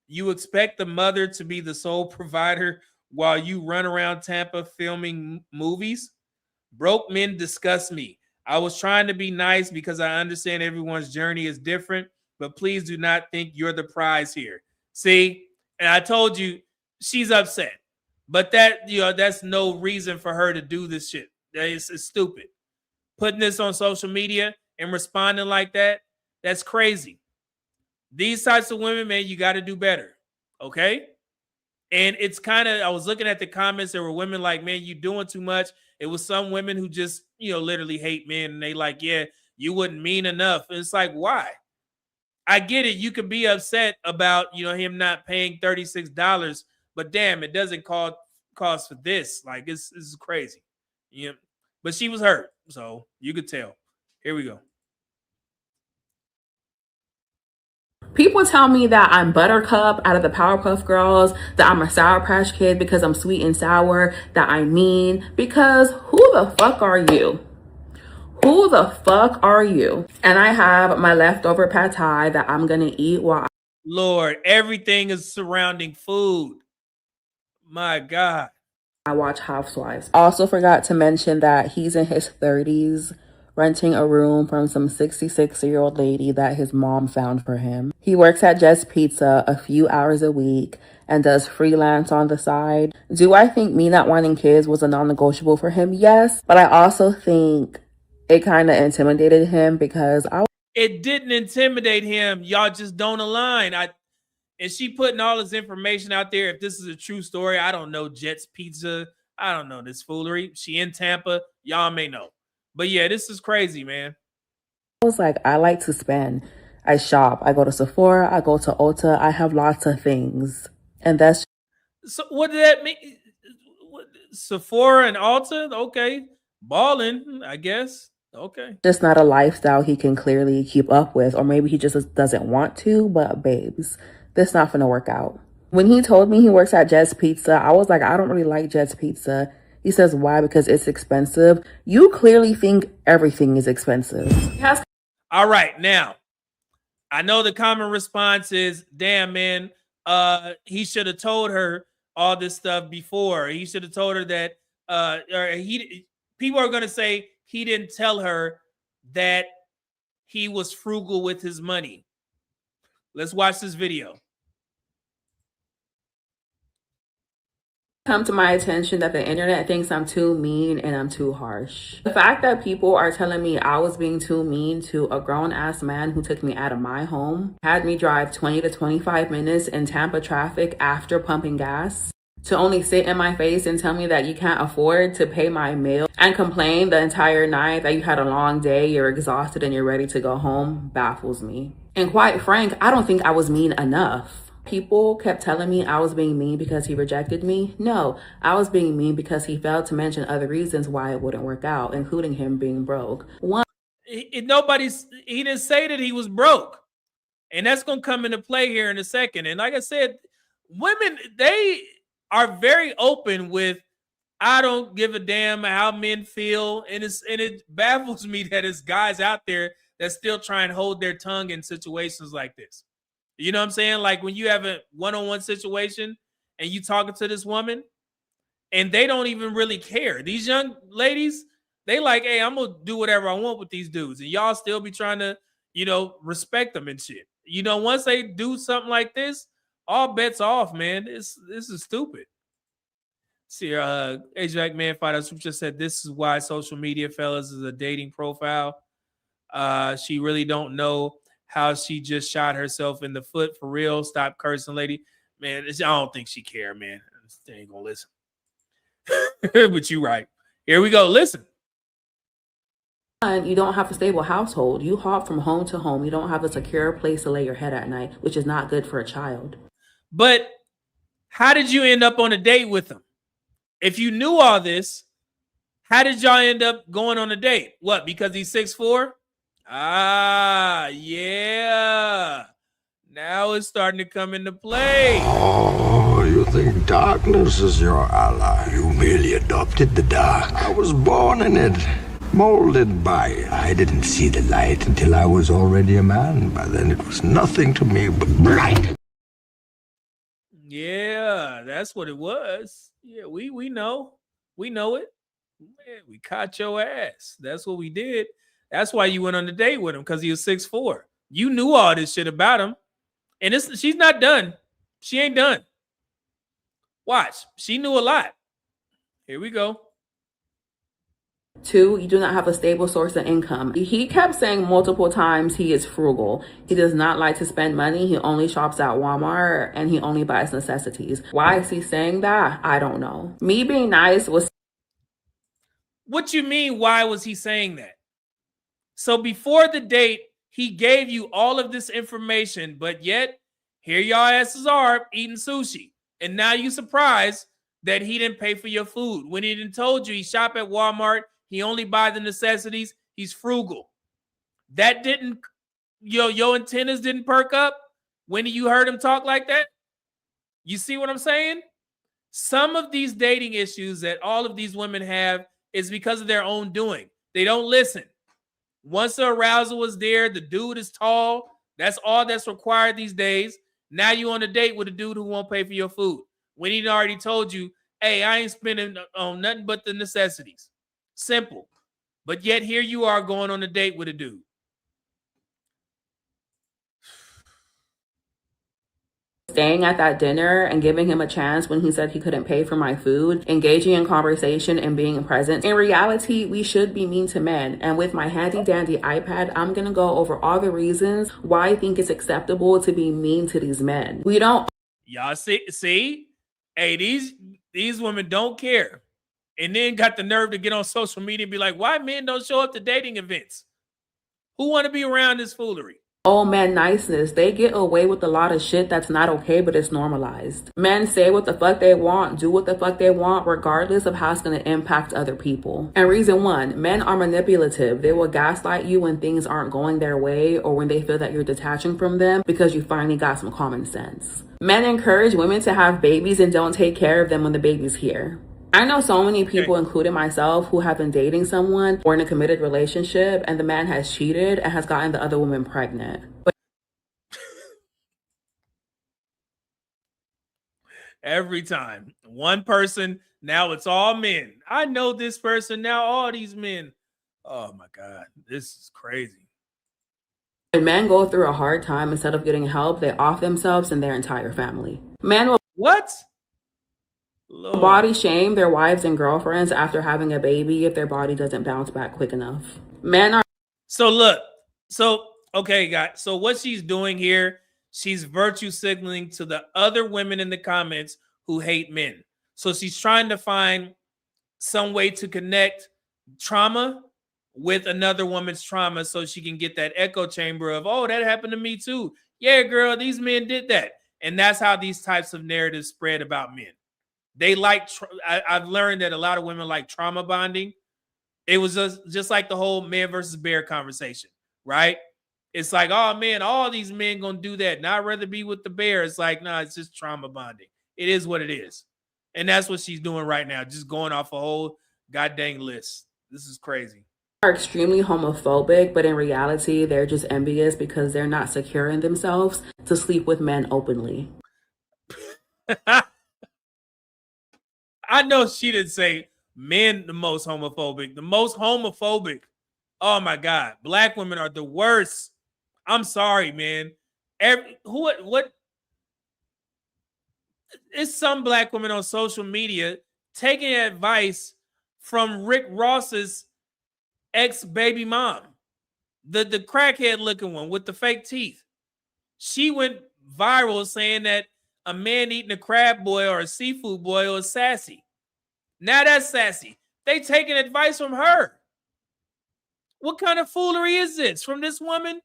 You expect the mother to be the sole provider while you run around Tampa filming movies? Broke men disgust me. I was trying to be nice because I understand everyone's journey is different, but please do not think you're the prize here. See, and I told you she's upset, but that, you know, that's no reason for her to do this shit. It's stupid. Putting this on social media and responding like that, that's crazy. These types of women, man, you got to do better. Okay? And it's kind of, I was looking at the comments. There were women like, man, you doing too much. It was some women who just, you know, literally hate men. And they like, yeah, you wouldn't mean enough. And it's like, why? I get it. You could be upset about, you know, him not paying $36, but damn, it doesn't cause for this. Like, this is crazy. Yeah. But she was hurt. So you could tell. Here we go. People tell me that I'm Buttercup out of the Powerpuff Girls, that I'm a Sour Patch Kid because I'm sweet and sour, that I'm mean, because who the fuck are you? Who the fuck are you? And I have my leftover pad thai that I'm going to eat while Lord, everything is surrounding food. My God. I watch Housewives. Also forgot to mention that he's in his 30s, renting a room from some 66-year-old lady that his mom found for him. He works at Jet's Pizza a few hours a week and does freelance on the side. Do I think me not wanting kids was a non-negotiable for him? Yes, but I also think It kind of intimidated him because It didn't intimidate him. Y'all just don't align. And she putting all this information out there. If this is a true story, I don't know. Jet's Pizza. I don't know this foolery. She in Tampa. Y'all may know. But yeah, this is crazy, man. was like, I like to spend. I shop. I go to Sephora. I go to Ulta. I have lots of things. And that's So what did that mean? Sephora and Ulta? Okay. Balling, I guess. Okay. just not a lifestyle he can clearly keep up with. Or maybe he just doesn't want to. But babes, this not gonna work out. When he told me he works at Jet's Pizza, I was like, I don't really like Jet's Pizza. He says, why? Because it's expensive. You clearly think everything is expensive. All right. Now, I know the common response is, damn, man, he should have told her all this stuff before. He should have told her that, people are going to say he didn't tell her that he was frugal with his money. Let's watch this video. Come to my attention that the internet thinks I'm too mean and I'm too harsh. The fact that people are telling me I was being too mean to a grown-ass man who took me out of my home, had me drive 20 to 25 minutes in Tampa traffic after pumping gas, to only sit in my face and tell me that you can't afford to pay my meal and complain the entire night that you had a long day, you're exhausted and you're ready to go home, baffles me. And quite frank, I don't think I was mean enough. People kept telling me I was being mean because he rejected me. No, I was being mean because he failed to mention other reasons why it wouldn't work out, including him being broke. He didn't say that he was broke. And that's going to come into play here in a second. And like I said, women, they are very open with, I don't give a damn how men feel. And it baffles me that it's guys out there that still try and hold their tongue in situations like this. You know what I'm saying? Like when you have a one-on-one situation and you talking to this woman and they don't even really care. These young ladies, they like, hey, I'm going to do whatever I want with these dudes. And y'all still be trying to, respect them and shit. Once they do something like this, all bets off, man. This is stupid. See, HVAC Man Fighter just said, this is why social media, fellas, is a dating profile. She really don't know how she just shot herself in the foot for real. Stop cursing, lady. Man, I don't think she care, man. They ain't gonna listen. But you right. Here we go. Listen. You don't have a stable household. You hop from home to home. You don't have a secure place to lay your head at night, which is not good for a child. But how did you end up on a date with him? If you knew all this, how did y'all end up going on a date? What, because he's 6'4"? Ah, yeah. Now it's starting to come into play. Oh, you think darkness is your ally? You merely adopted the dark. I was born in it, molded by it. I didn't see the light until I was already a man. By then it was nothing to me but blight. Yeah, that's what it was. Yeah, we know. We know it. Man, we caught your ass. That's what we did. That's why you went on the date with him, because he was 6'4". You knew all this shit about him. And she's not done. She ain't done. Watch. She knew a lot. Here we go. 2, you do not have a stable source of income. He kept saying multiple times he is frugal. He does not like to spend money. He only shops at Walmart and he only buys necessities. Why is he saying that? I don't know. Me being nice was... What you mean, why was he saying that? So before the date, he gave you all of this information, but yet here y'all asses are eating sushi. And now you surprised that he didn't pay for your food. When he didn't told you he shop at Walmart, he only buy the necessities, he's frugal. That didn't, your antennas didn't perk up when you heard him talk like that? You see what I'm saying? Some of these dating issues that all of these women have is because of their own doing. They don't listen. Once the arousal was there, the dude is tall. That's all that's required these days. Now you on a date with a dude who won't pay for your food. When he already told you, hey, I ain't spending on nothing but the necessities. Simple. But yet here you are going on a date with a dude. staying at that dinner and giving him a chance when he said he couldn't pay for my food, engaging in conversation and being present. In reality, we should be mean to men. And with my handy dandy iPad, I'm gonna go over all the reasons why I think it's acceptable to be mean to these men. We don't. Y'all see? Hey, these women don't care. And then got the nerve to get on social media and be like, why men don't show up to dating events? Who want to be around this foolery? Oh, man, niceness. They get away with a lot of shit that's not okay, but it's normalized. Men say what the fuck they want, do what the fuck they want, regardless of how it's going to impact other people. And reason one, men are manipulative. They will gaslight you when things aren't going their way or when they feel that you're detaching from them because you finally got some common sense. Men encourage women to have babies and don't take care of them when the baby's here. I know so many people, including myself, who have been dating someone or in a committed relationship and the man has cheated and has gotten the other woman pregnant. But every time. One person, now it's all men. I know this person, now all these men. Oh my God, this is crazy. when men go through a hard time, instead of getting help, they off themselves and their entire family. Men will body shame their wives and girlfriends after having a baby if their body doesn't bounce back quick enough. Men are okay, guys. So what she's doing here, she's virtue signaling to the other women in the comments who hate men. So she's trying to find some way to connect trauma with another woman's trauma so she can get that echo chamber of, oh, that happened to me too. Yeah, girl, these men did that. And that's how these types of narratives spread about men. They like, I've learned that a lot of women like trauma bonding. It was just like the whole man versus bear conversation, right? It's like, oh man, all these men gonna do that. And I'd rather be with the bear. It's like, no, it's just trauma bonding. It is what it is. And that's what she's doing right now. Just going off a whole goddamn list. This is crazy. Are extremely homophobic, but in reality, they're just envious because they're not secure in themselves to sleep with men openly. I know she didn't say men the most homophobic. The most homophobic. Oh my God. Black women are the worst. I'm sorry, man. What? It's some black women on social media taking advice from Rick Ross's ex-baby mom. The crackhead looking one with the fake teeth. She went viral saying that a man eating a crab boil or a seafood boil is sassy. Now that's sassy. They taking advice from her. What kind of foolery is this from this woman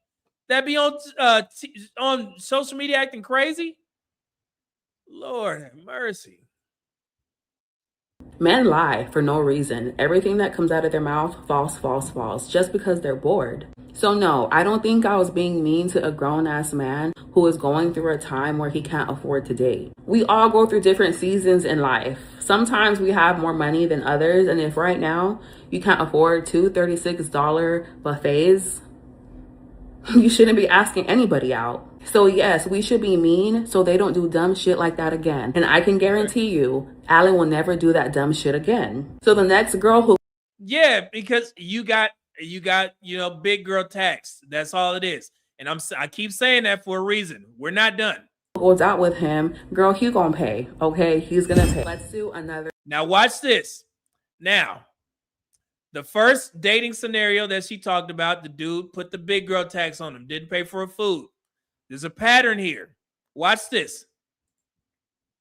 that be on social media acting crazy? Lord have mercy. Men lie for no reason. Everything that comes out of their mouth, false, false, false, just because they're bored. So no, I don't think I was being mean to a grown-ass man who is going through a time where he can't afford to date. We all go through different seasons in life. Sometimes we have more money than others, and if right now you can't afford two $36 buffets, you shouldn't be asking anybody out. So yes, we should be mean so they don't do dumb shit like that again. And I can guarantee you, Alan will never do that dumb shit again. So the next girl who... Yeah, because you got, big girl tax. That's all it is. And I keep saying that for a reason. We're not done. Goes out with him, girl, he gonna pay. Okay, he's gonna pay. Let's do another. Now watch this. Now, the first dating scenario that she talked about, the dude put the big girl tax on him, didn't pay for her food. There's a pattern here. Watch this.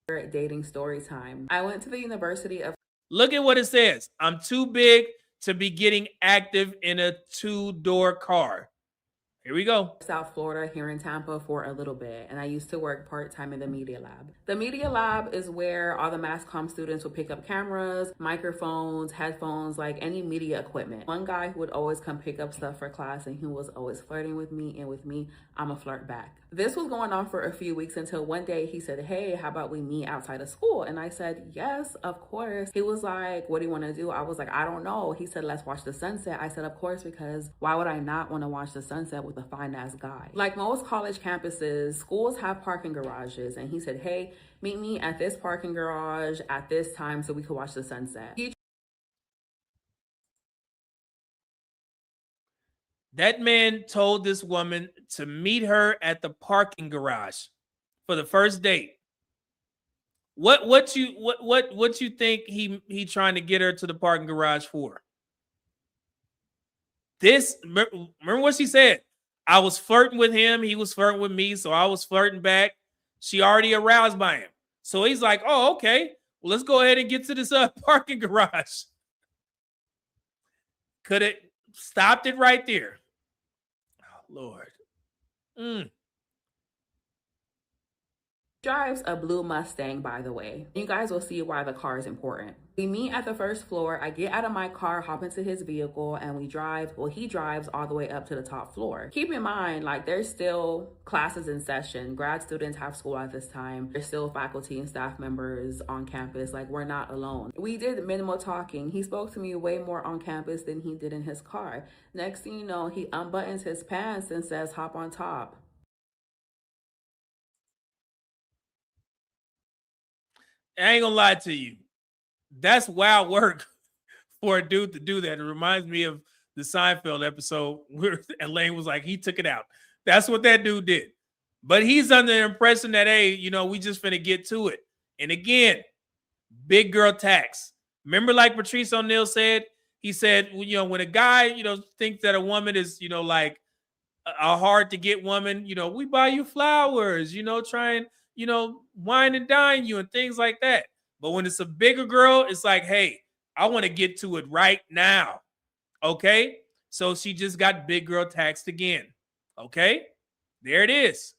Dating story time. I went to the University of... Look at what it says. I'm too big to be getting active in a two-door car. Here we go. South Florida, here in Tampa for a little bit. And I used to work part-time in the media lab. The media lab is where all the mass comm students would pick up cameras, microphones, headphones, like any media equipment. One guy who would always come pick up stuff for class and he was always flirting with me, and with me, I'm a flirt back. This was going on for a few weeks until one day he said, hey, how about we meet outside of school? And I said, yes, of course. He was like, what do you want to do? I was like, I don't know. He said, let's watch the sunset. I said, of course, because why would I not want to watch the sunset with a fine ass guy? Like most college campuses, schools have parking garages. And he said, hey, meet me at this parking garage at this time so we could watch the sunset. That man told this woman to meet her at the parking garage for the first date. What you think he trying to get her to the parking garage for? Remember what she said? I was flirting with him, he was flirting with me, so I was flirting back. She already aroused by him. So he's like, oh, okay. Well, let's go ahead and get to this parking garage. Could have stopped it right there. Oh, Lord. Drives a blue Mustang, by the way. You guys will see why the car is important. We meet at the first floor. I get out of my car, hop into his vehicle, and we drive. Well, he drives all the way up to the top floor. Keep in mind, like, there's still classes in session. Grad students have school at this time. There's still faculty and staff members on campus. Like, we're not alone. We did minimal talking. He spoke to me way more on campus than he did in his car. Next thing you know, he unbuttons his pants and says, hop on top. I ain't gonna lie to you. That's wild work for a dude to do that. It reminds me of the Seinfeld episode where Elaine was like, he took it out. That's what that dude did. But he's under the impression that, hey, we just finna get to it. And again, big girl tax. Remember, like Patrice O'Neal said, he said, when a guy, thinks that a woman is, like a hard to get woman, we buy you flowers, try and, wine and dine you and things like that. But when it's a bigger girl, it's like, hey, I want to get to it right now. Okay? So she just got big girl taxed again. Okay? There it is.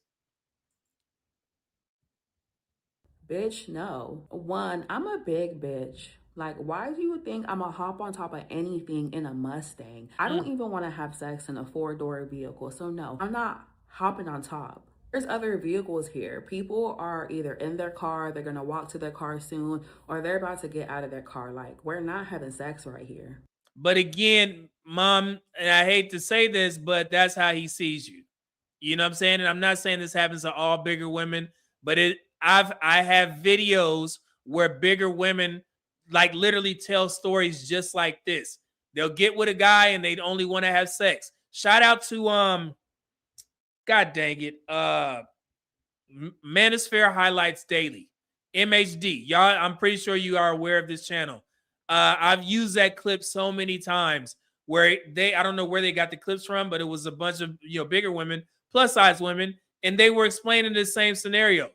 Bitch, no. One, I'm a big bitch. Like, why do you think I'm gonna hop on top of anything in a Mustang? I don't even want to have sex in a 4-door vehicle. So no, I'm not hopping on top. There's other vehicles here. People are either in their car, they're gonna walk to their car soon, or they're about to get out of their car. Like, we're not having sex right here. But again, Mom, and I hate to say this, but that's how he sees you. You know what I'm saying? And I'm not saying this happens to all bigger women, but I have videos where bigger women like literally tell stories just like this. They'll get with a guy and they'd only want to have sex. Shout out to God dang it, Manosphere Highlights Daily, MHD. Y'all, I'm pretty sure you are aware of this channel. I've used that clip so many times where I don't know where they got the clips from, but it was a bunch of bigger women, plus size women, and they were explaining the same scenario.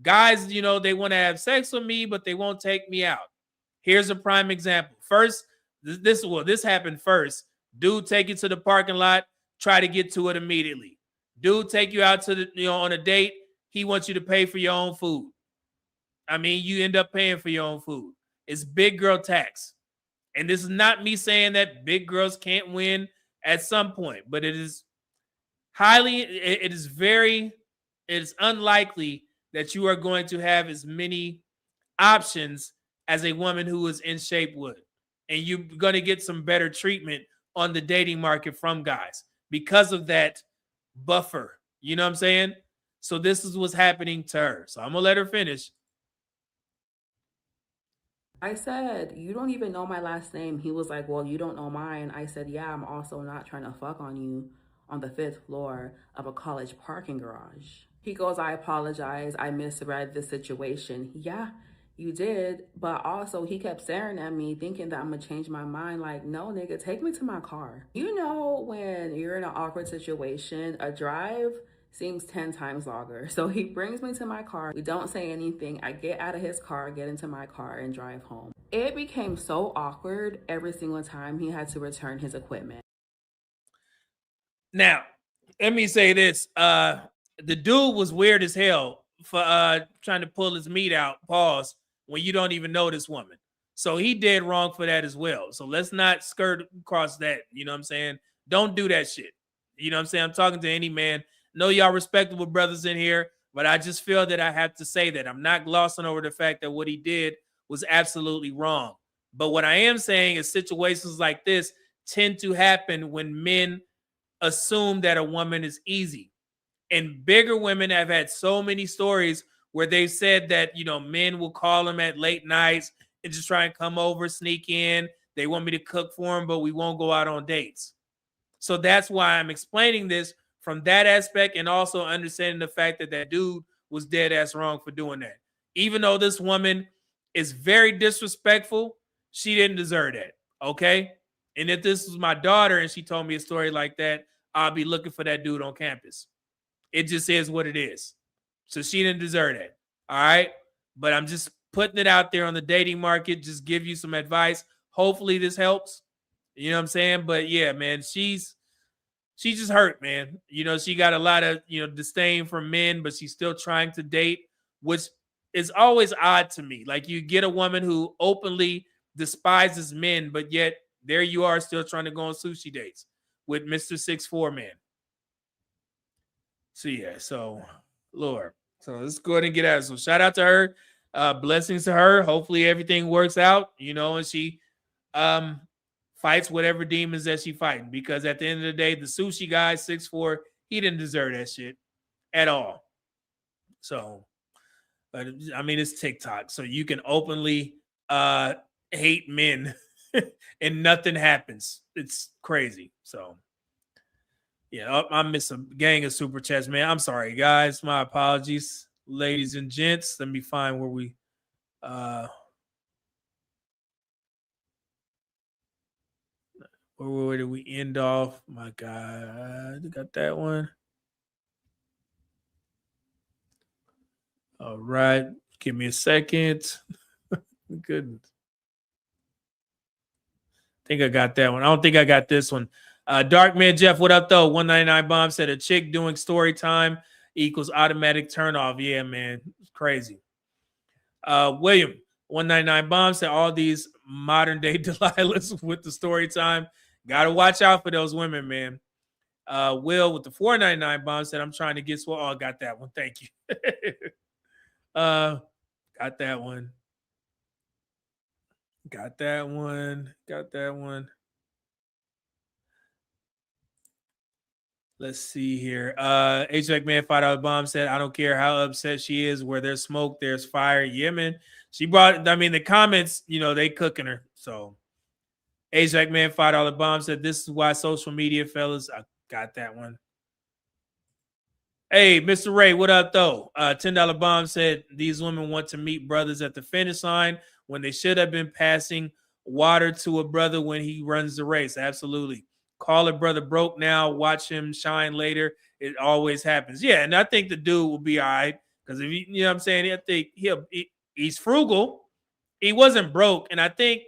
Guys, they want to have sex with me, but they won't take me out. Here's a prime example. First, this happened first. Dude take you to the parking lot, try to get to it immediately. Dude take you out to the on a date. He wants you to pay for your own food. I mean, you end up paying for your own food. It's big girl tax. And this is not me saying that big girls can't win at some point, but it is unlikely that you are going to have as many options as a woman who is in shape would. And you're going to get some better treatment on the dating market from guys because of that buffer. You know what I'm saying? So this is what's happening to her. So I'm going to let her finish. I said, you don't even know my last name. He was like, well, you don't know mine. I said, yeah, I'm also not trying to fuck on you on the 5th floor of a college parking garage. He goes, I apologize. I misread the situation. Yeah, you did. But also he kept staring at me thinking that I'm going to change my mind. Like, no, nigga, take me to my car. You know, when you're in an awkward situation, a drive seems 10 times longer. So he brings me to my car. We don't say anything. I get out of his car, get into my car, and drive home. It became so awkward every single time he had to return his equipment. Now, let me say this. The dude was weird as hell for trying to pull his meat out, pause, when you don't even know this woman. So he did wrong for that as well. So let's not skirt across that. You know what I'm saying? Don't do that shit. You know what I'm saying? I'm talking to any man. Know y'all respectable brothers in here, but I just feel that I have to say that. I'm not glossing over the fact that what he did was absolutely wrong. But what I am saying is situations like this tend to happen when men assume that a woman is easy. And bigger women have had so many stories where they've said that, men will call them at late nights and just try and come over, sneak in. They want me to cook for them, but we won't go out on dates. So that's why I'm explaining this from that aspect, and also understanding the fact that that dude was dead ass wrong for doing that. Even though this woman is very disrespectful, she didn't deserve that. Okay. And if this was my daughter and she told me a story like that, I'll be looking for that dude on campus. It just is what it is. So she didn't deserve that. All right. But I'm just putting it out there on the dating market, just give you some advice. Hopefully this helps. You know what I'm saying? But yeah, man, she's just hurt, man. You know, she got a lot of, disdain from men, but she's still trying to date, which is always odd to me. Like, you get a woman who openly despises men, but yet there you are still trying to go on sushi dates with Mr. 6'4" man. So yeah, so Lord. So let's go ahead and get out. So shout out to her. Blessings to her. Hopefully everything works out, and she fights whatever demons that she fighting, because at the end of the day, the sushi guy 6'4", he didn't deserve that shit at all. So, but I mean, it's TikTok, so you can openly hate men and nothing happens. It's crazy. So yeah, I miss a gang of super chats, man. I'm sorry, guys. My apologies, ladies and gents. Let me find where we where did we end off? My God, got that one. All right, give me a second. Goodness. I think I got that one. I don't think I got this one. Darkman Jeff, what up though? 199 Bomb said a chick doing story time equals automatic turnoff. Yeah, man, it's crazy. William 199 Bomb said all these modern day Delilahs with the story time. Gotta watch out for those women, man. Will with the 499 Bomb said I'm trying to get swole. Oh, got that one. Thank you. Got that one. Got that one. Got that one. Let's see here. HVAC Man $5 Bomb said, I don't care how upset she is. Where there's smoke, there's fire. Yeah, man. She brought, I mean, the comments, they cooking her. So HVAC Man $5 Bomb said, this is why social media, fellas. I got that one. Hey, Mr. Ray, what up, though? $10 Bomb said, these women want to meet brothers at the finish line when they should have been passing water to a brother when he runs the race. Absolutely. Call a brother broke now. Watch him shine later. It always happens. Yeah, and I think the dude will be all right, because if you know what I'm saying, I think he's frugal. He wasn't broke, and I think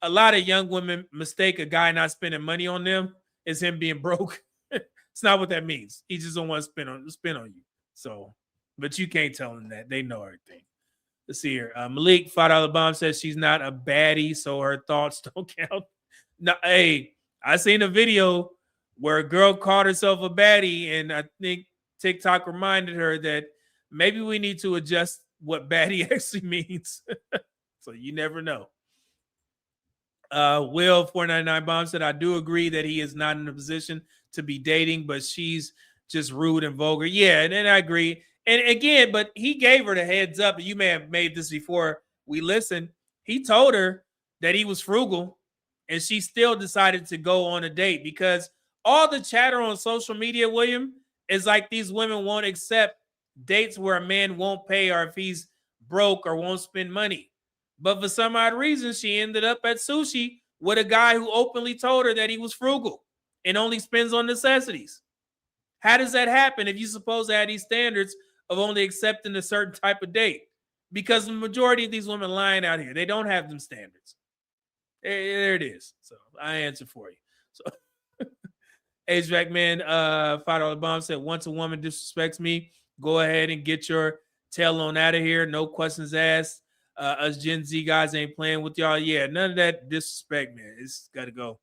a lot of young women mistake a guy not spending money on them as him being broke. It's not what that means. He just don't want to spend on you. So, but you can't tell them that. They know everything. Let's see here. Malik $5 Bomb says she's not a baddie, so her thoughts don't count. No, hey. I seen a video where a girl called herself a baddie, and I think TikTok reminded her that maybe we need to adjust what baddie actually means. So you never know. Will 499 Bomb said, I do agree that he is not in a position to be dating, but she's just rude and vulgar. Yeah, and I agree. And again, but he gave her the heads up. You may have made this before we listened. He told her that he was frugal, and she still decided to go on a date, because all the chatter on social media, William, is like these women won't accept dates where a man won't pay, or if he's broke or won't spend money. But for some odd reason, she ended up at sushi with a guy who openly told her that he was frugal and only spends on necessities. How does that happen if you're supposed to have these standards of only accepting a certain type of date? Because the majority of these women lying out here, they don't have them standards. There it is. So I answer for you. So HVAC Man $5 Bomb said, once a woman disrespects me, go ahead and get your tail on out of here. No questions asked. Us Gen Z guys ain't playing with y'all. Yeah, none of that disrespect, man. It's got to go.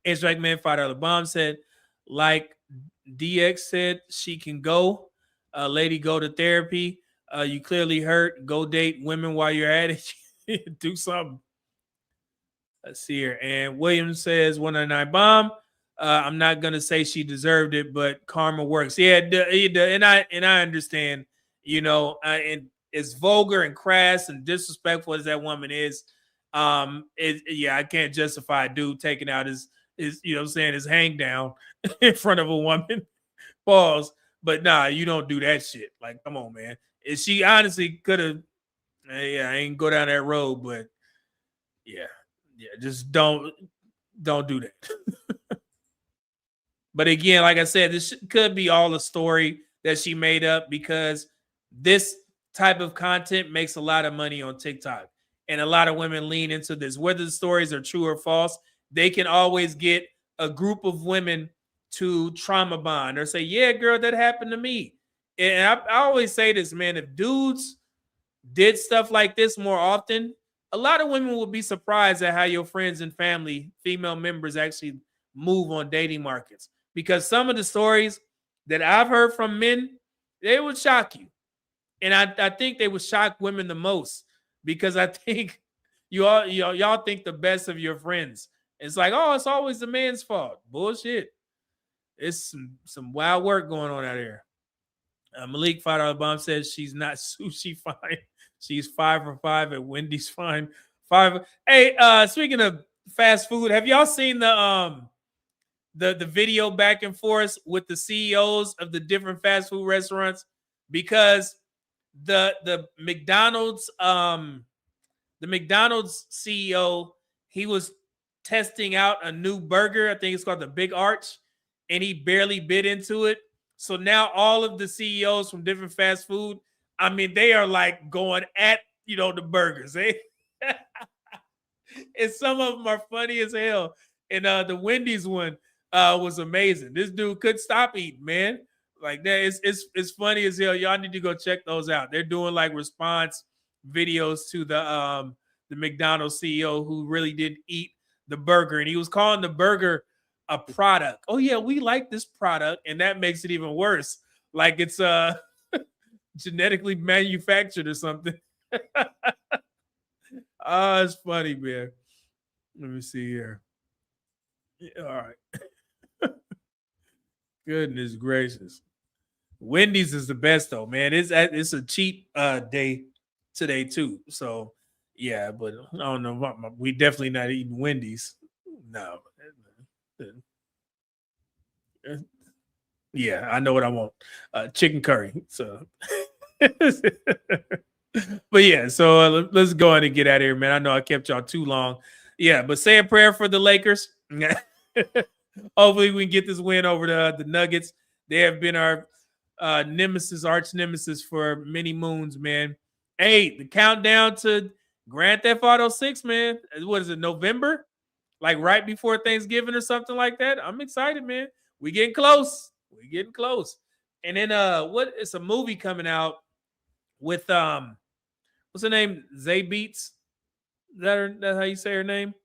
HVAC Man $5 Bomb said, like DX said, she can go. Lady, go to therapy. You clearly hurt. Go date women while you're at it. Do something. Let's see here. And Williams says 199 Bomb. I'm not gonna say she deserved it, but karma works. Yeah, and I understand. And as vulgar and crass and disrespectful as that woman is, I can't justify a dude taking out his hang down in front of a woman. Pause. But nah, you don't do that shit. Like, come on, man. And she honestly could have, I ain't go down that road, but yeah, just don't do that. But again, like I said, this could be all a story that she made up because this type of content makes a lot of money on TikTok. And a lot of women lean into this. Whether the stories are true or false, they can always get a group of women to trauma bond or say, yeah, girl, that happened to me. And I always say this, man, if dudes did stuff like this more often, a lot of women will be surprised at how your friends and family, female members, actually move on dating markets. Because some of the stories that I've heard from men, they would shock you. And I think they would shock women the most because I think y'all think the best of your friends. It's like, oh, it's always the man's fault. Bullshit. It's some wild work going on out here. Malik $5 bomb says she's not sushi fine. She's 5 for 5 at Wendy's fine. 5. Hey, speaking of fast food, have y'all seen the video back and forth with the CEOs of the different fast food restaurants? Because the McDonald's CEO, he was testing out a new burger. I think it's called the Big Arch, and he barely bit into it. So now all of the CEOs from different fast food, I mean, they are like going at, the burgers. And some of them are funny as hell. And the Wendy's one was amazing. This dude couldn't stop eating, man. Like that, it's funny as hell. Y'all need to go check those out. They're doing like response videos to the McDonald's CEO who really didn't eat the burger, and he was calling the burger a product. Oh yeah, we like this product, and that makes it even worse. Like it's genetically manufactured or something. Oh, it's funny, man. Let me see here. All right. Goodness gracious. Wendy's is the best though, man. It's a cheap day today too. So yeah, but I don't know. We definitely not eating Wendy's. No. Yeah, I know what I want. Chicken curry. So but yeah, so let's go ahead and get out of here, man. I know I kept y'all too long. Yeah, but say a prayer for the Lakers. Hopefully we can get this win over the Nuggets. They have been our arch nemesis for many moons, man. Hey, the countdown to Grand Theft Auto 6, man. What is it, November? Like right before Thanksgiving or something like that. I'm excited, man. We getting close. And then it's a movie coming out with what's her name? Zay Beats. Is that how you say her name?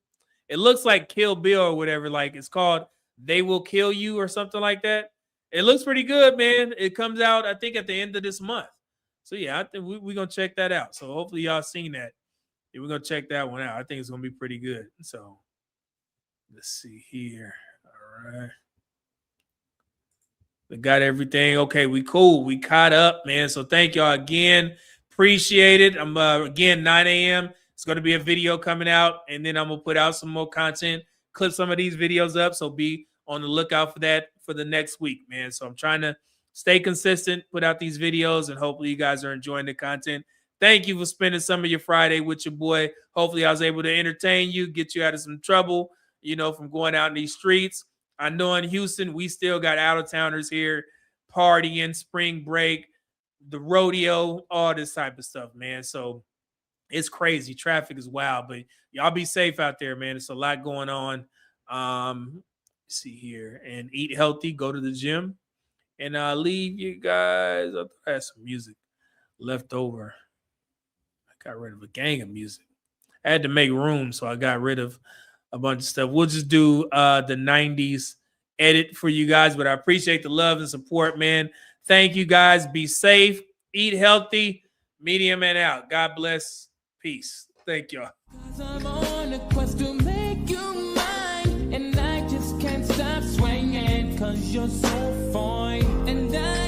It looks like Kill Bill or whatever. Like it's called They Will Kill You or something like that. It looks pretty good, man. It comes out, I think, at the end of this month. So yeah, I think we're gonna check that out. So hopefully y'all seen that. Yeah, we're gonna check that one out. I think it's gonna be pretty good. So let's see here. All right. We got everything. Okay, we cool. We caught up, man. So thank y'all again. Appreciate it. I'm again 9 a.m. It's going to be a video coming out, and then I'm going to put out some more content, clip some of these videos up. So be on the lookout for that for the next week, man. So I'm trying to stay consistent, put out these videos, and hopefully you guys are enjoying the content. Thank you for spending some of your Friday with your boy. Hopefully I was able to entertain you, get you out of some trouble, from going out in these streets. I know in Houston, we still got out-of-towners here partying, spring break, the rodeo, all this type of stuff, man. So it's crazy. Traffic is wild, but y'all be safe out there, man. It's a lot going on. Let's see here. And eat healthy, go to the gym. And I'll leave you guys. I had some music left over. I got rid of a gang of music. I had to make room, so I got rid of a bunch of stuff. We'll just do the 90s edit for you guys, but I appreciate the love and support, man. Thank you guys. Be safe. Eat healthy. Medium and out. God bless. Peace. Thank y'all. I'm on a quest to make you mine, and I just can't stop swinging, 'cause you're so fine, and I